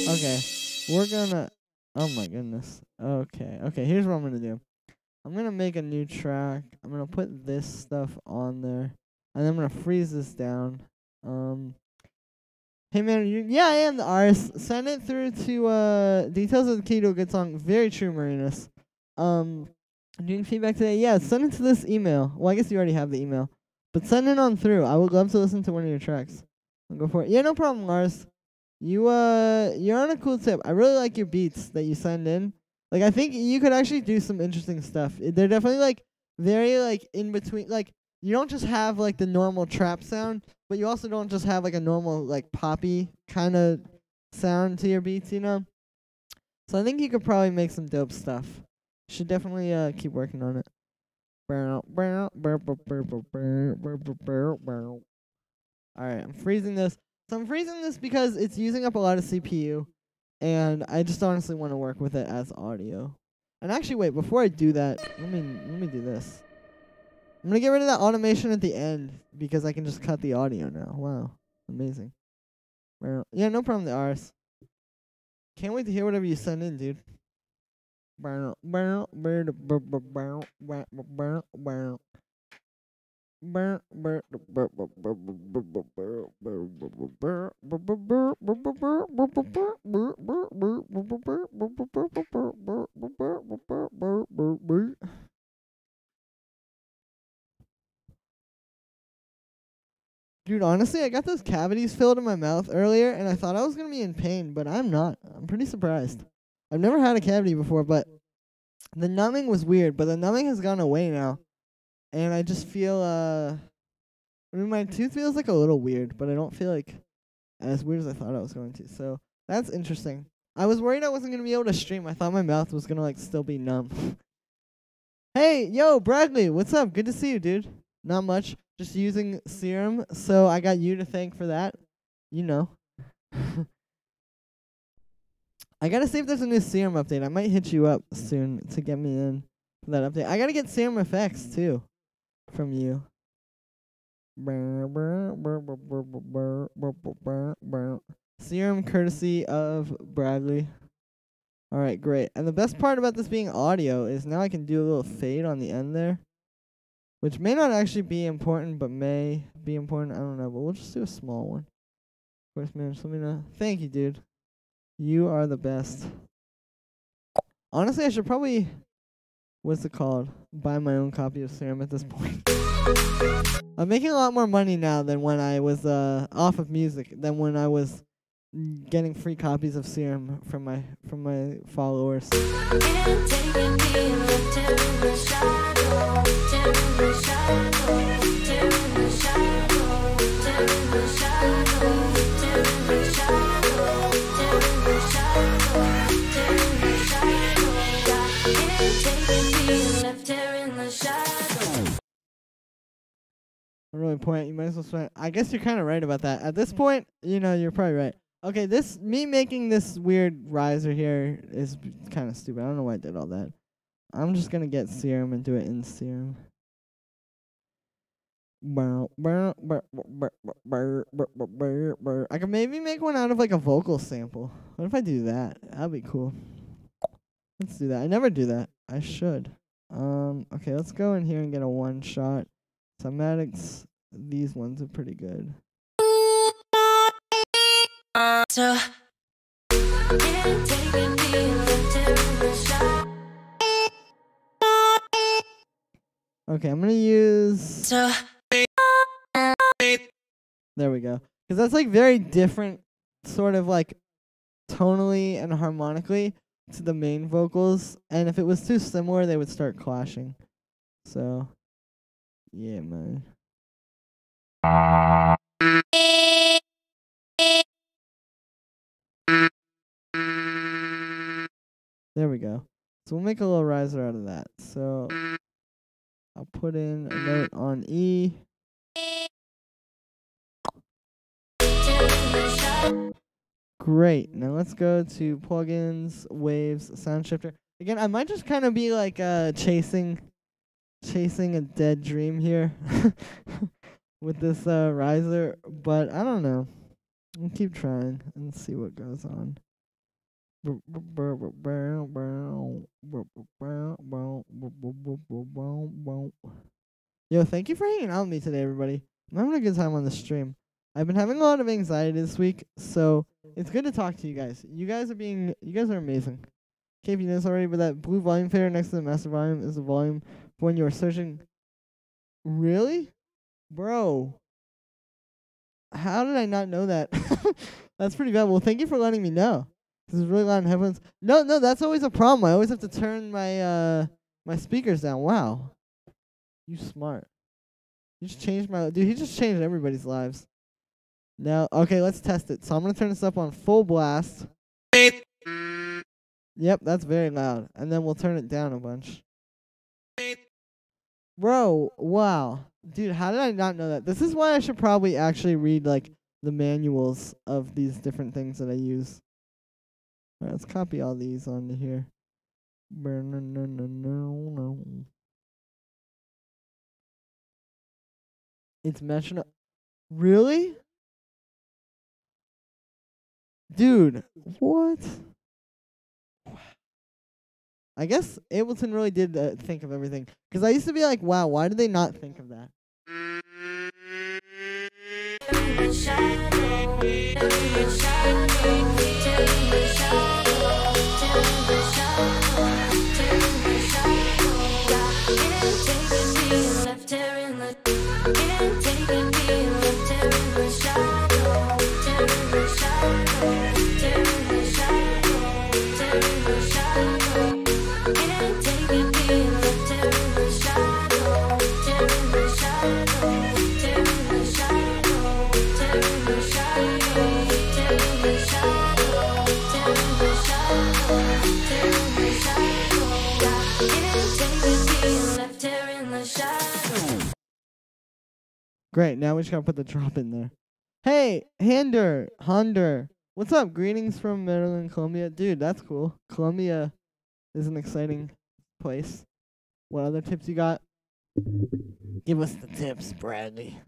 Okay, we're gonna... Oh my goodness. Okay, here's what I'm gonna do. I'm gonna make a new track. I'm gonna put this stuff on there. And I'm gonna freeze this down. Hey man, yeah, I am the artist. Send it through to details of the key to a good song. Very true, Marinus. Doing feedback today. Yeah, send it to this email. Well, I guess you already have the email, but send it on through. I would love to listen to one of your tracks. I'll go for it. Yeah, no problem, Lars. You're on a cool tip. I really like your beats that you send in. Like, I think you could actually do some interesting stuff. They're definitely like very like in between. Like, you don't just have like the normal trap sound, but you also don't just have like a normal like poppy kind of sound to your beats, you know? So I think you could probably make some dope stuff. Should definitely keep working on it. Alright, I'm freezing this. So I'm freezing this because it's using up a lot of CPU, and I just honestly want to work with it as audio. And actually, wait, before I do that, let me do this. I'm gonna get rid of that automation at the end because I can just cut the audio now. Wow, amazing. Yeah, no problem, the R's. Can't wait to hear whatever you send in, dude. Dude, honestly, I got those cavities filled in my mouth earlier, and I thought I was going to be in pain, but I'm not. I'm pretty surprised. I've never had a cavity before, but the numbing was weird, but the numbing has gone away now. And I just feel, I mean, my tooth feels like a little weird, but I don't feel like as weird as I thought I was going to. So that's interesting. I was worried I wasn't going to be able to stream. I thought my mouth was going to, like, still be numb. Hey, yo, Bradley, what's up? Good to see you, dude. Not much. Just using serum, so I got you to thank for that. You know. I gotta see if there's a new serum update. I might hit you up soon to get me in for that update. I gotta get serum effects, too, from you. Serum courtesy of Bradley. Alright, great. And the best part about this being audio is now I can do a little fade on the end there. Which may not actually be important, but may be important. I don't know, but we'll just do a small one. Of course, man, just let me know. Thank you, dude. You are the best. Honestly, I should probably, what's it called? Buy my own copy of serum at this point. I'm making a lot more money now than when I was off of music, than when I was getting free copies of serum from my followers. Really point, you might as well spend. I guess you're kind of right about that. At this point, you know, you're probably right. Okay, me making this weird riser here is kind of stupid. I don't know why I did all that. I'm just gonna get serum and do it in serum. I can maybe make one out of like a vocal sample. What if I do that? That'd be cool. Let's do that. I never do that. I should. Okay, let's go in here and get a one shot. Somatics, these ones are pretty good. Okay, I'm gonna use. There we go. Because that's like very different, sort of like tonally and harmonically to the main vocals, and if it was too similar, they would start clashing. So, yeah, man. There we go. So we'll make a little riser out of that. So I'll put in a note on E. Great. Now let's go to plugins, waves, sound shifter. Again, I might just kind of be like chasing a dead dream here with this riser, but I don't know. We'll keep trying and see what goes on. Yo, thank you for hanging out with me today, everybody. I'm having a good time on the stream. I've been having a lot of anxiety this week, so it's good to talk to you guys. You guys are amazing. Okay, if you know this already, but that blue volume fader next to the master volume is the volume for when you are searching. Really? Bro. How did I not know that? That's pretty bad. Well, thank you for letting me know. This is really loud in headphones. No, that's always a problem. I always have to turn my my speakers down. Wow. You smart. You just changed dude, he just changed everybody's lives. Now, okay, let's test it. So I'm going to turn this up on full blast. Yep, that's very loud. And then we'll turn it down a bunch. Bro, wow. Dude, how did I not know that? This is why I should probably actually read, like, the manuals of these different things that I use. Alright, let's copy all these onto here. It's meshing up. Really? Dude, what? I guess Ableton really did think of everything. Because I used to be like, wow, why did they not think of that? Great, now we just gotta put the drop in there. Hey, Honder. What's up? Greetings from Maryland, Columbia. Dude, that's cool. Columbia is an exciting place. What other tips you got? Give us the tips, Bradley.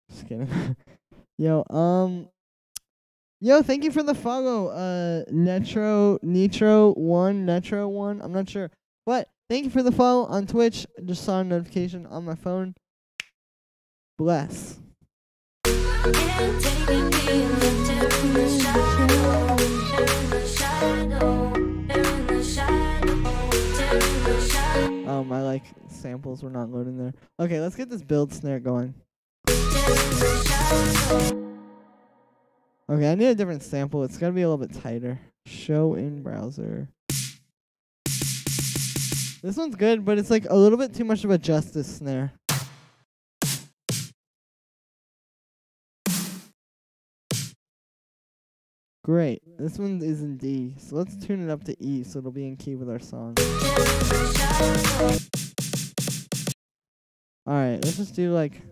Just kidding. Yo, thank you for the follow, Netro1. I'm not sure. But thank you for the follow on Twitch. I just saw a notification on my phone. Bless. Oh, my like samples were not loading there. Okay, let's get this build snare going. Okay, I need a different sample. It's gotta be a little bit tighter. Show in browser. This one's good, but it's like a little bit too much of a justice snare. Great. This one is in D, so let's tune it up to E so it'll be in key with our song. Alright, let's just do like...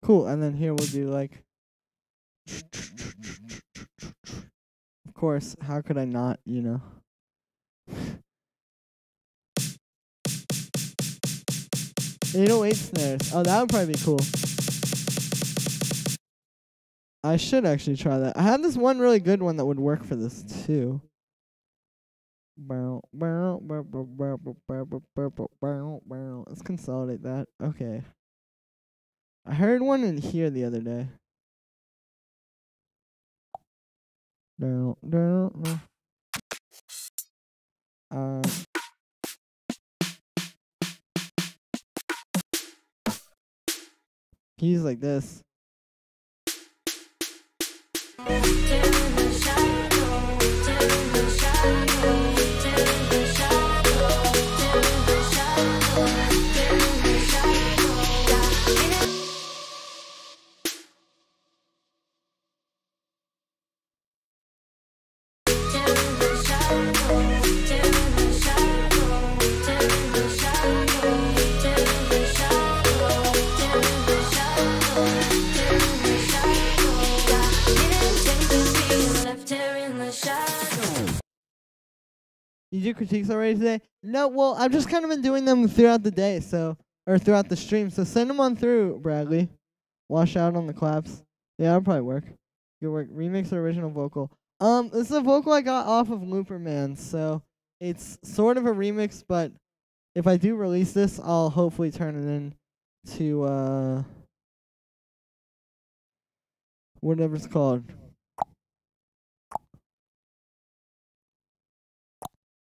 Cool, and then here we'll do like... Of course, how could I not, you know? 808 snares. Oh, that would probably be cool. I should actually try that. I have this one really good one that would work for this too. Let's consolidate that. Okay. I heard one in here the other day. He's like this. You do critiques already today? No, well, I've just kind of been doing them throughout the day, or throughout the stream. So send them on through, Bradley. Wash out on the claps. Yeah, that'll probably work. Good work. Remix or original vocal. This is a vocal I got off of Looper Man, so it's sort of a remix, but if I do release this, I'll hopefully turn it into whatever it's called.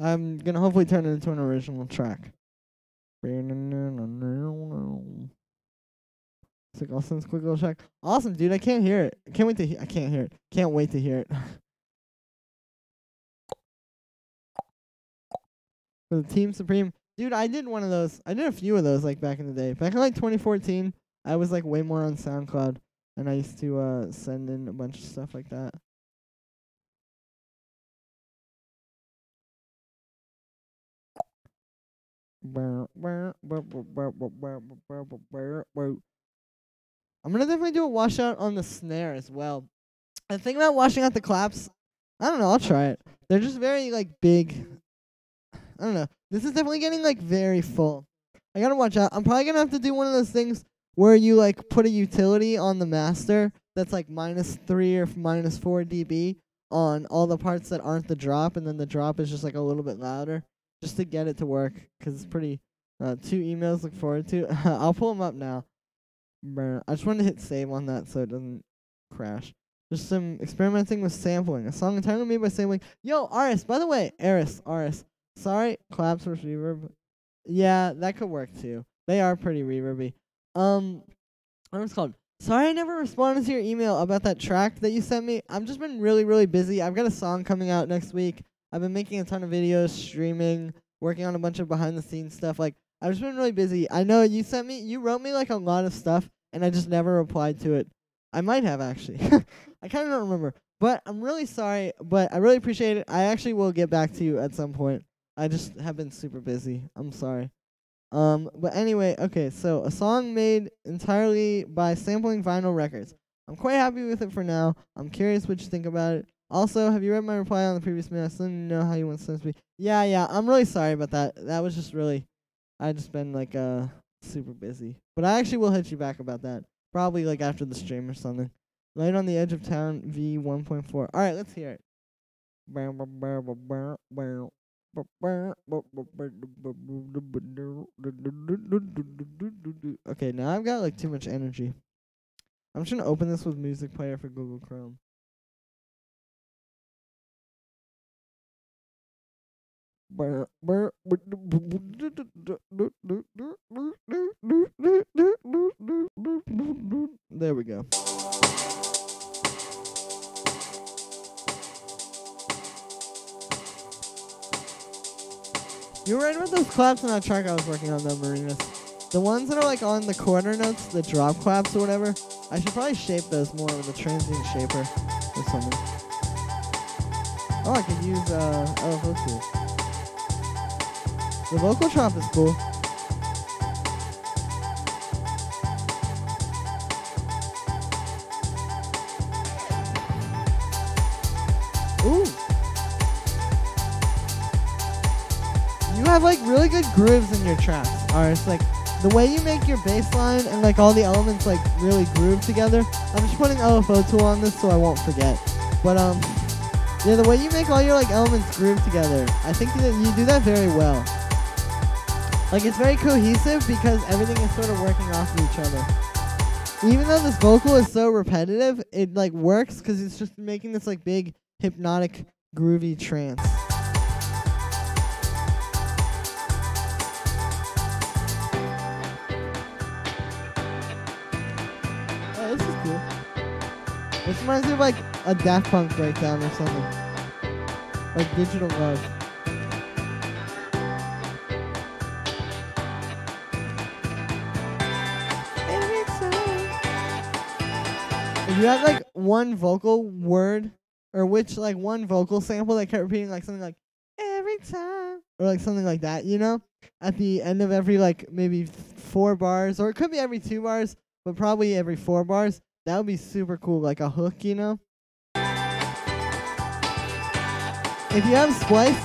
I'm gonna hopefully turn it into an original track. It's like awesome, quick little track. Awesome, dude! I can't hear it. I can't wait to. I can't hear it. Can't wait to hear it. For the Team Supreme, dude, I did one of those. I did a few of those like back in the day. Back in like 2014, I was like way more on SoundCloud, and I used to send in a bunch of stuff like that. I'm gonna definitely do a washout on the snare as well. The thing about washing out the claps, I don't know, I'll try it. They're just very like big. I don't know. This is definitely getting like very full. I gotta watch out. I'm probably gonna have to do one of those things where you like put a utility on the master that's like -3 or -4 dB on all the parts that aren't the drop, and then the drop is just like a little bit louder, just to get it to work, because it's pretty. 2 emails, look forward to. I'll pull them up now. I just wanted to hit save on that so it doesn't crash. Just some experimenting with sampling. A song entirely made by sampling. Yo, Aris, by the way, Aris. Sorry, claps versus reverb. Yeah, that could work too. They are pretty reverby. What was it called? Sorry I never responded to your email about that track that you sent me. I've just been really, really busy. I've got a song coming out next week. I've been making a ton of videos, streaming, working on a bunch of behind-the-scenes stuff. Like, I've just been really busy. I know you wrote me, like, a lot of stuff, and I just never replied to it. I might have, actually. I kind of don't remember. But I'm really sorry, but I really appreciate it. I actually will get back to you at some point. I just have been super busy. I'm sorry. But anyway, okay, so a song made entirely by sampling vinyl records. I'm quite happy with it for now. I'm curious what you think about it. Also, have you read my reply on the previous mail? I still didn't know how you want to send me. Yeah, I'm really sorry about that. That was just really, I just been like super busy. But I actually will hit you back about that. Probably like after the stream or something. Light on the Edge of Town V 1.4. All right, let's hear it. Okay, now I've got like too much energy. I'm just gonna open this with Music Player for Google Chrome. There we go. You're right about those claps on that track I was working on, though, Marinas. The ones that are like on the quarter notes, the drop claps or whatever, I should probably shape those more with a transient shaper or something. Oh, I could use LFO too. The vocal chop is cool. Ooh. You have like really good grooves in your tracks. Alright, it's like the way you make your bass line and like all the elements like really groove together. I'm just putting LFO tool on this so I won't forget. But Yeah, the way you make all your like elements groove together, I think that you do that very well. Like it's very cohesive because everything is sort of working off of each other. Even though this vocal is so repetitive, it like works because it's just making this like big hypnotic groovy trance. Oh, this is cool. This reminds me of like a Daft Punk breakdown or something. Like Digital Love. If you had like one vocal word, or which like one vocal sample that kept repeating like something like every time, or like something like that, you know, at the end of every like maybe 4 bars, or it could be every 2 bars, but probably every 4 bars, that would be super cool, like a hook, you know. If you have Splice,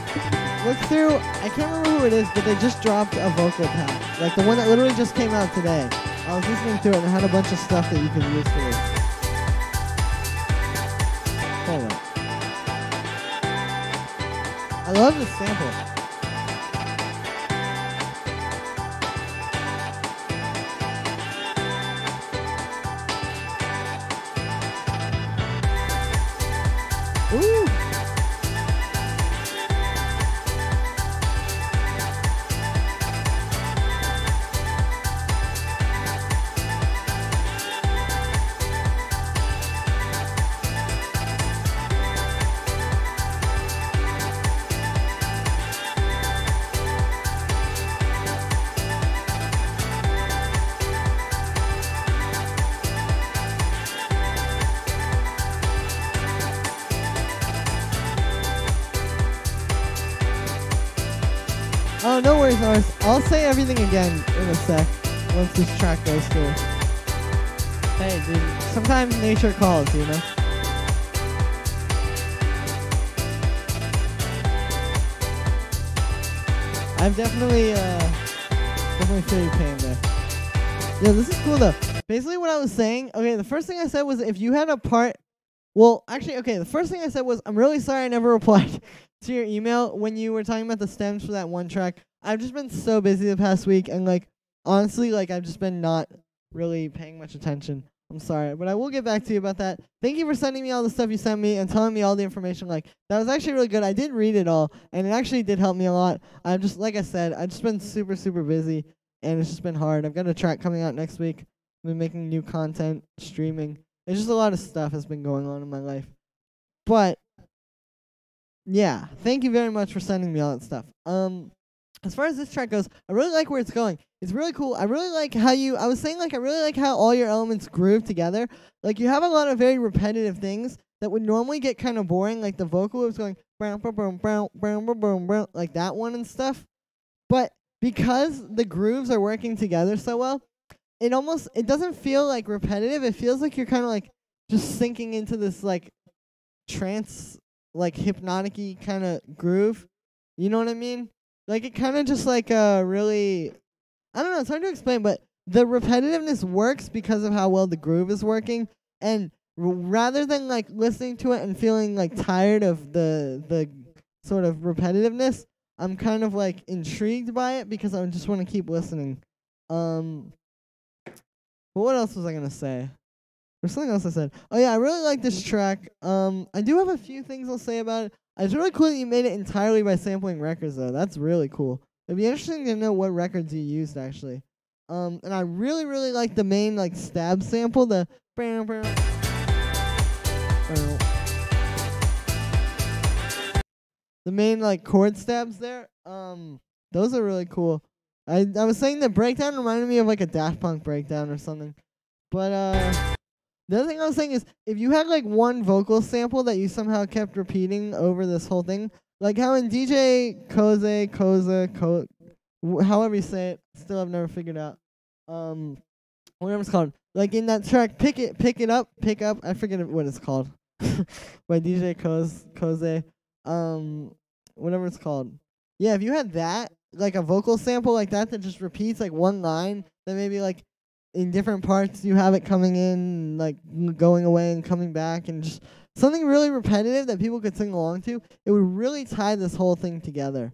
look through, I can't remember who it is, but they just dropped a vocal pack, like the one that literally just came out today. I was listening to it and it had a bunch of stuff that you can use for this. Hold on. I love this sample. Ooh. Oh, no worries, Norris. I'll say everything again in a sec once this track goes through. Hey, dude, sometimes nature calls, you know? I've definitely feel your pain there. Yo, this is cool, though. Basically, what I was saying, okay, the first thing I said was if you had a part... Well, actually, okay, the first thing I said was, I'm really sorry I never replied to your email when you were talking about the stems for that one track. I've just been so busy the past week, and, like, honestly, like, I've just been not really paying much attention. I'm sorry, but I will get back to you about that. Thank you for sending me all the stuff you sent me and telling me all the information. Like, that was actually really good. I did read it all, and it actually did help me a lot. I'm just, like I said, I've just been super, super busy, and it's just been hard. I've got a track coming out next week. I've been making new content, streaming. It's just a lot of stuff has been going on in my life. But, yeah, thank you very much for sending me all that stuff. As far as this track goes, I really like where it's going. It's really cool. I really like how I was saying, like, I really like how all your elements groove together. Like, you have a lot of very repetitive things that would normally get kind of boring, like the vocal was going, brown, brown, brown, brown, brown, brown, brown, like that one and stuff. But because the grooves are working together so well, it doesn't feel like repetitive. It feels like you're kind of like just sinking into this like trance, like hypnotic-y kind of groove. You know what I mean? Like it kind of just like really, I don't know, it's hard to explain, but the repetitiveness works because of how well the groove is working. And rather than like listening to it and feeling like tired of the sort of repetitiveness, I'm kind of like intrigued by it because I just want to keep listening. But what else was I gonna say? There's something else I said. Oh yeah, I really like this track. I do have a few things I'll say about it. It's really cool that you made it entirely by sampling records though. That's really cool. It'd be interesting to know what records you used actually. And I really, really like the main like stab sample, the main like chord stabs there. Those are really cool. I was saying the breakdown reminded me of like a Daft Punk breakdown or something. But the other thing I was saying is if you had like one vocal sample that you somehow kept repeating over this whole thing, like how in DJ Koza, however you say it, still I've never figured out. Whatever it's called. Like in that track, pick up, I forget what it's called. By DJ Koze. Whatever it's called. Yeah, if you had that, like a vocal sample like that just repeats like one line, then maybe like in different parts you have it coming in, like going away and coming back, and just something really repetitive that people could sing along to, it would really tie this whole thing together.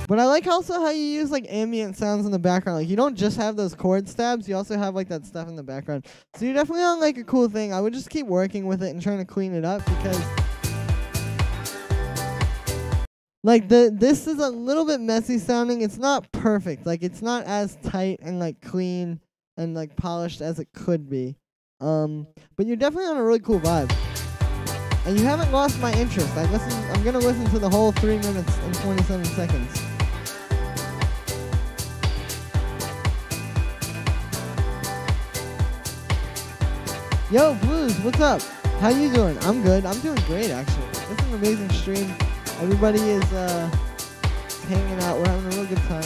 But I like also how you use like ambient sounds in the background. Like you don't just have those chord stabs, you also have like that stuff in the background. So you're definitely on like a cool thing. I would just keep working with it and trying to clean it up because like this is a little bit messy sounding. It's not perfect. Like it's not as tight and like clean and like polished as it could be. But you're definitely on a really cool vibe. And you haven't lost my interest. I'm gonna listen to the whole 3 minutes and 27 seconds. Yo, Blues, what's up? How you doing? I'm good. I'm doing great, actually. This is an amazing stream. Everybody is hanging out. We're having a real good time.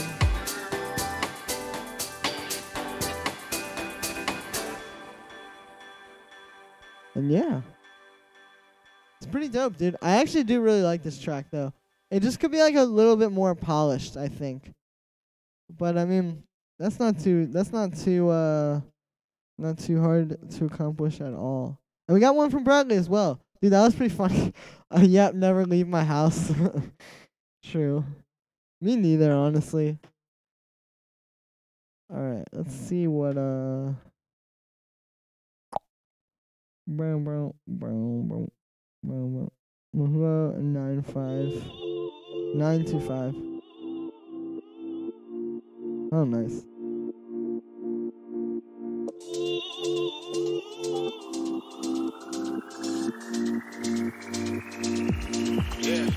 And yeah. It's pretty dope, dude. I actually do really like this track, though. It just could be like a little bit more polished, I think. But I mean, that's not too hard to accomplish at all. And we got one from Bradley as well. Dude, that was pretty funny. Yep, never leave my house. True. Me neither, honestly. Alright, let's see what brown 925. Oh, nice. Yeah.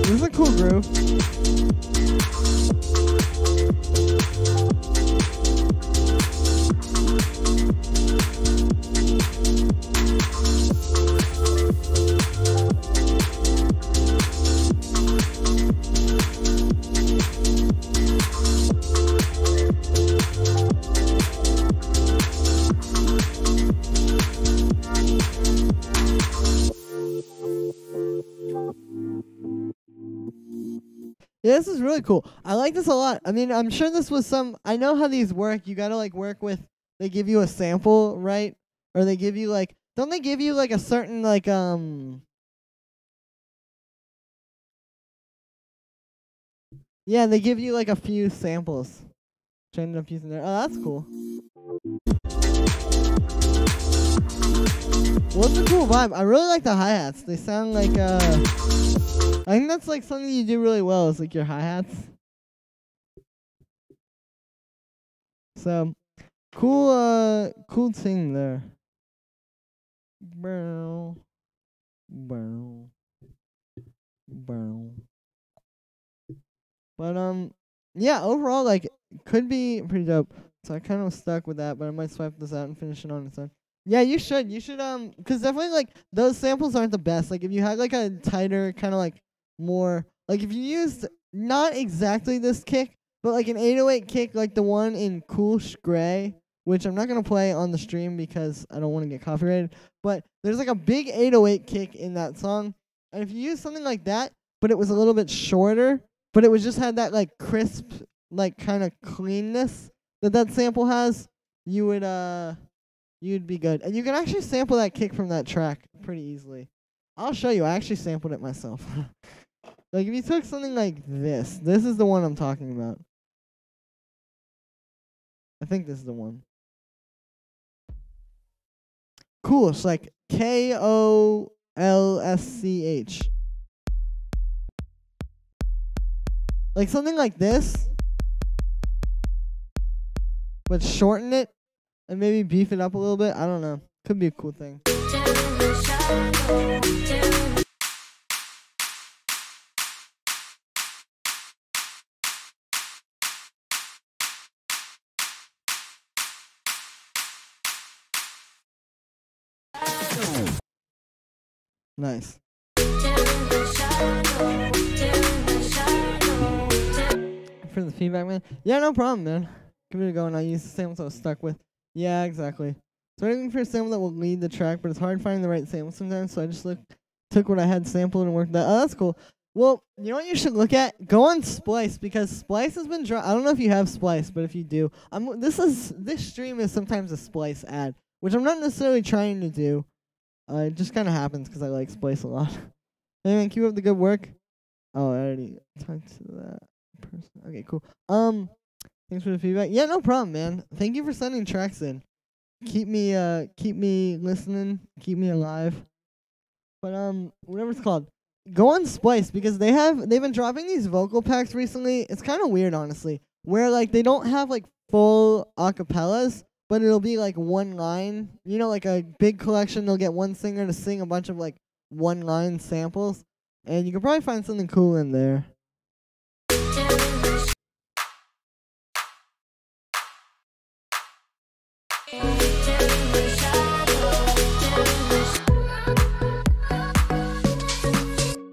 This is a cool groove. Yeah, this is really cool. I like this a lot. I mean, I'm sure this was I know how these work. You gotta like work with, they give you a sample, right? Or they give you like, don't they give you like a certain like, yeah, they give you like a few samples. Which I ended up using there. Oh, that's cool. What's a cool vibe? I really like the hi-hats. They sound like, I think that's like something you do really well is like your hi-hats. So, cool thing there. Bow. But, yeah, overall, like, could be pretty dope. So I kind of was stuck with that, but I might swipe this out and finish it on its own. Yeah, you should. You should, because definitely, like, those samples aren't the best. Like, if you had, like, a tighter, kind of, like, more, like, if you used not exactly this kick, but, like, an 808 kick, like the one in Cool Gray, which I'm not going to play on the stream because I don't want to get copyrighted, but there's, like, a big 808 kick in that song, and if you use something like that, but it was a little bit shorter, but it was just had that, like, crisp, like, kind of cleanness that sample has, you'd be good. And you can actually sample that kick from that track pretty easily. I'll show you. I actually sampled it myself. Like, if you took something like this is the one I'm talking about. I think this is the one. Cool. It's like KOLSCH. Like something like this, but shorten it and maybe beef it up a little bit. I don't know. Could be a cool thing. the shadow, tearing the Nice. For the feedback, man. Yeah, no problem, man. Give it a go, and I use the samples I was stuck with. Yeah, exactly. So I'm looking for a sample that will lead the track, but it's hard finding the right sample sometimes, so I just took what I had sampled and worked that. Oh, that's cool. Well, you know what you should look at? Go on Splice, because Splice has been I don't know if you have Splice, but if you do, this stream is sometimes a Splice ad, which I'm not necessarily trying to do. It just kind of happens because I like Splice a lot. Hey, man, keep up the good work. Oh, I already talked to that person. Okay, cool. Thanks for the feedback. Yeah, no problem, man. Thank you for sending tracks in. Keep me listening, keep me alive. But whatever it's called, go on Splice because they've been dropping these vocal packs recently. It's kind of weird, honestly, where like they don't have like full acapellas, but it'll be like one line. You know, like a big collection. They'll get one singer to sing a bunch of like one line samples, and you can probably find something cool in there.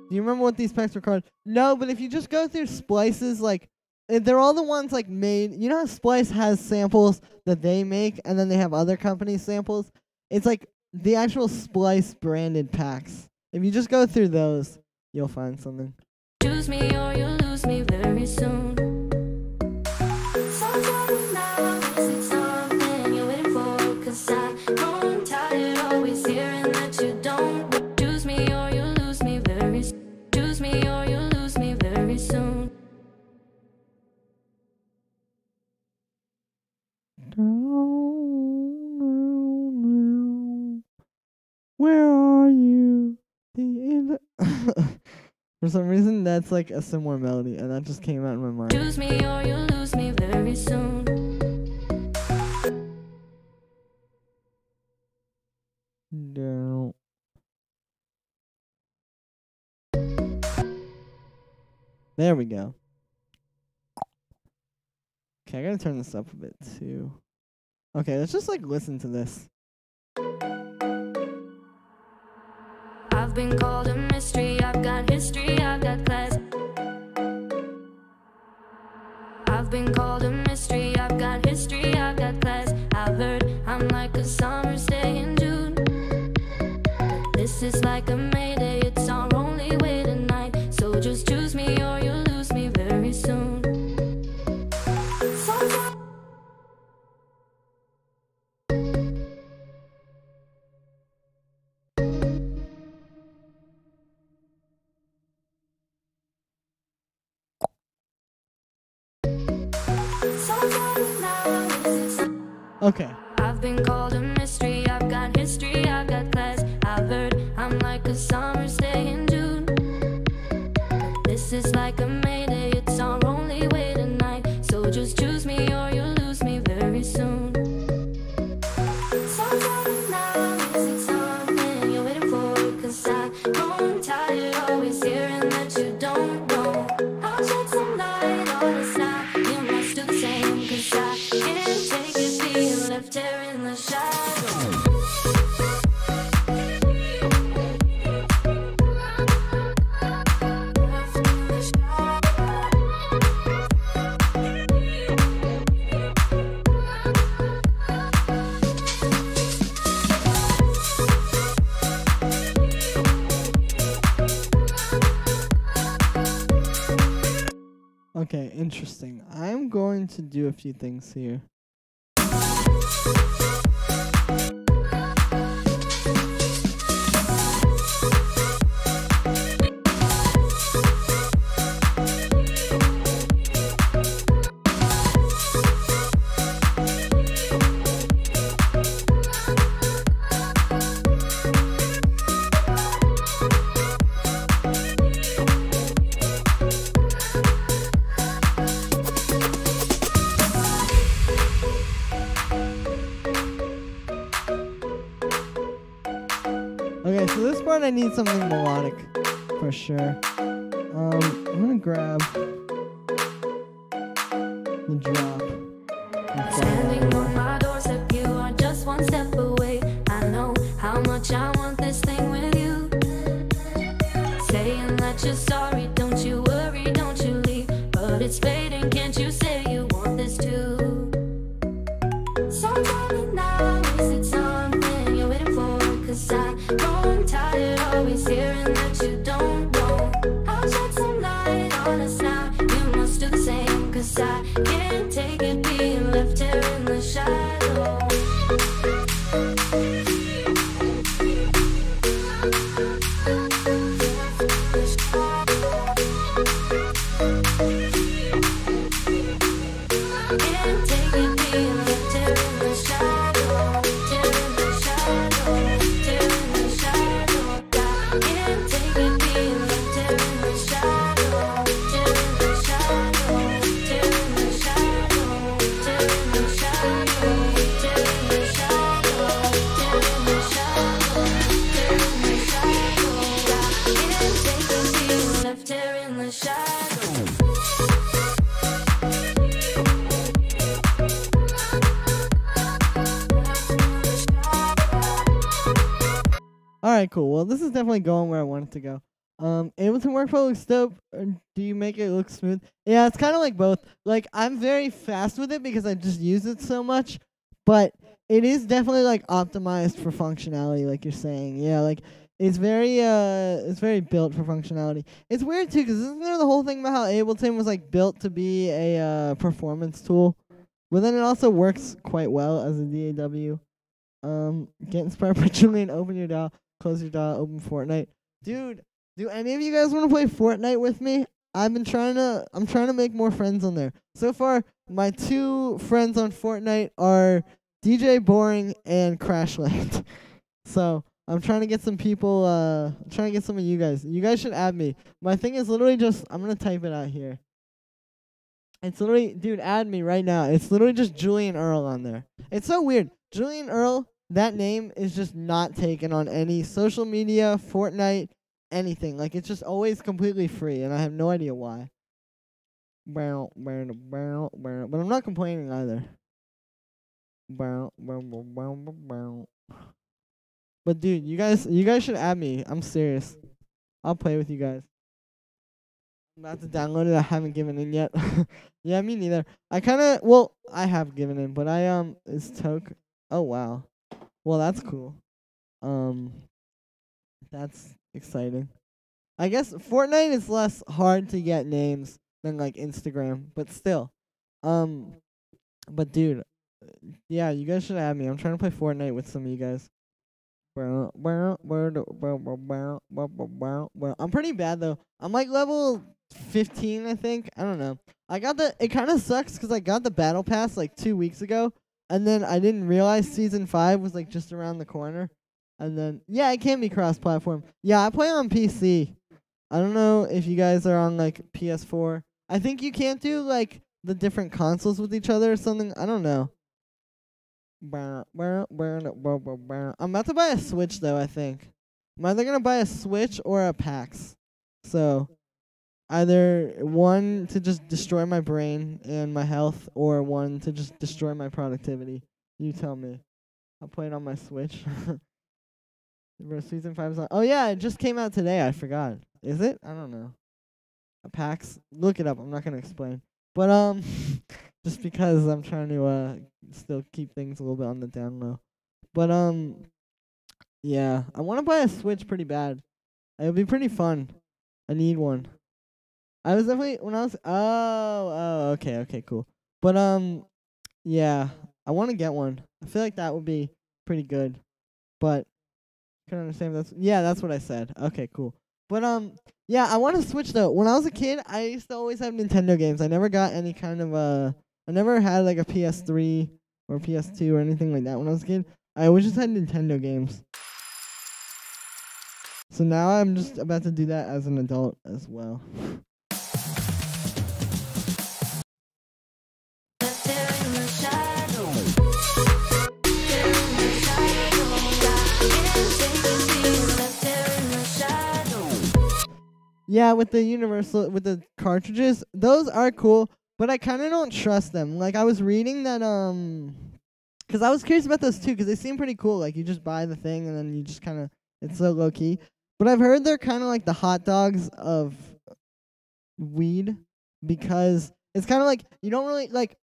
Do you remember what these packs were called? No, but if you just go through Splice's, like, they're all the ones, like, made... You know how Splice has samples that they make, and then they have other companies' samples? It's, like, the actual Splice-branded packs. If you just go through those, you'll find something. Choose me or you'll lose me very soon. Sometimes now is it something you're waiting for? 'Cause I'm tired always hearing that you don't. Choose me or you'll lose me very soon. Choose me or you'll lose me very soon. Where are you? For some reason, that's like a similar melody, and that just came out in my mind. Choose me or you'll lose me very soon. No. There we go. Okay, I gotta turn this up a bit too. Okay, let's just like listen to this. I've been called a mystery, I've got history, I've got class. I've been called a mystery, I've got history, I've got class. I've heard I'm like a summer's day in June. But this is like a Mayday, it's our only way tonight. So just choose me or you'll lose me very soon. Okay. I've been called a mystery, I've got history, I've got class. I've heard I'm like a summer's day in June. But this is like a Mayday, it's our only way tonight. So just choose me or you'll lose me very soon. Sometimes now is it something you're waiting for? 'Cause I'm tired always hearing that you don't know. I'll shed some light on this now. You must do the same, 'cause I can't take it being left there in the shadow. Okay, interesting. I'm going to do a few things here. part I need something melodic for sure. I'm gonna grab the drop. Standing on my doorstep, you are just one step away. I know how much I want this thing with you. Saying that you're sorry, don't you worry, don't you leave. But it's fading, can't you say you want this too? So tell me now, is it something you're waiting for? 'Cause I know I'm tired, always hearing that you don't know. I'll shed some light on us now, you must do the same. 'Cause I can't take it being left here in the shadows. Alright, cool. Well, this is definitely going where I want it to go. Ableton Workflow looks dope. Or do you make it look smooth? Yeah, it's kind of like both. Like, I'm very fast with it because I just use it so much. But it is definitely, like, optimized for functionality, like you're saying. Yeah, like, it's very built for functionality. It's weird, too, because isn't there the whole thing about how Ableton was, like, built to be a performance tool? But then it also works quite well as a DAW. Get inspired by Julian, open your DAW. Close your DAW, open Fortnite. Dude, do any of you guys want to play Fortnite with me? I'm trying to make more friends on there. So far, my 2 friends on Fortnite are DJ Boring and Crashland. So, I'm trying to get some people, trying to get some of you guys. You guys should add me. My thing is literally just, I'm going to type it out here. It's literally, dude, add me right now. It's literally just Julian Earl on there. It's so weird. Julian Earl, that name is just not taken on any social media, Fortnite, anything. Like, it's just always completely free, and I have no idea why. But I'm not complaining either. But dude, you guys should add me. I'm serious. I'll play with you guys. I'm about to download it. I haven't given in yet. Yeah, me neither. I have given in, but it's Toke. Oh wow. Well, that's cool. That's exciting. I guess Fortnite is less hard to get names than like Instagram, but still. But dude, yeah, you guys should add me. I'm trying to play Fortnite with some of you guys. I'm pretty bad though. I'm like level 15, I think. I don't know. It kind of sucks because I got the battle pass like 2 weeks ago. And then I didn't realize Season 5 was, like, just around the corner. And then, yeah, it can be cross-platform. Yeah, I play on PC. I don't know if you guys are on, like, PS4. I think you can't do, like, the different consoles with each other or something. I don't know. I'm about to buy a Switch, though, I think. I'm either going to buy a Switch or a PAX. So, either one to just destroy my brain and my health, or one to just destroy my productivity. You tell me. I'll play it on my Switch. Season 5 is on. Oh yeah, it just came out today. I forgot. Is it? I don't know. A PAX. Look it up. I'm not gonna explain. But just because I'm trying to still keep things a little bit on the down low. But yeah, I want to buy a Switch pretty bad. It would be pretty fun. I need one. I was definitely okay, cool. But yeah, I want to get one. I feel like that would be pretty good. But can understand that's what I said. Okay, cool. But yeah, I want to Switch though. When I was a kid, I used to always have Nintendo games. I never got any kind of I never had like a PS3 or PS2 or anything like that when I was a kid. I always just had Nintendo games. So now I'm just about to do that as an adult as well. Yeah, with the universal, with the cartridges, those are cool, but I kind of don't trust them. Like, I was reading that, because I was curious about those too, because they seem pretty cool. Like, you just buy the thing, and then you just kind of, it's so low-key. But I've heard they're kind of like the hot dogs of weed, because it's kind of like, you don't really, like,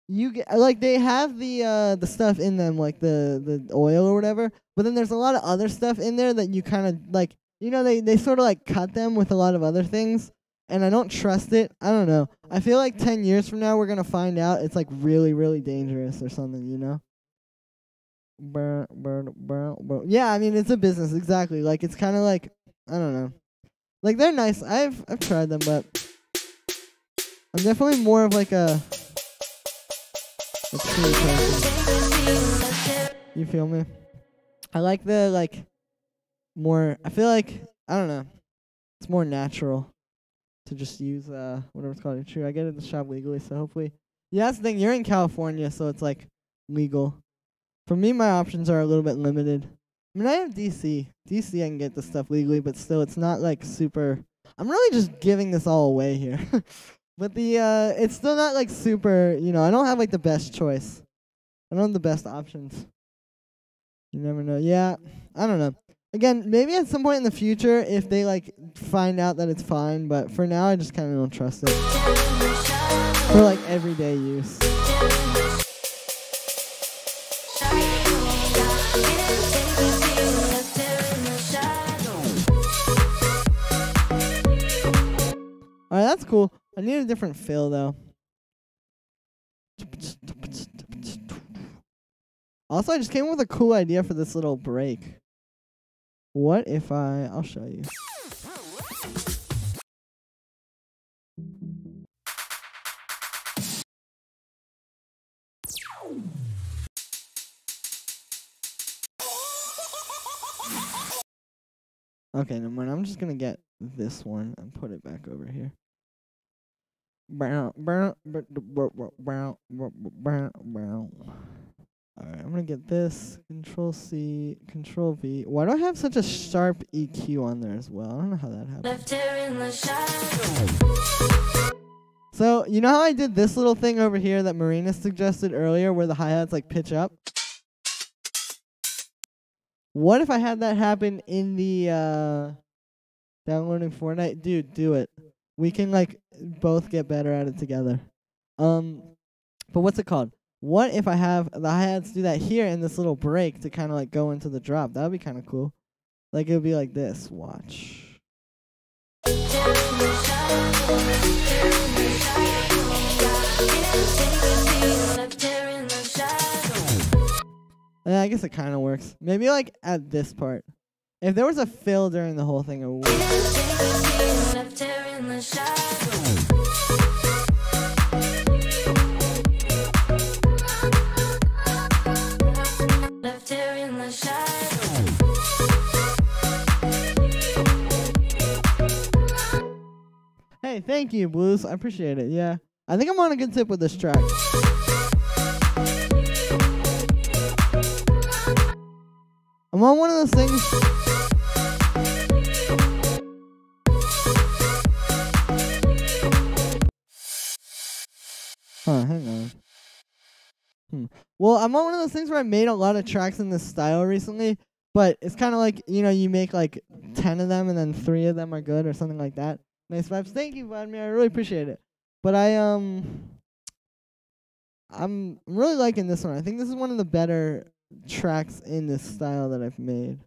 you get, like, they have the stuff in them, like the oil or whatever, but then there's a lot of other stuff in there that you kind of, like, you know, they sort of, like, cut them with a lot of other things, and I don't trust it. I don't know. I feel like 10 years from now we're going to find out it's, like, really, really dangerous or something, you know? Yeah, I mean, it's a business, exactly. Like, it's kind of like, I don't know. Like, they're nice. I've tried them, but I'm definitely more of, like, a true person. You feel me? I like the, like, more, I feel like, I don't know, it's more natural to just use whatever it's called. True, I get it in the shop legally, so hopefully. Yeah, that's the thing, you're in California, so it's like legal. For me, my options are a little bit limited. I mean, I have DC I can get the stuff legally, but still, it's not like super, I'm really just giving this all away here. But the it's still not like super, you know, I don't have like the best choice. I don't have the best options. You never know. Yeah, I don't know. Again, maybe at some point in the future, if they, like, find out that it's fine, but for now, I just kind of don't trust it. For, like, everyday use. Alright, that's cool. I need a different fill, though. Also, I just came up with a cool idea for this little break. What if I'll show you. Okay, never mind. I'm just gonna get this one and put it back over here. Alright, I'm gonna get this. Control C, Control V. Why do I have such a sharp EQ on there as well? I don't know how that happened. Left her in the shadow. So, you know how I did this little thing over here that Marina suggested earlier where the hi-hats like pitch up? What if I had that happen in the downloading Fortnite? Dude, do it. We can like both get better at it together. But what's it called? What if I have the hi-hats do that here in this little break to kind of like go into the drop? That would be kind of cool. Like it would be like this. Watch. Yeah, I guess it kind of works. Maybe like at this part. If there was a fill during the whole thing, it would work. Hey, thank you, Blues. I appreciate it. Yeah. I think I'm on a good tip with this track. I'm on one of those things. Hang on. Well, I'm on one of those things where I made a lot of tracks in this style recently, but it's kind of like, you know, you make like 10 of them and then 3 of them are good or something like that. Nice vibes. Thank you, Vladimir. I really appreciate it. But I'm really liking this one. I think this is one of the better tracks in this style that I've made.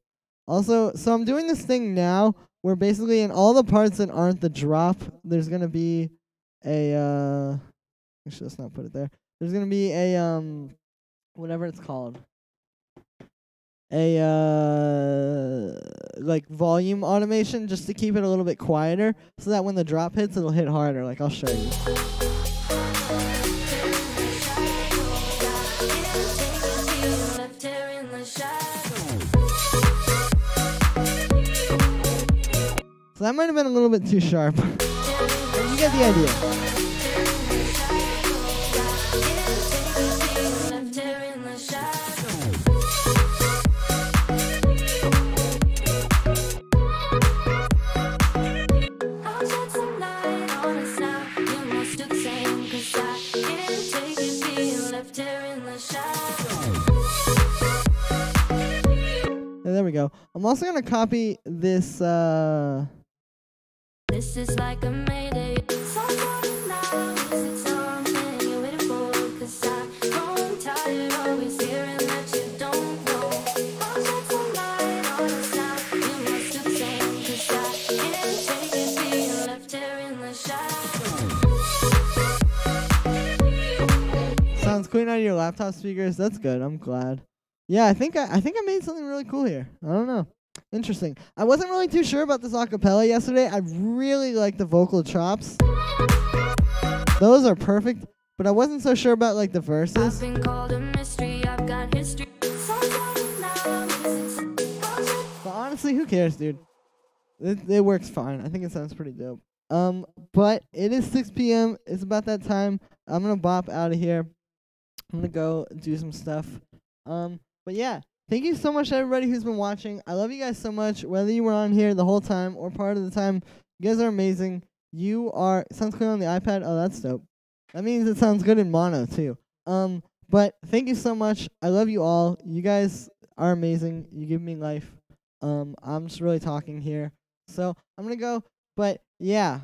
Also, so I'm doing this thing now where basically in all the parts that aren't the drop, there's going to be a actually, let's not put it there. There's going to be a whatever it's called. A like volume automation just to keep it a little bit quieter so that when the drop hits it'll hit harder. Like I'll show you. So that might have been a little bit too sharp. But you get the idea. go. I'm also gonna copy this. This is like a mayday. So now is it something you're waiting for? 'Cause I'm growing tired, always hearing that you don't know. Project tonight on the sound, you must do the same. 'Cause I can't take it being left here in the shadows. Sounds clean out of your laptop speakers. That's good. I'm glad. Yeah, I think I made something really cool here. I don't know. Interesting. I wasn't really too sure about this acapella yesterday. I really like the vocal chops. Those are perfect, but I wasn't so sure about like the verses. I've been called a mystery, I've got history. But honestly, who cares, dude? It works fine. I think it sounds pretty dope. But it is 6 p.m. It's about that time. I'm gonna bop out of here. I'm gonna go do some stuff. But yeah. Thank you so much to everybody who's been watching. I love you guys so much. Whether you were on here the whole time or part of the time, you guys are amazing. You are... Sounds clear on the iPad? Oh, that's dope. That means it sounds good in mono, too. But thank you so much. I love you all. You guys are amazing. You give me life. I'm just really talking here. So, I'm going to go. But, yeah.